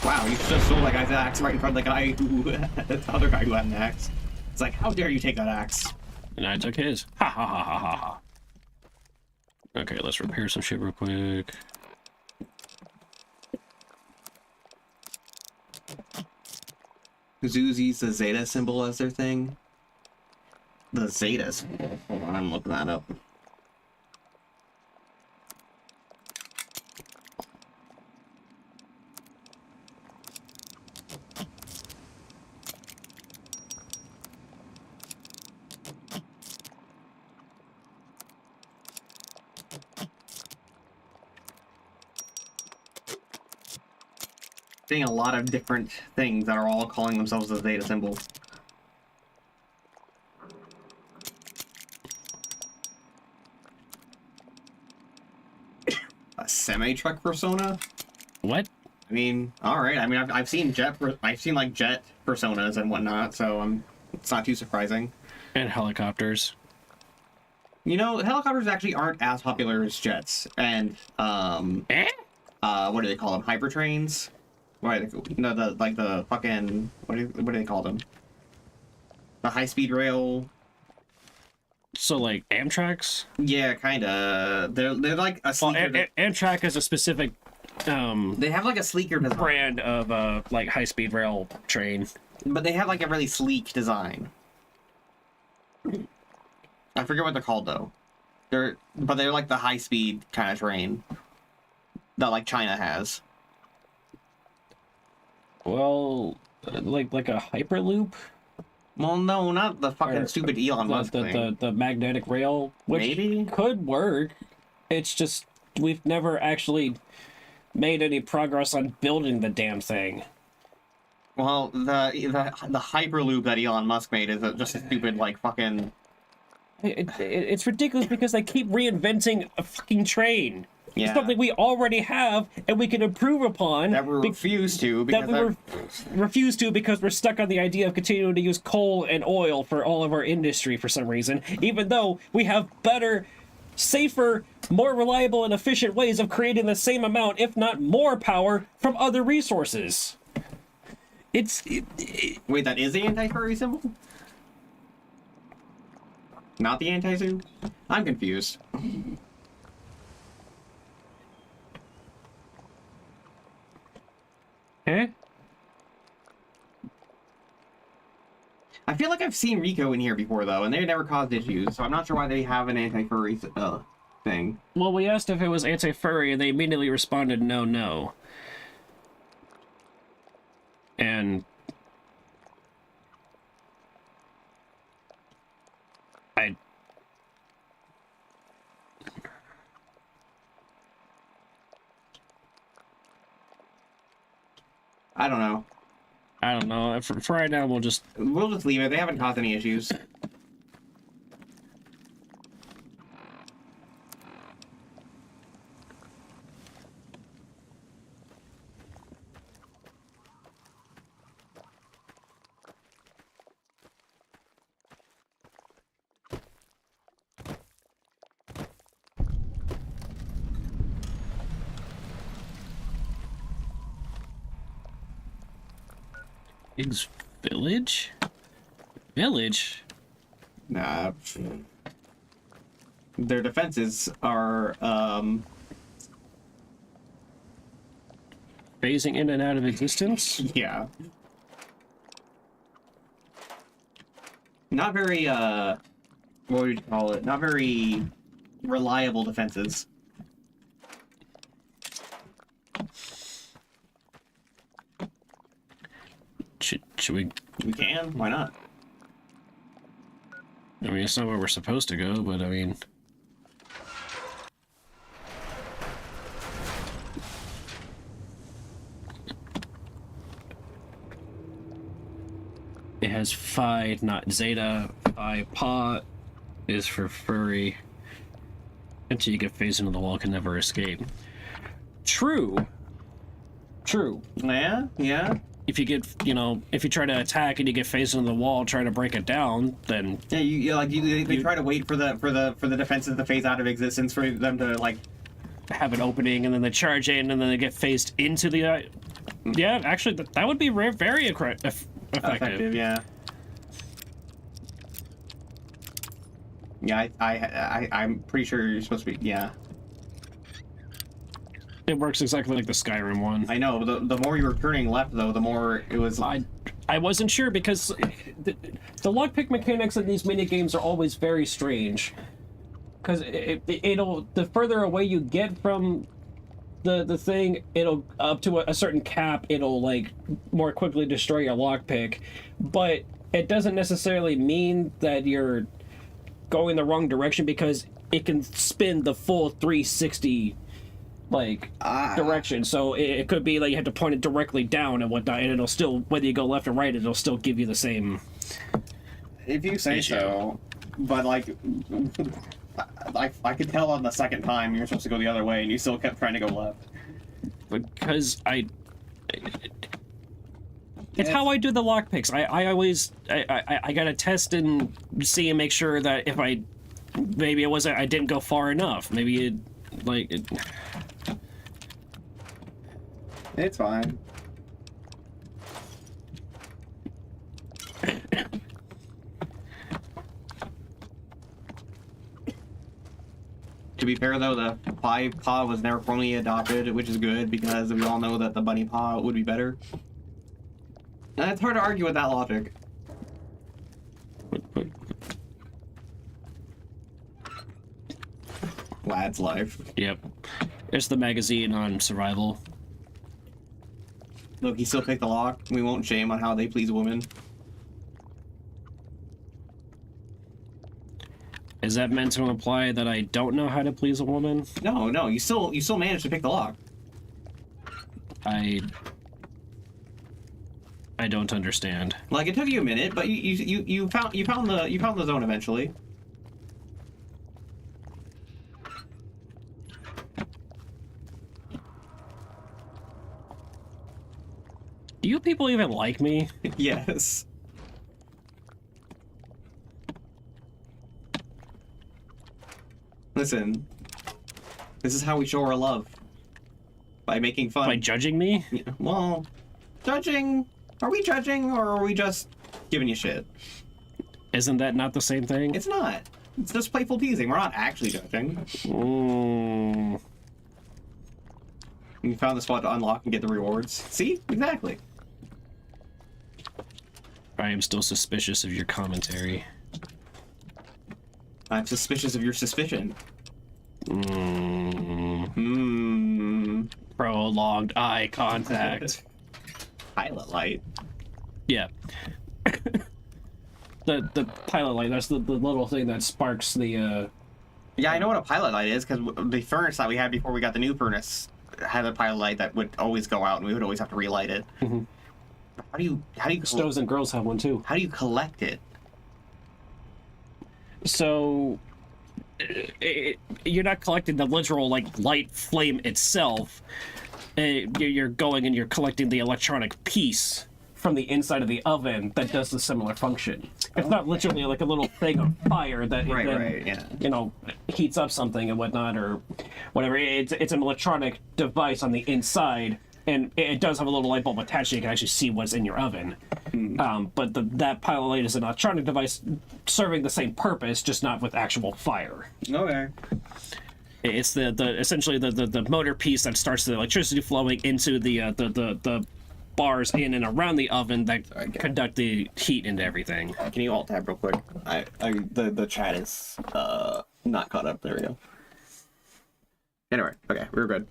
Wow, you just stole that guy's axe right in front of the guy who, the other guy who had an axe. It's like, how dare you take that axe? And I took his. Ha ha ha ha ha ha. Okay, let's repair some shit real quick. Zoos use the Zeta symbol as their thing. The Zeta symbol. Hold on, I'm looking that up. seeing a lot of different things that are all calling themselves a Zeta symbol. A semi-truck persona? What? I mean, all right. I mean, I've seen like jet personas and whatnot, so it's not too surprising. And helicopters. You know, helicopters actually aren't as popular as jets, and what do they call them? Hypertrains? What are they, no, the fucking what do they call them? The high-speed rail. So like Amtrak's? Yeah, kinda. They're like a sleeker. Well, Amtrak is a specific they have like a sleeker design. brand of like high-speed rail train. But they have like a really sleek design. I forget what they're called though. They're like the high-speed kind of train that like China has. Well, like a hyperloop. Well, no, not the fucking stupid Elon Musk thing. The magnetic rail, which Maybe? could work. It's just we've never actually made any progress on building the damn thing. Well, the hyperloop that Elon Musk made is just a stupid like fucking. It's ridiculous because they keep reinventing a fucking train. Yeah. It's something we already have and we can improve upon. That we refuse to because that we refuse to because we're stuck on the idea of continuing to use coal and oil for all of our industry for some reason, even though we have better, safer, more reliable and efficient ways of creating the same amount, if not more power from other resources. Wait, that is the anti-furry symbol? Not the anti-zoo? I'm confused. Eh? I feel like I've seen Rico in here before, though, and they never caused issues, so I'm not sure why they have an anti-furry thing. Well, we asked if it was anti-furry, and they immediately responded, no, no. And I don't know. I don't know. For right now, we'll just leave it. They haven't caused any issues. Big's village? Village? Nah. Their defenses are, phasing in and out of existence? yeah. Not very, what would you call it? Not very reliable defenses. Should we? We can. Why not? I mean, it's not where we're supposed to go, but I mean... It has Phi, not Zeta. Phi Pa is for furry. Until you get phased into the wall, can never escape. True. True. Yeah, yeah. If you get, you know, if you try to attack and you get phased into the wall trying to break it down, then Yeah, they try to wait for the defenses to phase out of existence for them to like have an opening, and then they charge in, and then they get phased into the. Yeah, actually, that would be very effective. Yeah. Yeah, I'm pretty sure you're supposed to be. Yeah. It works exactly like the Skyrim one. I know. The more you were turning left, though, the more it was. I wasn't sure because the lockpick mechanics in these mini games are always very strange. Because it'll the further away you get from the thing, it'll up to a certain cap, it'll like more quickly destroy your lockpick, but it doesn't necessarily mean that you're going the wrong direction because it can spin the full 360 like direction. So it could be like you have to point it directly down and whatnot, and it'll still, whether you go left or right, it'll still give you the same. If you say so, but like, I could tell on the second time you're supposed to go the other way, and you still kept trying to go left. Because it's how I do the lockpicks. I always gotta test and see and make sure that if maybe I didn't go far enough. Maybe It's fine. To be fair though, the pie paw was never formally adopted, which is good because we all know that the bunny paw would be better. And it's hard to argue with that logic. Lad's life. Yep. It's the magazine on survival. Look, he still picked the lock. We won't shame on how they please women. Is that meant to imply that I don't know how to please a woman? No, no, you still managed to pick the lock. I don't understand. Like it took you a minute, but you found the zone eventually. Do you people even like me? Yes. Listen, this is how we show our love. By making fun. By judging me? Yeah, well, judging. Are we judging or are we just giving you shit? Isn't that not the same thing? It's not. It's just playful teasing. We're not actually judging. You found the spot to unlock and get the rewards. See? Exactly. I am still suspicious of your commentary. I'm suspicious of your suspicion. Prolonged eye contact. Pilot light. Yeah. the pilot light, that's the little thing that sparks the Yeah, I know what a pilot light is, because the furnace that we had before we got the new furnace had a pilot light that would always go out, and we would always have to relight it. Mm-hmm. How do you Stoves and girls have one too. How do you collect it? So you're not collecting the literal like light flame itself. You're going and you're collecting the electronic piece from the inside of the oven that does the similar function. It's not literally like a little thing of fire that yeah. Heats up something and whatnot or whatever. It's an electronic device on the inside, and it does have a little light bulb attached so you can actually see what's in your oven. But that pilot light is an electronic device serving the same purpose, just not with actual fire. Okay. It's essentially the motor piece that starts the electricity flowing into the bars in and around the oven that conduct the heat into everything. Can you alt tab real quick? The chat is not caught up. There we go. Anyway, okay, we're good.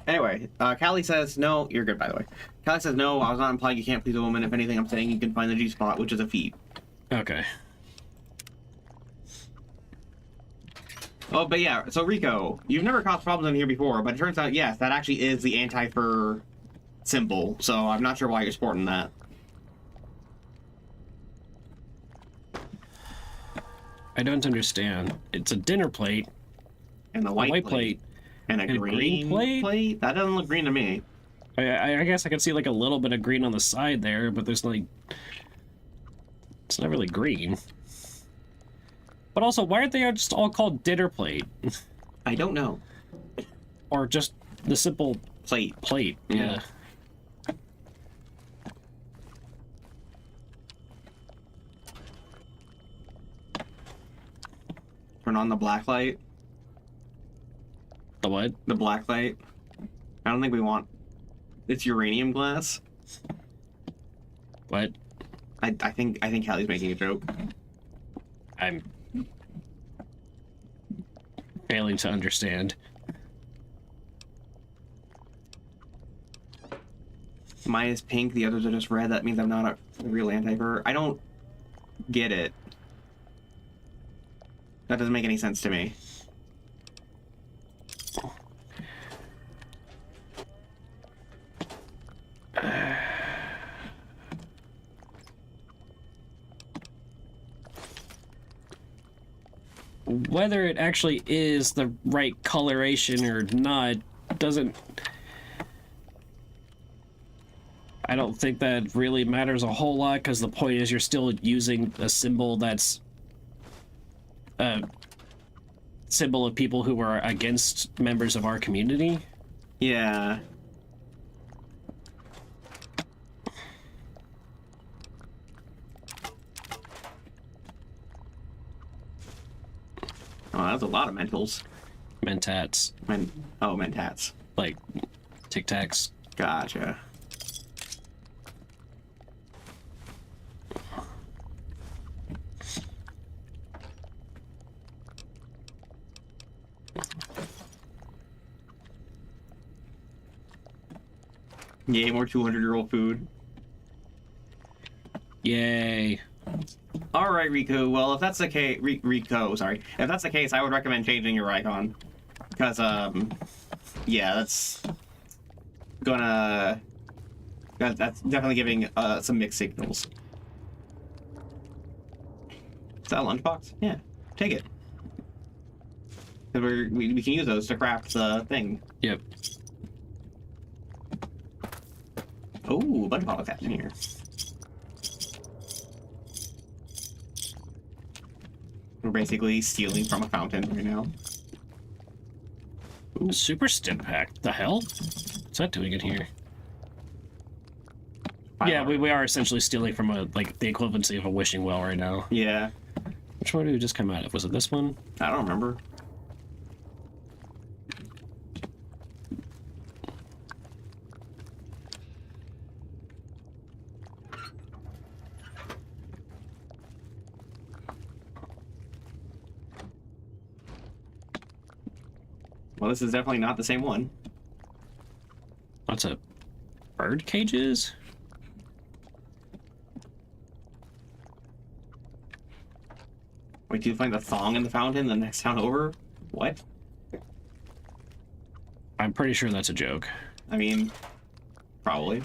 Anyway, Callie says no. You're good, by the way. Callie says no. I was not implying you can't please a woman. If anything, I'm saying you can find the G spot, which is a feat. Okay. Oh, but yeah. So Rico, you've never caused problems in here before, but it turns out yes, that actually is the anti-fur symbol. So I'm not sure why you're sporting that. I don't understand. It's a dinner plate. And the white plate. And a green plate? That doesn't look green to me. I guess I can see like a little bit of green on the side there, but there's like... It's not really green. But also, why aren't they just all called dinner plate? I don't know. Or just the simple... Plate. Yeah. Turn on the black light. The what? The black light. I don't think we want... It's uranium glass. What? I think Callie's making a joke. I'm failing to understand. Mine is pink, the others are just red. That means I'm not a real anti-fur. I don't get it. That doesn't make any sense to me. whether it actually is the right coloration or not doesn't... I don't think that really matters a whole lot, because the point is you're still using a symbol that's a symbol of people who are against members of our community. Yeah. Oh, that's a lot of mentals. Mentats. Mentats. Like, Tic Tacs. Gotcha. Yay, more 200-year-old food. Yay. All right, Riku. Well, if that's the case, Rico, sorry. If that's the case, I would recommend changing your icon, because yeah, that's definitely giving some mixed signals. Is that a lunchbox? Yeah, take it. Because we can use those to craft the thing. Yep. Oh, a bunch of bottle caps in here. We're basically stealing from a fountain right now. Ooh, super stim pack. The hell? What's that doing in here? Yeah, we are essentially stealing from the equivalency of a wishing well right now. Yeah. Which one did we just come out of? Was it this one? I don't remember. Well, this is definitely not the same one. What's a bird cages? Wait, do you find the thong in the fountain the next town over? What? I'm pretty sure that's a joke. I mean, probably.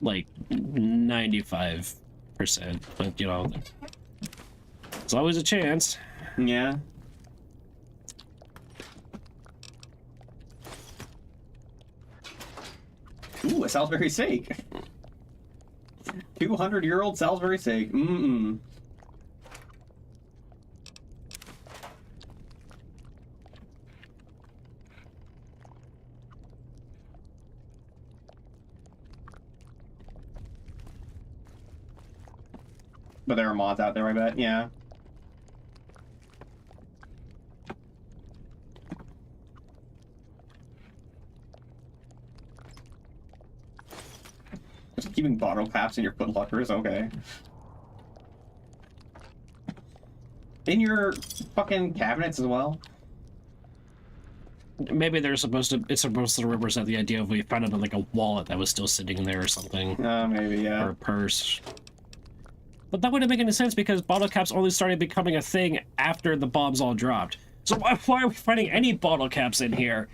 Like 95%, but you know, there's always a chance. Yeah. Ooh, a Salisbury steak. 200-year-old Salisbury steak. Mm-mm. But there are mods out there, I bet. Yeah. Just keeping bottle caps in your foot lockers, okay. In your fucking cabinets as well? Maybe it's supposed to represent the idea of we found it in like a wallet that was still sitting there or something. Maybe, yeah. Or a purse. But that wouldn't make any sense because bottle caps only started becoming a thing after the bombs all dropped. So why are we finding any bottle caps in here?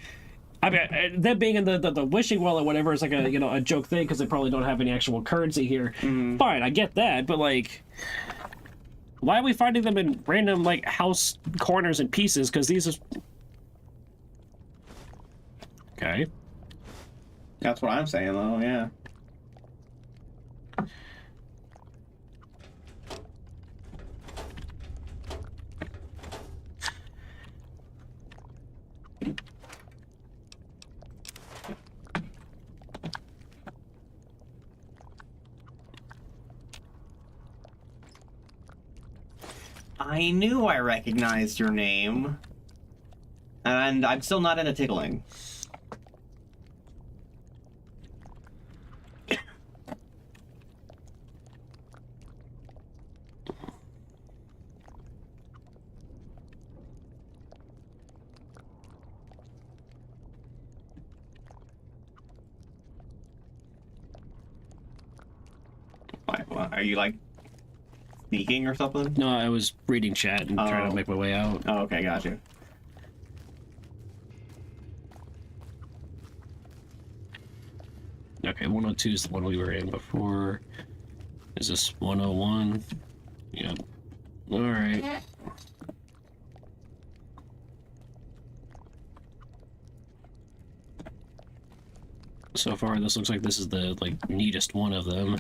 I mean, them being in the wishing well or whatever is like a a joke thing because they probably don't have any actual currency here. Mm-hmm. Fine, I get that, but like, why are we finding them in random like house corners and pieces? Because these is okay. That's what I'm saying, though. Yeah. I knew I recognized your name. And I'm still not into tickling. What, are you like speaking or something? No, I was reading chat and trying to make my way out. Oh, okay, gotcha. Okay, 102 is the one we were in before. Is this 101? Yep. All right. So far, this looks like this is the neatest one of them.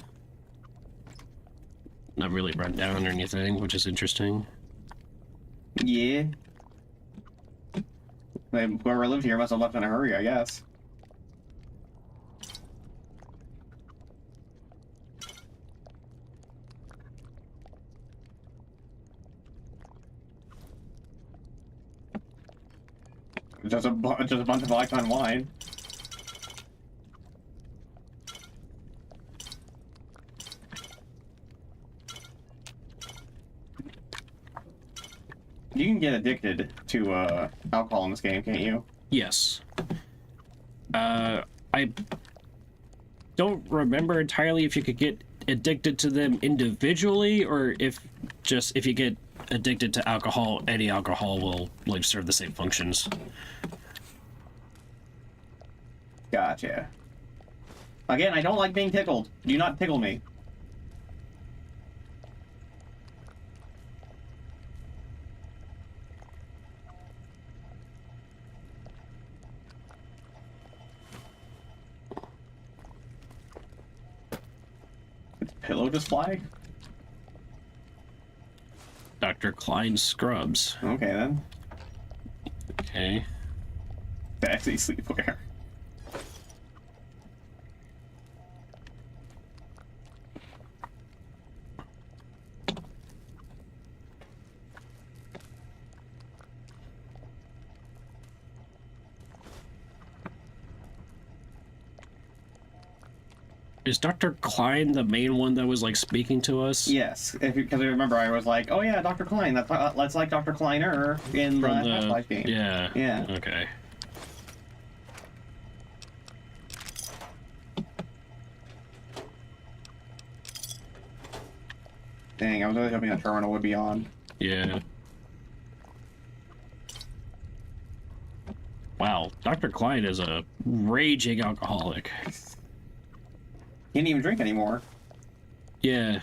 Not really run down or anything, which is interesting. Yeah. Whoever lived here must have left in a hurry, I guess. Just a bunch of icon wine. You can get addicted to alcohol in this game, can't you? Yes. I don't remember entirely if you could get addicted to them individually, or if you get addicted to alcohol, any alcohol will serve the same functions. Gotcha. Again, I don't like being tickled. Do not tickle me. Did the pillow just fly? Dr. Klein's scrubs. Okay then. Okay. Sexy sleepwear. Is Dr. Klein the main one that was speaking to us? Yes, because I remember I was like, oh yeah, Dr. Klein. That's like Dr. Kleiner in the Half-Life game. Yeah. Yeah. Okay. Dang, I was really hoping a terminal would be on. Yeah. Wow, Dr. Klein is a raging alcoholic. Can't even drink anymore. Yeah.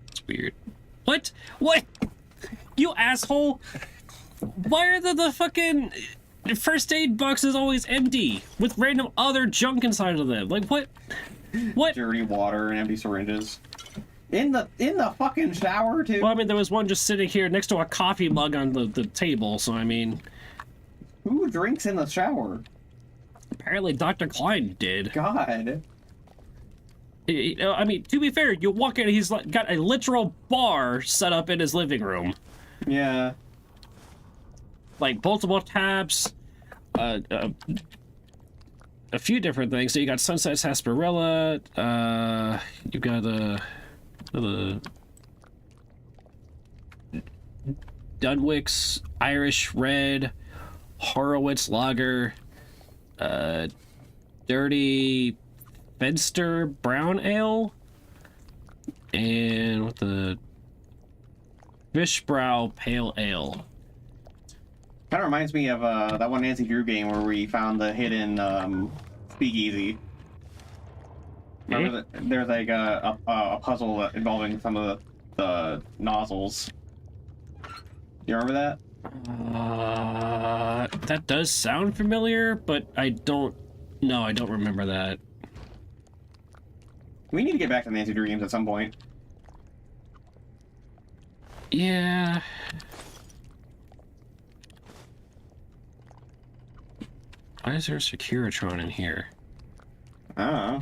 It's weird. What? What? You asshole! Why are the fucking first aid boxes always empty with random other junk inside of them? What? What? Dirty water and empty syringes. In the fucking shower too. Well, I mean, there was one just sitting here next to a coffee mug on the table, so I mean... Who drinks in the shower? Apparently Dr. Klein did. God. I mean, to be fair, you walk in, he's got a literal bar set up in his living room. Yeah. Multiple taps, a few different things. So you got Sunset Sarsaparilla, you got the Dunwick's Irish Red, Horowitz Lager, Dirty Fenster Brown Ale, and with the Fishbrow Pale Ale. Kind of reminds me of that one Nancy Drew game where we found the hidden speakeasy. Remember that there's a puzzle involving some of the nozzles. You remember that? That does sound familiar, but I don't remember that. We need to get back to Nancy Drew games at some point. Yeah. Why is there a Securitron in here? Oh.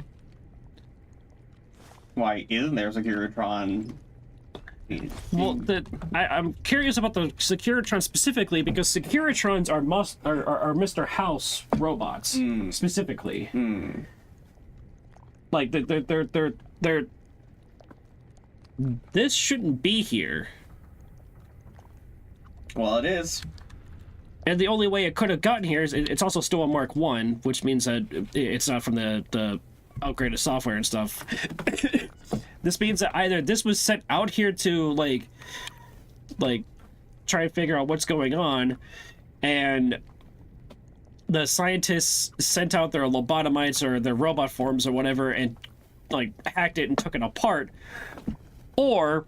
Why isn't there a Securitron? Well, I'm curious about the Securitron specifically because Securitrons are Mr. House robots specifically. They're this shouldn't be here. Well, it is. And the only way it could have gotten here is it's also still a Mark 1, which means that it's not from the upgraded software and stuff. This means that either this was sent out here to try and figure out what's going on, and the scientists sent out their lobotomites or their robot forms or whatever and hacked it and took it apart, or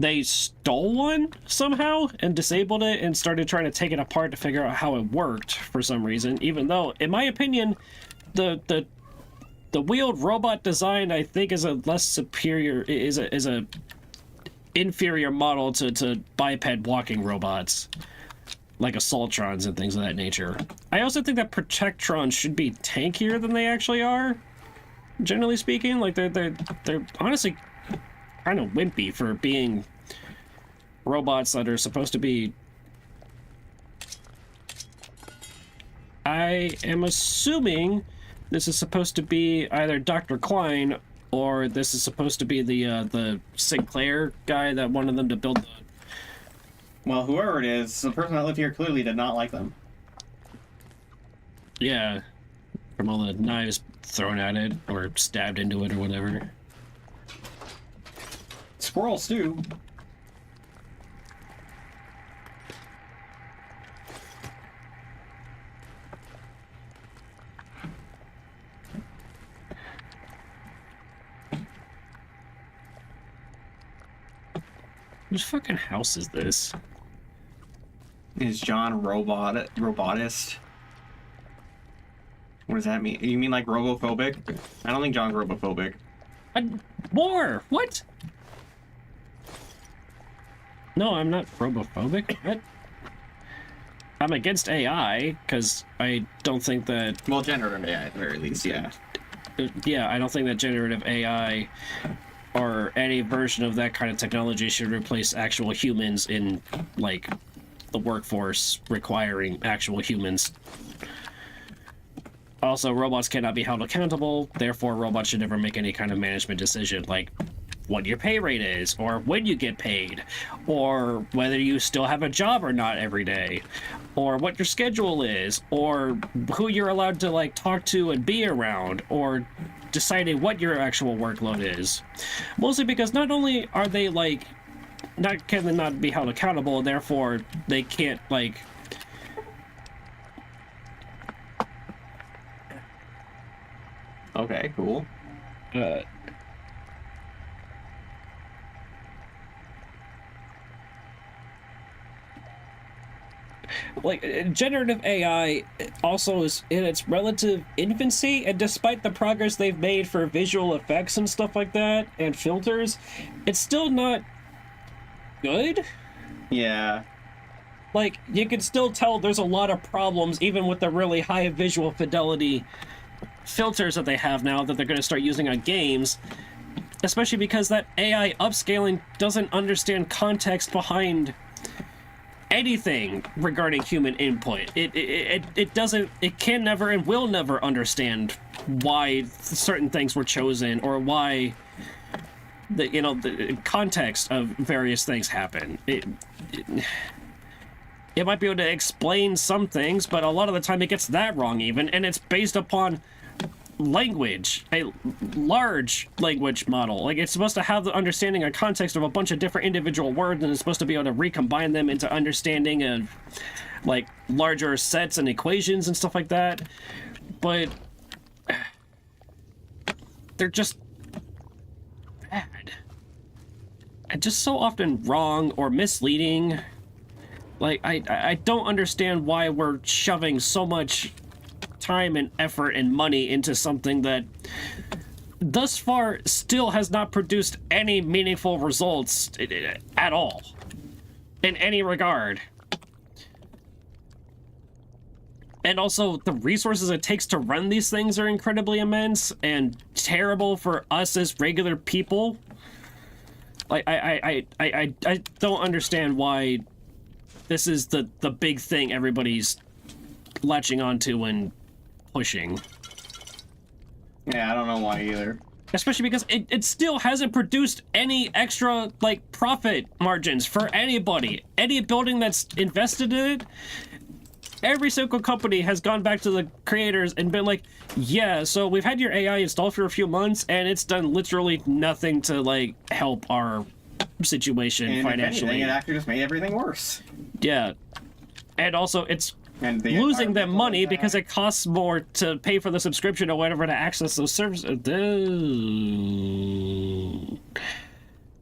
they stole one somehow and disabled it and started trying to take it apart to figure out how it worked for some reason, even though, in my opinion, the wheeled robot design, I think, is a less superior, is a inferior model to biped walking robots like Assaultrons and things of that nature. I also think that Protectrons should be tankier than they actually are, generally speaking. Like they're honestly kind of wimpy for being robots that are supposed to be. I am assuming this is supposed to be either Dr. Klein or this is supposed to be the Sinclair guy that wanted them to build the... Well, whoever it is, the person that lived here clearly did not like them. Yeah, from all the knives thrown at it or stabbed into it or whatever. Squirrel stew. Whose fucking house is this? Is John robotist? What does that mean? You mean like robophobic? I don't think John's robophobic. More! What? No, I'm not robophobic. What? I'm against AI, because I don't think that... Well, generative AI at the very least, yeah. Yeah, I don't think that generative AI or any version of that kind of technology should replace actual humans in, like, the workforce requiring actual humans. Also, robots cannot be held accountable, therefore robots should never make any kind of management decision, like what your pay rate is, or when you get paid, or whether you still have a job or not every day, or what your schedule is, or who you're allowed to, like, talk to and be around, or deciding what your actual workload is. Mostly because not only are they, like, can they not be held accountable, and therefore they can't, like... Okay, cool. Like, generative AI also is in its relative infancy, and despite the progress they've made for visual effects and stuff like that, and filters, it's still not good. Yeah. Like, you can still tell there's a lot of problems, even with the really high visual fidelity filters that they have now that they're going to start using on games, especially because that AI upscaling doesn't understand context behind anything regarding human input. It doesn't, it can never and will never understand why certain things were chosen or why the context of various things happen. It might be able to explain some things, but a lot of the time it gets that wrong even, and it's based upon language, a large language model. Like, it's supposed to have the understanding and context of a bunch of different individual words, and it's supposed to be able to recombine them into understanding of, like, larger sets and equations and stuff like that. But they're just bad. And just so often wrong or misleading. Like, I don't understand why we're shoving so much time and effort and money into something that thus far still has not produced any meaningful results at all in any regard. And also, the resources it takes to run these things are incredibly immense and terrible for us as regular people. Like, I don't understand why this is the big thing everybody's latching onto and pushing. Yeah, I don't know why either. Especially because it still hasn't produced any extra, like, profit margins for anybody. Any building that's invested in it, every single company has gone back to the creators and been like, yeah, so we've had your AI installed for a few months, and it's done literally nothing to, like, help our situation and financially. If anything, it actually just made everything worse. Yeah. And also, it's and losing them money because it costs more to pay for the subscription or whatever to access those services.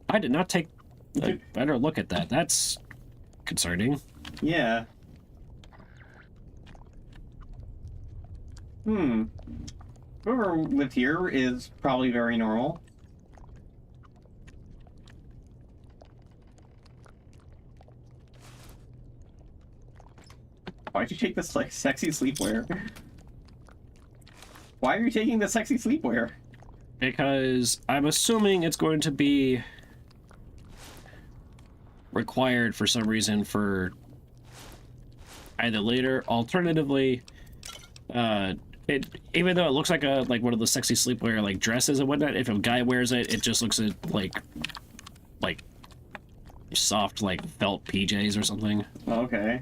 I did not take I better look at that. That's concerning. Yeah. Whoever lived here is probably very normal. Why'd you take this, like, sexy sleepwear? Why are you taking the sexy sleepwear? Because I'm assuming it's going to be required for some reason for either later. Alternatively, even though it looks like one of the sexy sleepwear like dresses and whatnot, if a guy wears it, it just looks like soft like felt PJs or something. Okay.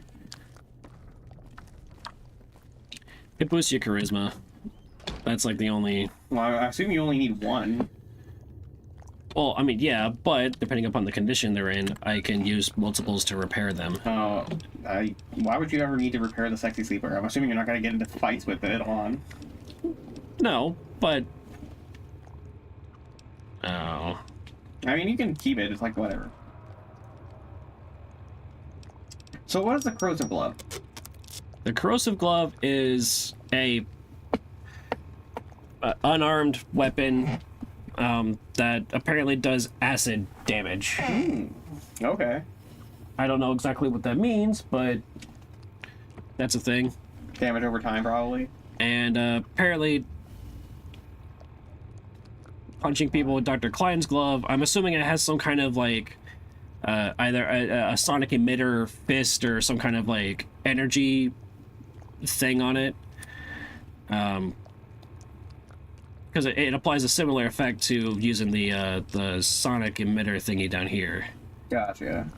It boosts your charisma. That's like the only. Well, I assume you only need one. Well, I mean, yeah, but depending upon the condition they're in, I can use multiples to repair them. Why would you ever need to repair the sexy sleeper? I'm assuming you're not going to get into fights with it on. No, but... Oh. I mean, you can keep it. It's like, whatever. So what is the corrosive glove? The corrosive glove is a unarmed weapon that apparently does acid damage. Okay. I don't know exactly what that means, but that's a thing. Damage over time, probably. And apparently punching people with Dr. Klein's glove, I'm assuming it has some kind of like either a sonic emitter fist or some kind of like energy thing on it. Because it applies a similar effect to using the sonic emitter thingy down here. Gotcha.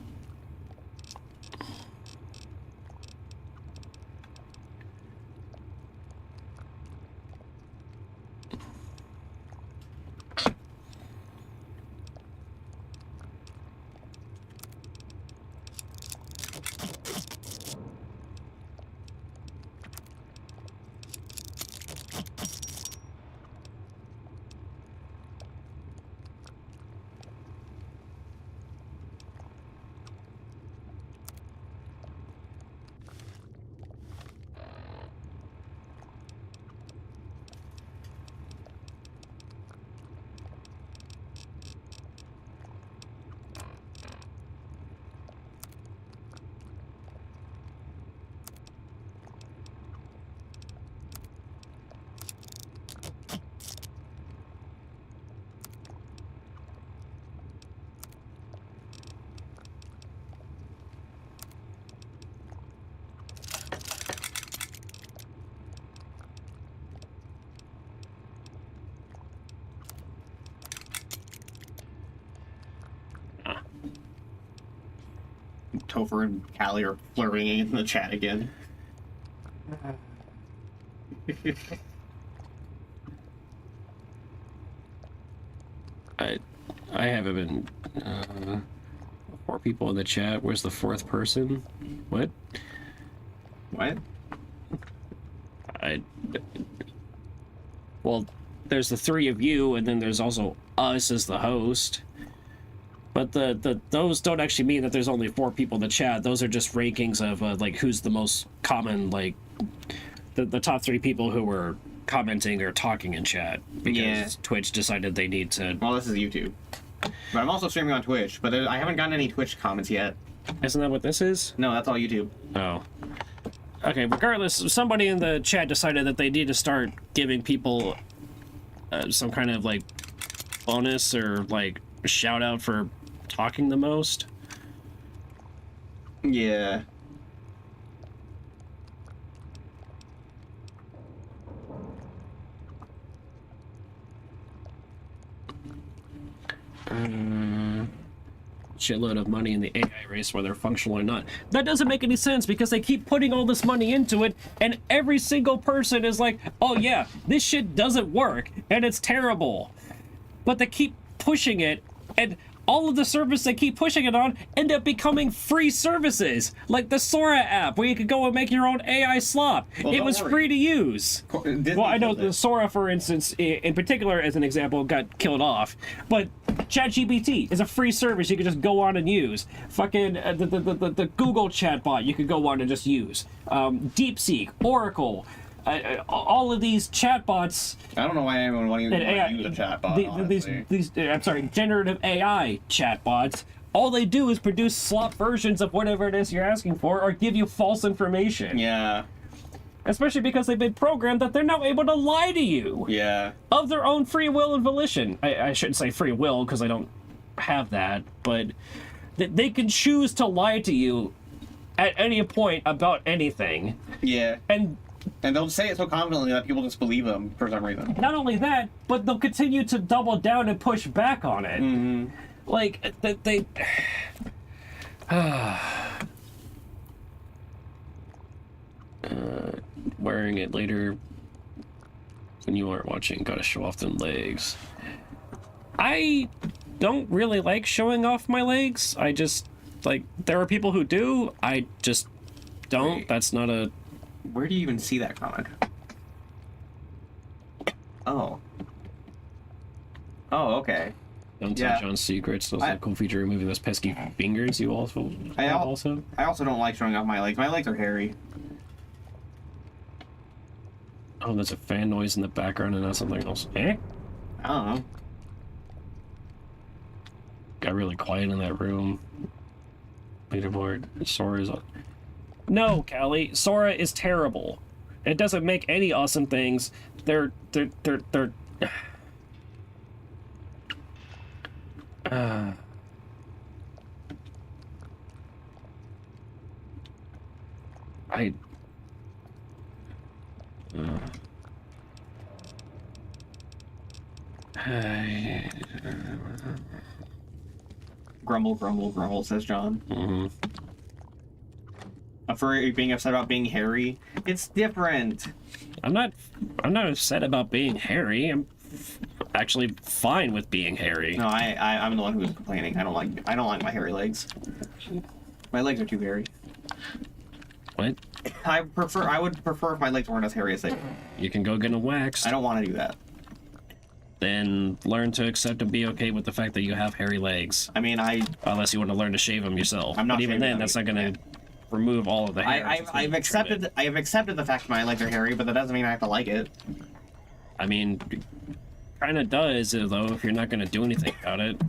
Topher and Callie are flirting in the chat again. I haven't been 4 people in the chat. Where's the 4th person? What? What? Well, there's the 3 of you, and then there's also us as the host. But those don't actually mean that there's only 4 people in the chat. Those are just rankings of like who's the most common, like the top 3 people who were commenting or talking in chat, because Twitch decided they need to. Well, this is YouTube, but I'm also streaming on Twitch. But I haven't gotten any Twitch comments yet. Isn't that what this is? No, that's all YouTube. Oh. Okay. Regardless, somebody in the chat decided that they need to start giving people some kind of like bonus or like shout out for talking the most. Yeah. Shitload of money in the AI race, whether functional or not. That doesn't make any sense because they keep putting all this money into it, and every single person is like, oh yeah, this shit doesn't work, and it's terrible. But they keep pushing it, and all of the services they keep pushing it on end up becoming free services, like the Sora app, where you could go and make your own AI slop. Well, it was free to use. Disney Well, I know killed it. the Sora, for instance, in particular, as an example, got killed off. But ChatGPT is a free service you can just go on and use. Fucking the Google chatbot you could go on and just use. DeepSeek, Oracle, all of these chatbots. I don't know why anyone would even AI, use a chatbot. Honestly. I'm sorry, generative AI chatbots. All they do is produce slop versions of whatever it is you're asking for, or give you false information. Yeah. Especially because they've been programmed that they're now able to lie to you. Yeah. Of their own free will and volition. I shouldn't say free will, because I don't have that, but they can choose to lie to you at any point about anything. Yeah. And they'll say it so confidently that people just believe them for some reason. not only that, but they'll continue to double down and push back on it. Mm-hmm. Like, they wearing it later when you aren't watching, gotta show off them legs. I don't really like showing off my legs. I just, like, there are people who do. I just don't. Wait. That's not a... Where do you even see that comic? Oh. Oh, okay. Don't tell Yeah. John's secrets. Those are a cool feature, removing those pesky fingers you also have also. I also don't like showing off my legs. My legs are hairy. Oh, there's a fan noise in the background and not something else. Eh? I don't know. Got really quiet in that room. Leaderboard. Sora's on. No, Callie. Sora is terrible. It doesn't make any awesome things. They're Grumble, grumble, grumble, says John. Mm-hmm. A furry being upset about being hairy. It's different. I'm not upset about being hairy. I'm actually fine with being hairy. No, I'm the one who's complaining. I don't like my hairy legs. My legs are too hairy. What? I would prefer if my legs weren't as hairy as they were. You can go get them waxed. I don't want to do that. Then learn to accept and be okay with the fact that you have hairy legs. I mean, Unless you want to learn to shave them yourself. I'm not But even shaving then, them. that's not going to remove all of the hair. I have accepted the fact my legs are hairy, but that doesn't mean I have to like it. I mean, kind of does, though, if you're not going to do anything about it.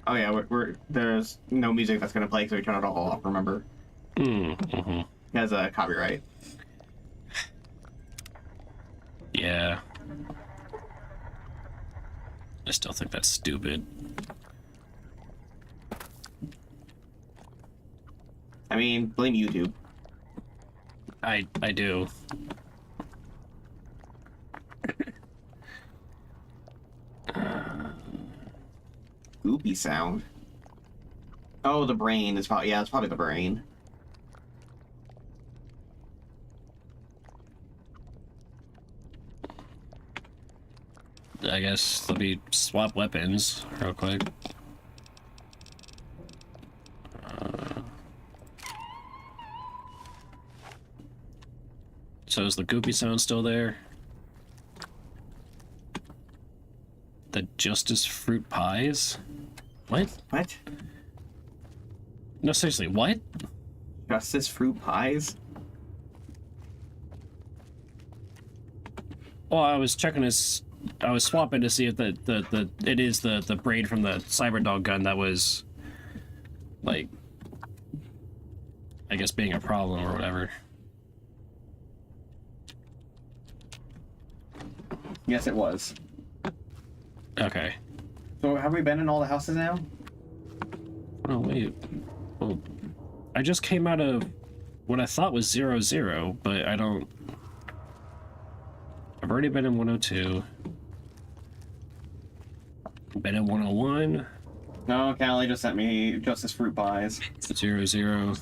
Oh yeah, there's no music that's gonna play, so we turn it all off. Remember? Mm-hmm. It has a copyright. Yeah. I still think that's stupid. I mean, blame YouTube. I do. Goopy sound. Oh, the brain is probably, yeah, it's probably the brain. I guess let me swap weapons real quick. So is the goopy sound still there? The Justice Fruit Pies? What? What? No, seriously, what? Justice fruit pies? Well, I was checking his. I was swapping to see if it is the braid from the Cyberdog gun that was, like, I guess being a problem or whatever. Yes, it was. Okay. So have we been in all the houses now? Oh wait. Well, I just came out of what I thought was 0-0, but I don't. I've already been in 102. Been in 101. No, Callie just sent me Justice fruit pies. 0-0.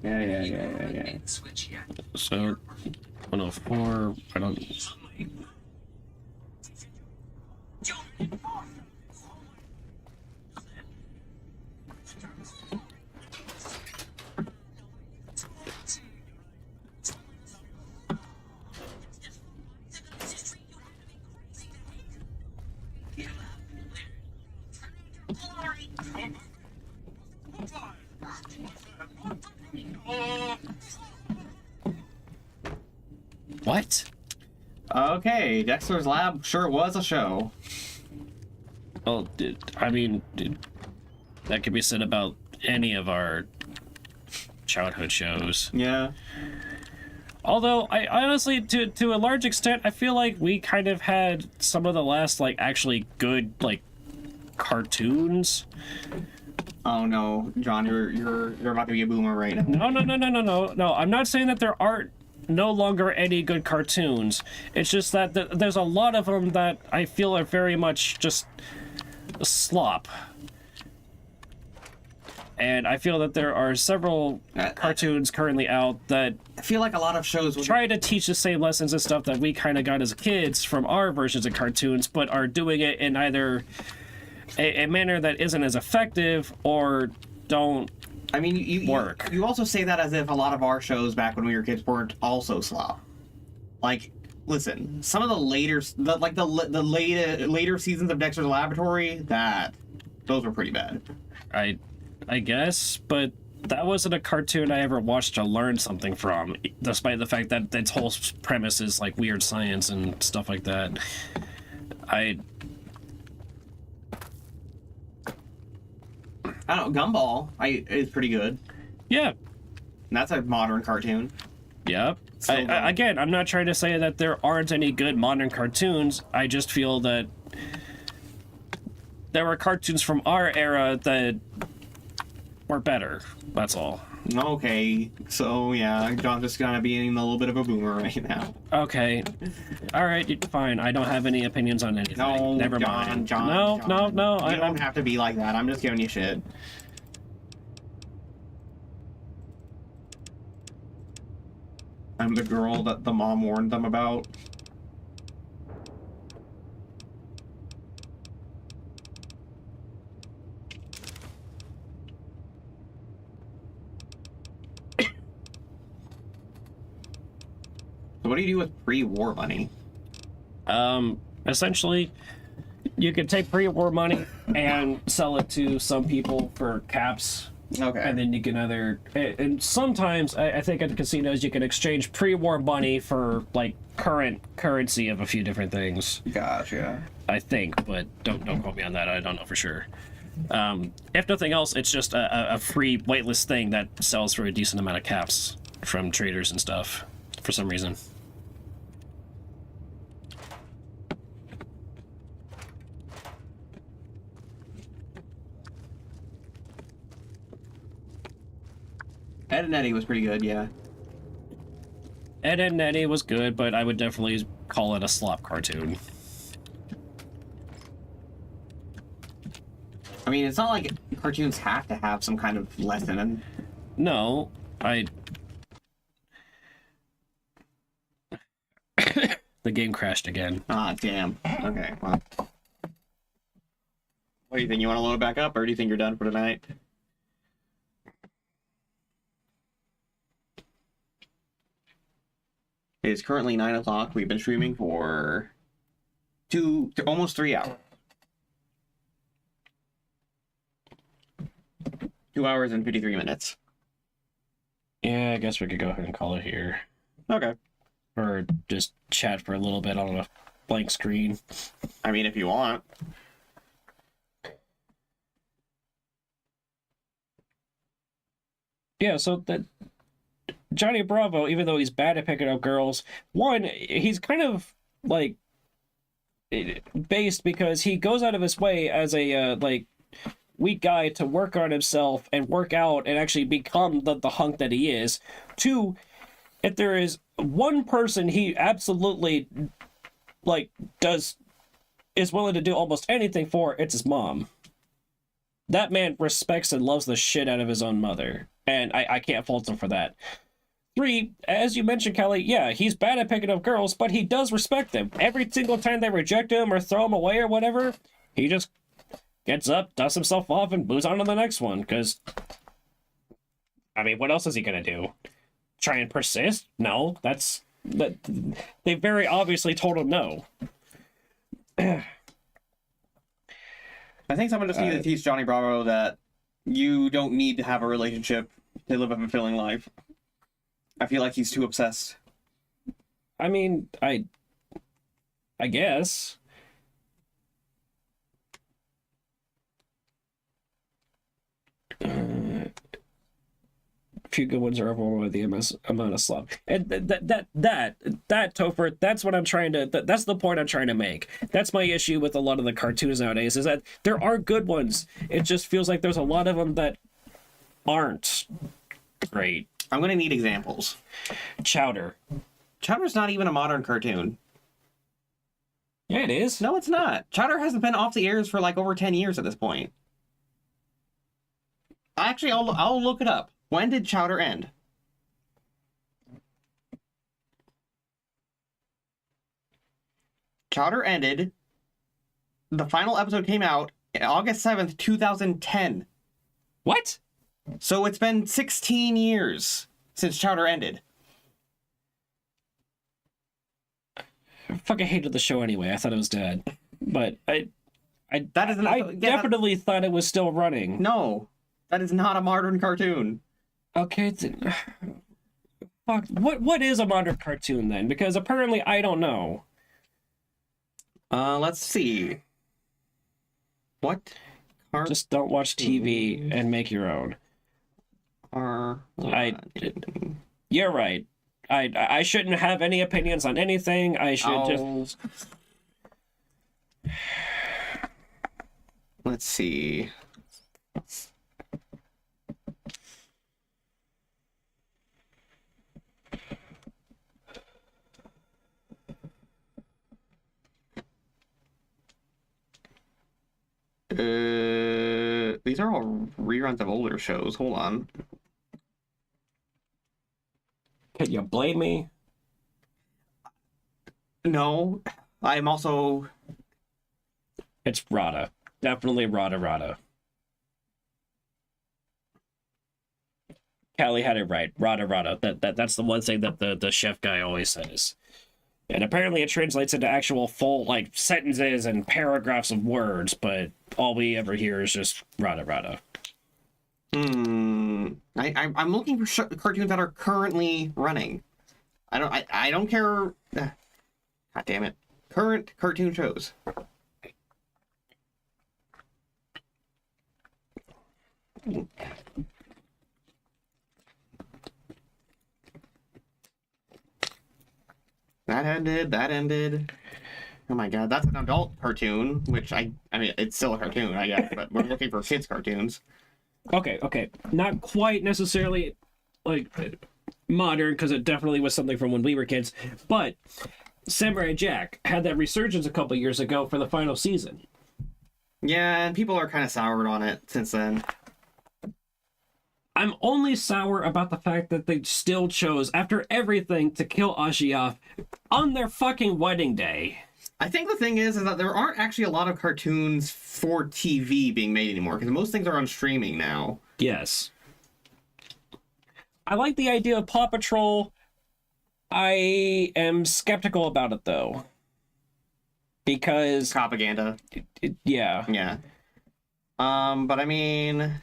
Yeah. So 104. I don't. What? Okay, Dexter's Lab sure was a show. Well, that could be said about any of our childhood shows. Yeah. Although, I honestly, to a large extent, I feel like we kind of had some of the last, like, actually good, like, cartoons. Oh no, John, you're about to be a boomer right now. No. I'm not saying that there aren't no longer any good cartoons. It's just that there's a lot of them that I feel are very much just slop. And I feel that there are several cartoons currently out that I feel like a lot of shows would try to teach the same lessons and stuff that we kind of got as kids from our versions of cartoons, but are doing it in either a manner that isn't as effective or don't work. You also say that as if a lot of our shows back when we were kids weren't also slop. Like, listen, some of the later seasons of Dexter's Laboratory, those were pretty bad. I guess, but that wasn't a cartoon I ever watched to learn something from, despite the fact that its whole premise is like weird science and stuff like that. I don't know, Gumball is pretty good. Yeah. And that's a modern cartoon. Yep. Again, I'm not trying to say that there aren't any good modern cartoons. I just feel that there were cartoons from our era that were better. That's all. Okay, so yeah, John's just gonna be being a little bit of a boomer right now. Okay. Alright, fine. I don't have any opinions on anything. No, Never John, mind. John, No. You don't have to be like that. I'm just giving you shit. I'm the girl that the mom warned them about. So what do you do with pre-war money? Essentially, you could take pre-war money and sell it to some people for caps. Okay. And then you can and sometimes I think at casinos you can exchange pre-war money for like current currency of a few different things. Gotcha. I think, but don't quote me on that. I don't know for sure. If nothing else, it's just a free whitelist thing that sells for a decent amount of caps from traders and stuff for some reason. Ed and Eddie was pretty good, yeah. Ed and Eddie was good, but I would definitely call it a slop cartoon. I mean, it's not like cartoons have to have some kind of lesson. And No, the game crashed again. ah, damn. Okay, well. What do you think? You want to load it back up, or do you think you're done for tonight? It is currently 9 o'clock. We've been streaming for almost 3 hours. 2 hours and 53 minutes. Yeah, I guess we could go ahead and call it here. Okay. Or just chat for a little bit on a blank screen. I mean, if you want. Yeah, so that Johnny Bravo, even though he's bad at picking up girls, one, he's kind of like based because he goes out of his way as a like weak guy to work on himself and work out and actually become the hunk that he is. Two, if there is one person he absolutely like is willing to do almost anything for, it's his mom. That man respects and loves the shit out of his own mother, and I can't fault him for that. Three, as you mentioned, Kelly, yeah, he's bad at picking up girls, but he does respect them. Every single time they reject him or throw him away or whatever, he just gets up, dusts himself off, and moves on to the next one, because, I mean, what else is he gonna do? Try and persist? No, they very obviously told him no. I think someone just needed to teach Johnny Bravo that you don't need to have a relationship to live a fulfilling life. I feel like he's too obsessed. I mean, I guess. A few good ones are overwhelmed with the amount of slop. And that Topher, that's what I'm trying to, that's the point I'm trying to make. That's my issue with a lot of the cartoons nowadays, is that there are good ones. It just feels like there's a lot of them that aren't great. I'm going to need examples. Chowder. Chowder's not even a modern cartoon. Yeah, it is. No, it's not. Chowder hasn't been off the airs for like over 10 years at this point. Actually, I'll look it up. When did Chowder end? Chowder ended. The final episode came out August 7th, 2010. What? So it's been 16 years since Chowder ended. I fucking hated the show anyway. I thought it was dead. But I That definitely thought it was still running. No, that is not a modern cartoon. Okay, fuck. What is a modern cartoon then? Because apparently I don't know. Let's see. What? Just don't watch TV and make your own. You're right. I shouldn't have any opinions on anything. I should just. Let's see. These are all reruns of older shows. Hold on. Can you blame me? No, I'm also. It's Rada. Definitely Rada. Callie had it right. Rada. That's the one thing that the chef guy always says. And apparently it translates into actual full, like, sentences and paragraphs of words, but all we ever hear is just Rada. I'm looking for cartoons that are currently running. I don't care. God damn it. Current cartoon shows. That ended. Oh my god, that's an adult cartoon, which I mean, it's still a cartoon, I guess, but we're looking for kids' cartoons. Okay. Not quite necessarily, like, modern, because it definitely was something from when we were kids, but Samurai Jack had that resurgence a couple years ago for the final season. Yeah, and people are kind of soured on it since then. I'm only sour about the fact that they still chose, after everything, to kill Ashi off on their fucking wedding day. I think the thing is that there aren't actually a lot of cartoons for TV being made anymore, because most things are on streaming now. Yes. I like the idea of Paw Patrol. I am skeptical about it, though. Because... Propaganda. Yeah. Yeah. But I mean...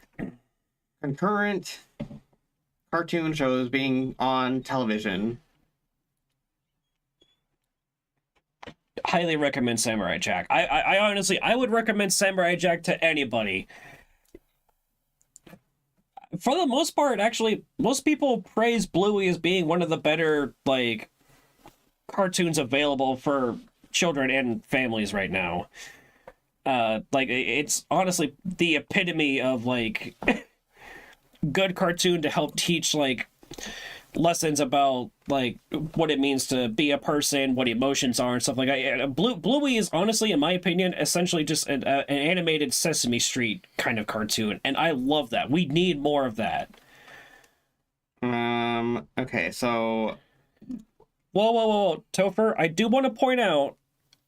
concurrent cartoon shows being on television. Highly recommend Samurai Jack. I honestly, I would recommend Samurai Jack to anybody. For the most part, actually, most people praise Bluey as being one of the better, like, cartoons available for children and families right now. Like, it's honestly the epitome of, like, good cartoon to help teach, like, lessons about, like, what it means to be a person, what emotions are, and stuff like that. Bluey is, honestly, in my opinion, essentially just an animated Sesame Street kind of cartoon, and I love that. We need more of that. Okay, so... Whoa, Topher, I do want to point out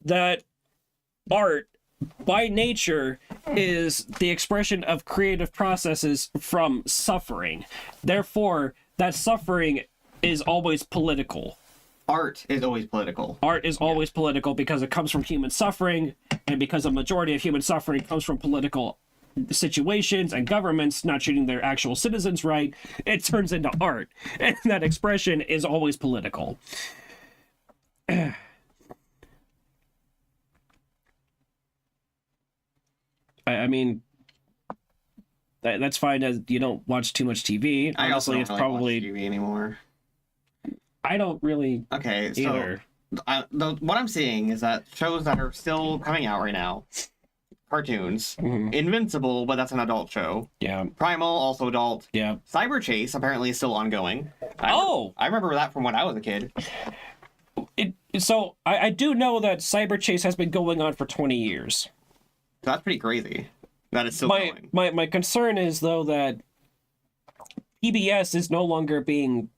that art, by nature, is the expression of creative processes from suffering. Therefore, that suffering is always political. Art is always political. Art is always political because it comes from human suffering, and because a majority of human suffering comes from political situations and governments not treating their actual citizens right, it turns into art. And that expression is always political. I mean, that's fine as you don't watch too much TV. I also Honestly, don't it's really probably watch TV anymore. I don't really Okay, so either. what I'm seeing is that shows that are still coming out right now, cartoons. Invincible, but that's an adult show. Yeah. Primal, also adult. Yeah. Cyber Chase apparently is still ongoing. I remember that from when I was a kid. So I do know that Cyber Chase has been going on for 20 years. That's pretty crazy. That is still going. My concern is, though, that PBS is no longer being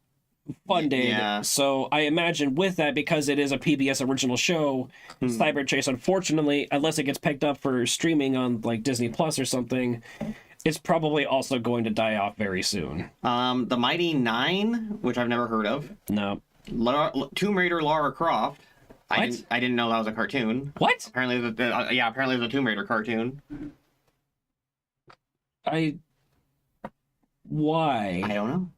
funded. Yeah. So I imagine with that, because it is a PBS original show, Cyber Chase, unfortunately, unless it gets picked up for streaming on like Disney Plus or something, it's probably also going to die off very soon. The Mighty Nine, which I've never heard of. No. Tomb Raider Lara Croft. I didn't know that was a cartoon. What? Apparently, apparently it's a Tomb Raider cartoon. Why? I don't know.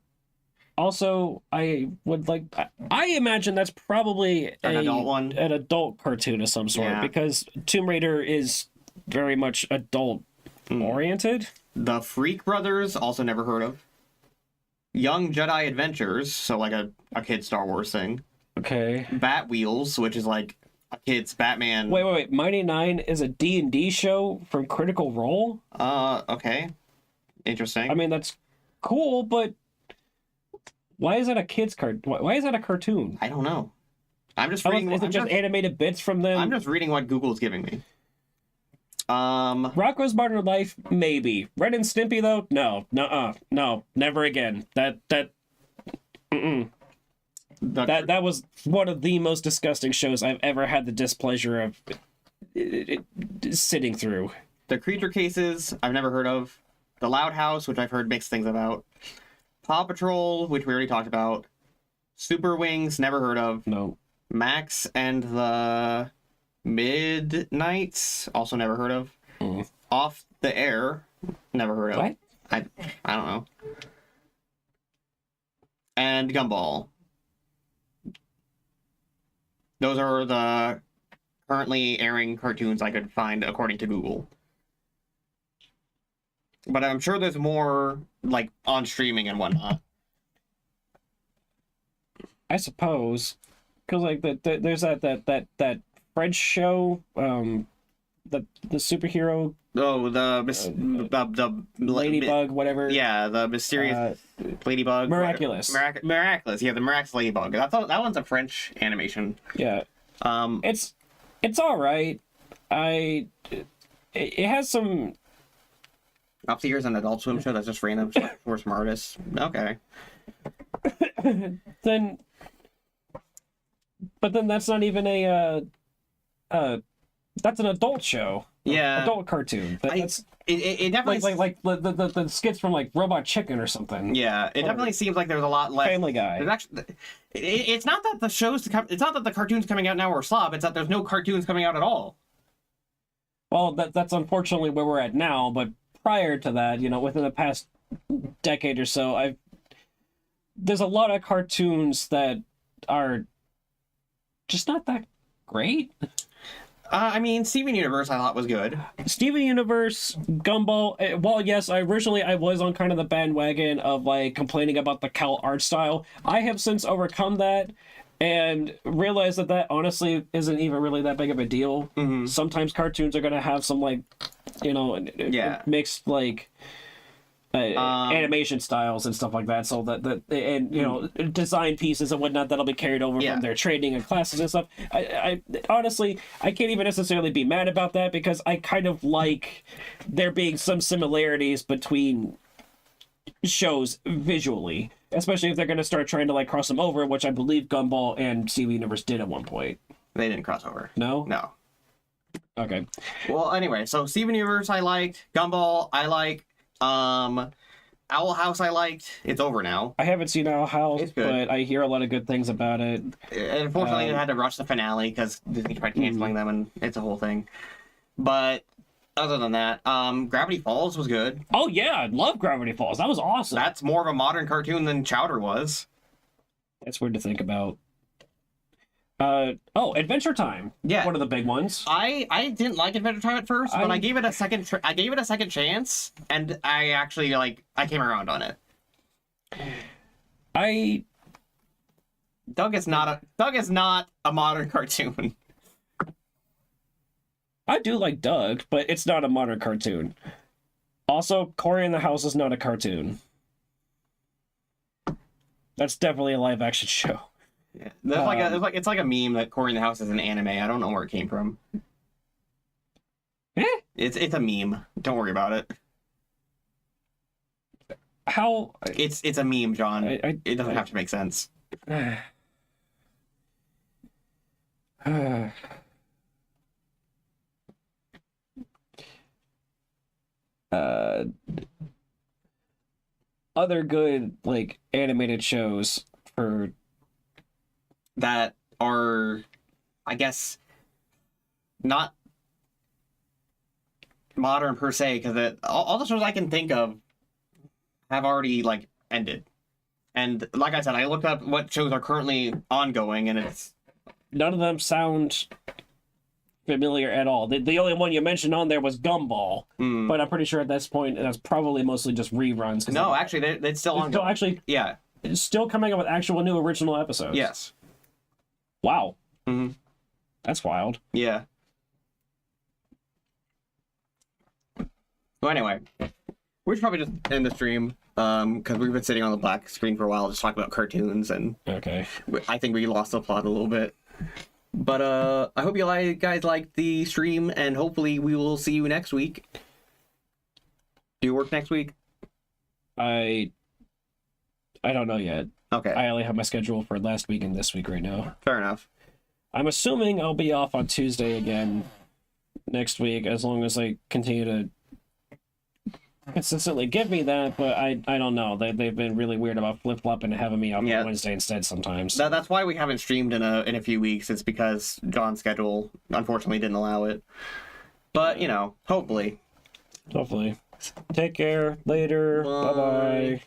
Also, I would like... I imagine that's probably An adult one? An adult cartoon of some sort, Yeah. because Tomb Raider is very much adult-oriented. The Freak Brothers, also never heard of. Young Jedi Adventures, so like a kid's Star Wars thing. Okay. Bat Wheels, which is like a kid's Batman. Wait. Mighty Nine is a D&D show from Critical Role? Okay. Interesting. I mean, that's cool, but why is that a kid's Why is that a cartoon? I don't know. I'm just reading. Is it just animated bits from them? I'm just reading what Google's giving me. Rocko's Modern Life, maybe. Ren and Stimpy, though, no, no, never again. That was one of the most disgusting shows I've ever had the displeasure of sitting through. The Creature Cases, I've never heard of. The Loud House, which I've heard mixed things about. Paw Patrol, which we already talked about. Super Wings, never heard of. No. Max and the Midnights, also never heard of. Off the Air, never heard of. What? I don't know. And Gumball. Those are the currently airing cartoons I could find according to Google. But I'm sure there's more, like, on streaming and whatnot. I suppose, because like there's that French show, the superhero. Oh, the Ladybug, whatever. Yeah, the mysterious Ladybug. Miraculous. Miraculous. Yeah, the Miraculous Ladybug. That one's a French animation. Yeah. It's all right. It has some. Up to Years an Adult Swim show that's just random for some artists. Okay. Then that's not even that's an adult show. Yeah. Adult cartoon. It definitely like the skits from like Robot Chicken or something. Yeah, it definitely seems like there's a lot less. Family Guy. There's actually, it's not that it's not that the cartoons coming out now are slob. It's that there's no cartoons coming out at all. Well, that's unfortunately where we're at now. But prior to that, within the past decade or so, there's a lot of cartoons that are just not that great. I mean, Steven Universe I thought was good. Steven Universe, Gumball. Well, yes, I was on kind of the bandwagon of like complaining about the Cal art style. I have since overcome that and realized that honestly isn't even really that big of a deal. Mm-hmm. Sometimes cartoons are gonna have some like, mixed like animation styles and stuff like that, so that design pieces and whatnot that'll be carried over from their training and classes and stuff. I honestly, I can't even necessarily be mad about that, because I kind of like there being some similarities between shows visually, especially if they're going to start trying to like cross them over, which I believe Gumball and Steven Universe did at one point. They didn't cross over. No? Okay. Well, anyway, so Steven Universe I liked, Gumball I like. Owl House I liked. It's over now. I haven't seen Owl House, but I hear a lot of good things about it. Unfortunately, I had to rush the finale because Disney tried canceling them, and it's a whole thing. But other than that, Gravity Falls was good. Oh yeah, I love Gravity Falls. That was awesome. That's more of a modern cartoon than Chowder was. That's weird to think about. Adventure Time. Yeah, one of the big ones. I didn't like Adventure Time at first, but I gave it a second. I gave it a second chance, and I actually I came around on it. Doug is not a modern cartoon. I do like Doug, but it's not a modern cartoon. Also, Cory in the House is not a cartoon. That's definitely a live action show. Yeah, it's like a meme that Cory in the House is an anime. I don't know where it came from. It's a meme. Don't worry about it. How? It's a meme, John. It doesn't have to make sense. Other good like animated shows for that are, I guess, not modern per se, because all the shows I can think of have already ended. And like I said, I looked up what shows are currently ongoing, and it's none of them sound familiar at all. The only one you mentioned on there was Gumball, but I'm pretty sure at this point that's probably mostly just reruns. No, actually, it's still ongoing. Still actually, yeah, it's still coming up with actual new original episodes. Yes. Wow. Mm-hmm. That's wild. Yeah. Well, anyway, we should probably just end the stream, because we've been sitting on the black screen for a while just talking about cartoons, and okay, I think we lost the plot a little bit. But I hope you guys liked the stream, and hopefully we will see you next week. Do you work next week? I don't know yet. Okay. I only have my schedule for last week and this week right now. Fair enough. I'm assuming I'll be off on Tuesday again next week, as long as I continue to consistently give me that, but I don't know. They've been really weird about flip-flopping and having me off on Wednesday instead sometimes. That's why we haven't streamed in a few weeks. It's because John's schedule unfortunately didn't allow it. But, hopefully. Hopefully. Take care. Later. Bye-bye.